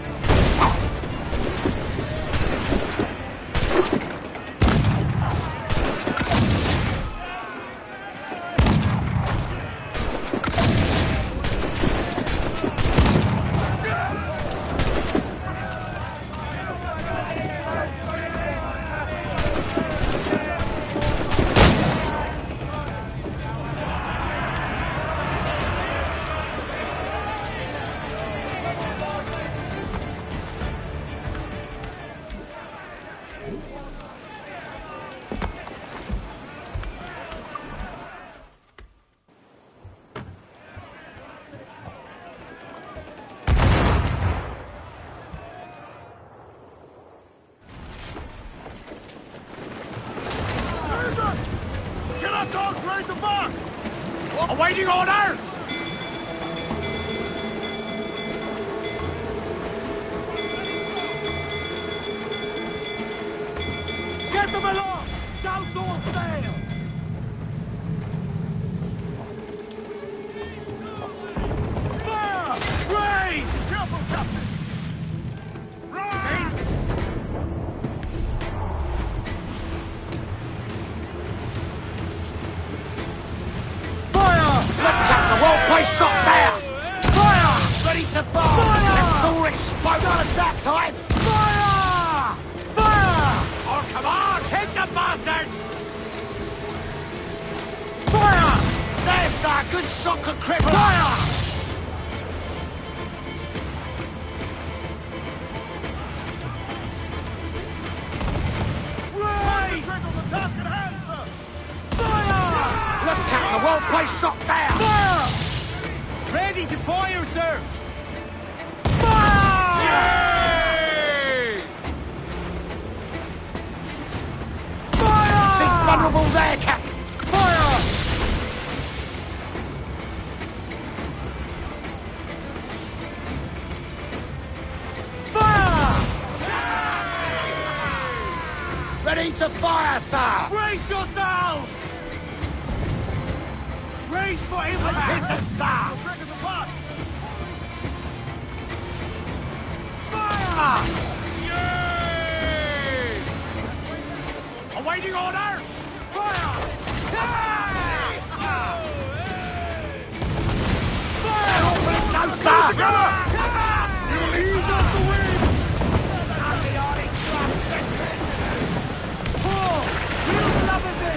Awaiting orders! Get them along! Douse all sail! Fire! Raise! Careful, Captain! Right! The whole place shot down! Fire! Ready to bomb! Fire! Let's all explode on us that time! Fire! Fire! Oh, come on! Hit the bastards! Fire! There's a good shot could cripple! Fire! Look, Captain, the whole place shot down! Fire! Ready to fire, sir! Fire! Yay! Fire! She's vulnerable there, Captain! Fire! Fire! Ready to fire, sir! Brace yourselves! Race for impact! It's a star! Fire! Yay! Awaiting orders! Fire! Hey! Fire! No, sir! You'll ease off the wind! Pull! Wheel the levers in!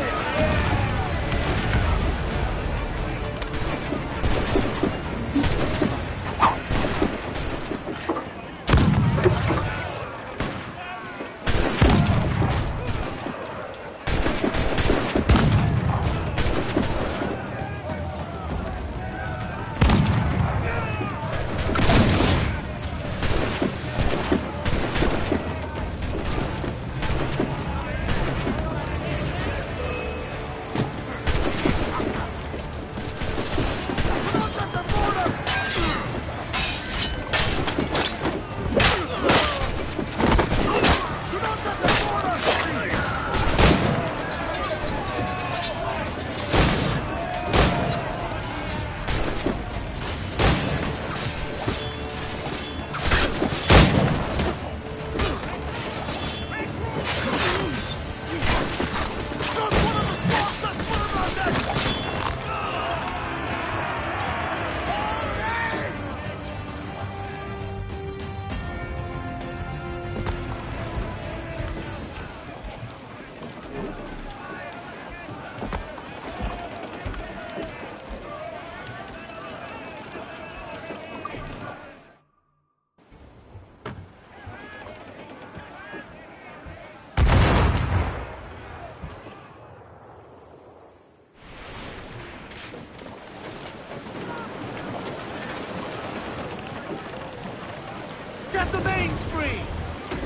Get the mains free!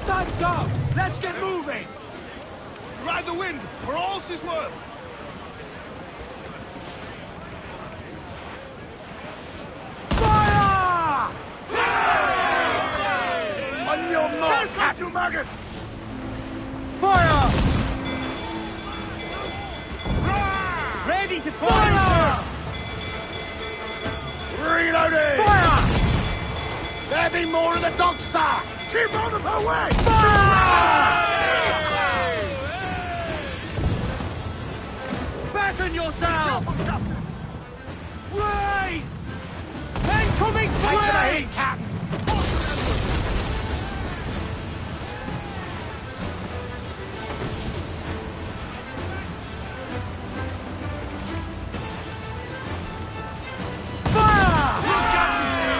Time's up! Let's get moving! Ride the wind, for all she's worth! Fire! On your mark, maggots! Fire! Ready to fire! Reloading! Fire! There be more of the dogs, sir! Keep out of her way! Batten yourself! Race! Incoming flames! Captain!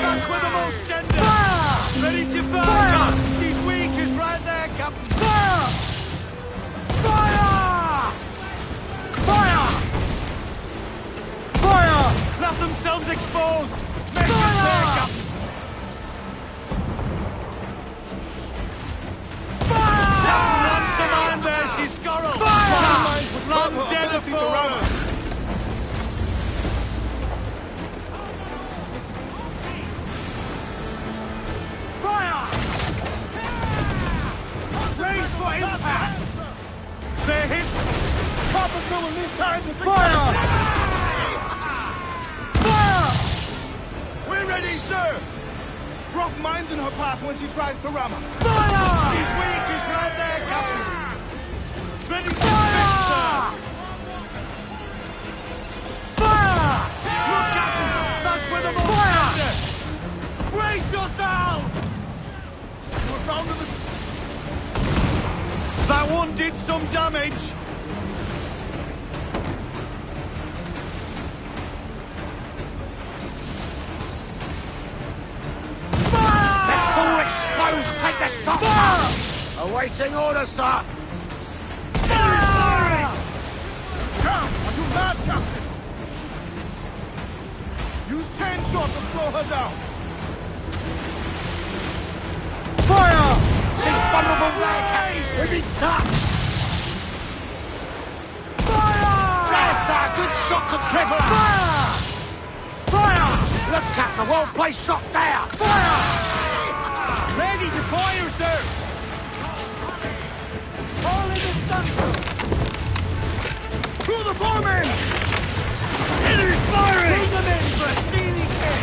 That's where the most gender! Fire! Ready to burn! Fire! She's weak, is right there, Captain! Fire! Fire! Fire! Fire! Let themselves exposed! Make it there, Captain! Fire! Captain, ransom on there, she's scorrel! Fire! Long dead of foe! Raise for impact! They're hit! Carpenter will need time to fix Fire! Fire! We're ready, sir! Drop mines in her path when she tries to ram us. Fire! She's weak, she's right there, Captain! Ready to fire! Fire! Look, Captain! That's where the fire! Brace yourself! We're round to the... That one did some damage! Take the shot! Awaiting orders, sir! Firing! Are you mad, Captain? Use chain shot to slow her down. Fire! She's vulnerable there, Captain! Within touch! Fire! Yes, sir! Good shot could cripple her! Fire! Fire! Look, Captain, a well-placed shot there! Fire! Ready to fire, sir! All in the stun! Through the foreman! Enemy firing! Bring them in for a steely kill!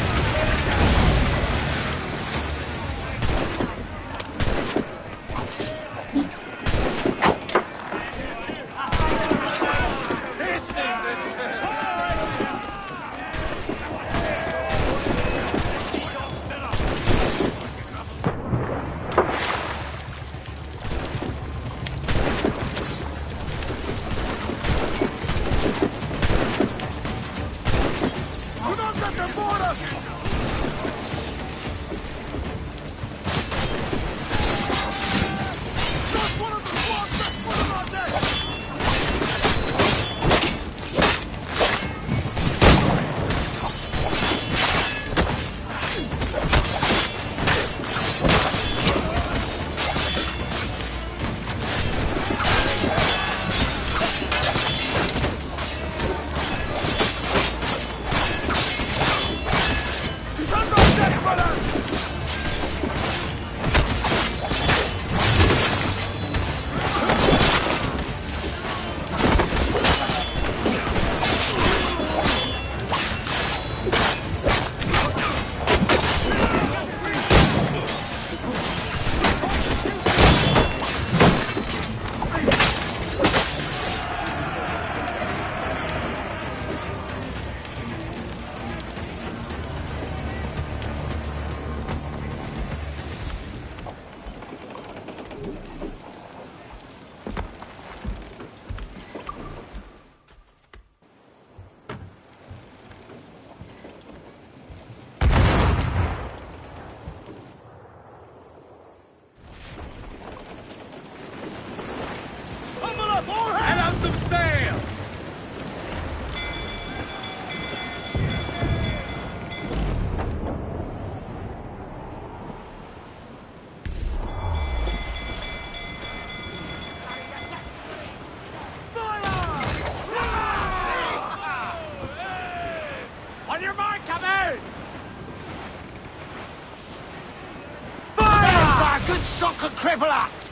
Good shot could cripple her!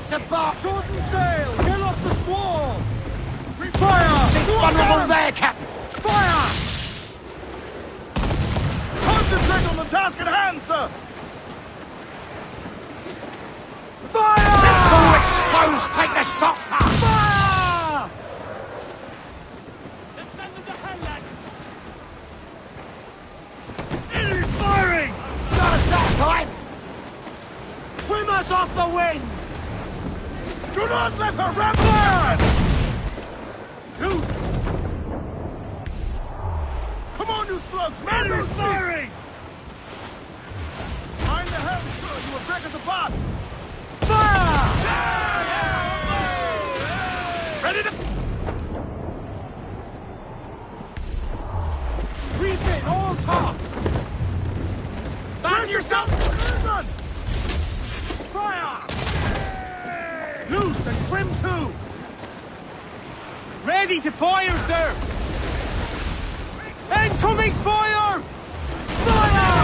to bark! Shorten sail! Get off the squall! Fire! She's vulnerable there, Captain! Fire! Concentrate on the task at hand, sir! Fire! Vessel exposed! Take the shots up! Fire! Let's send them to hell, lads! Enemy's firing! Got us that time! Swim us off the wind! Do not let her ram fire! Come on, you slugs! Man those firing! Mind the helm, sir! You will break us apart! Fire! Ready to... Refit all tops! Back yourself! Fire! Loose and trim too! Ready to fire, sir! Incoming fire! Fire!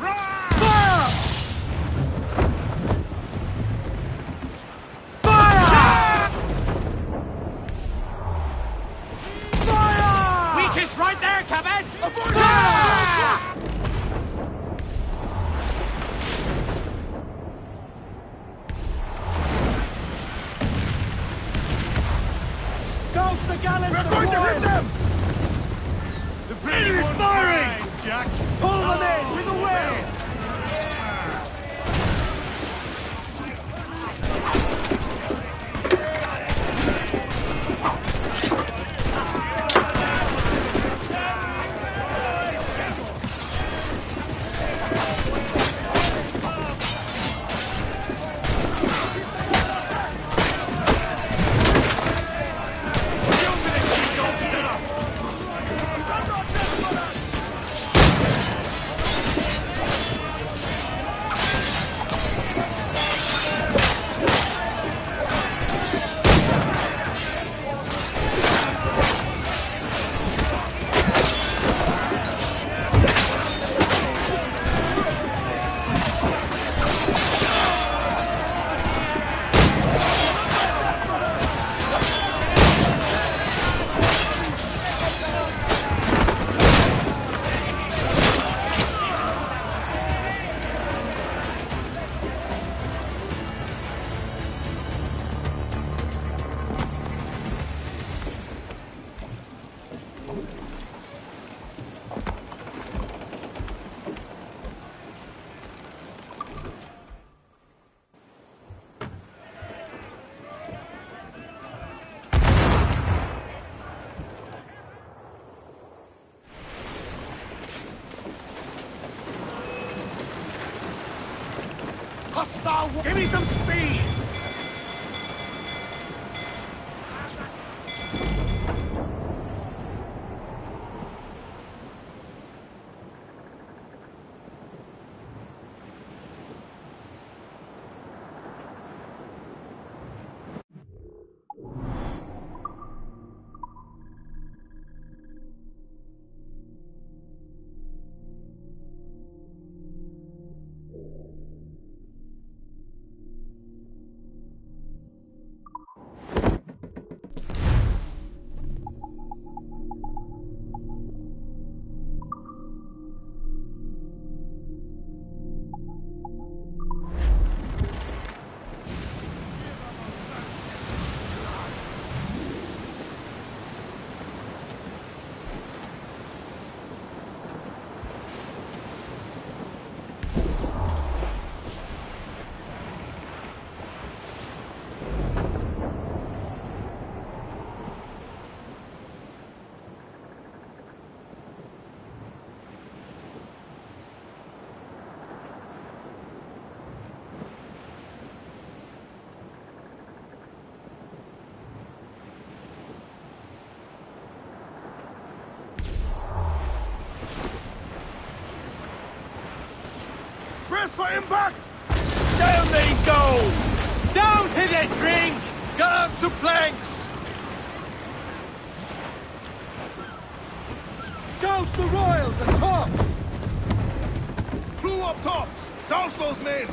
Fire! Fire! Fire! Weakest right there, Captain! Fire! Ghost the gallants! We're going to hit them! Enemy's firing! Jack! Pull them in with a will! Give me some speed! Press for impact! Down they go! Down to the drink! Guard to planks! Douse the royals and tops! Crew up tops! Douse those men!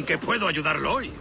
¿En qué puedo ayudarlo hoy?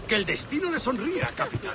Que el destino le sonría, capitán.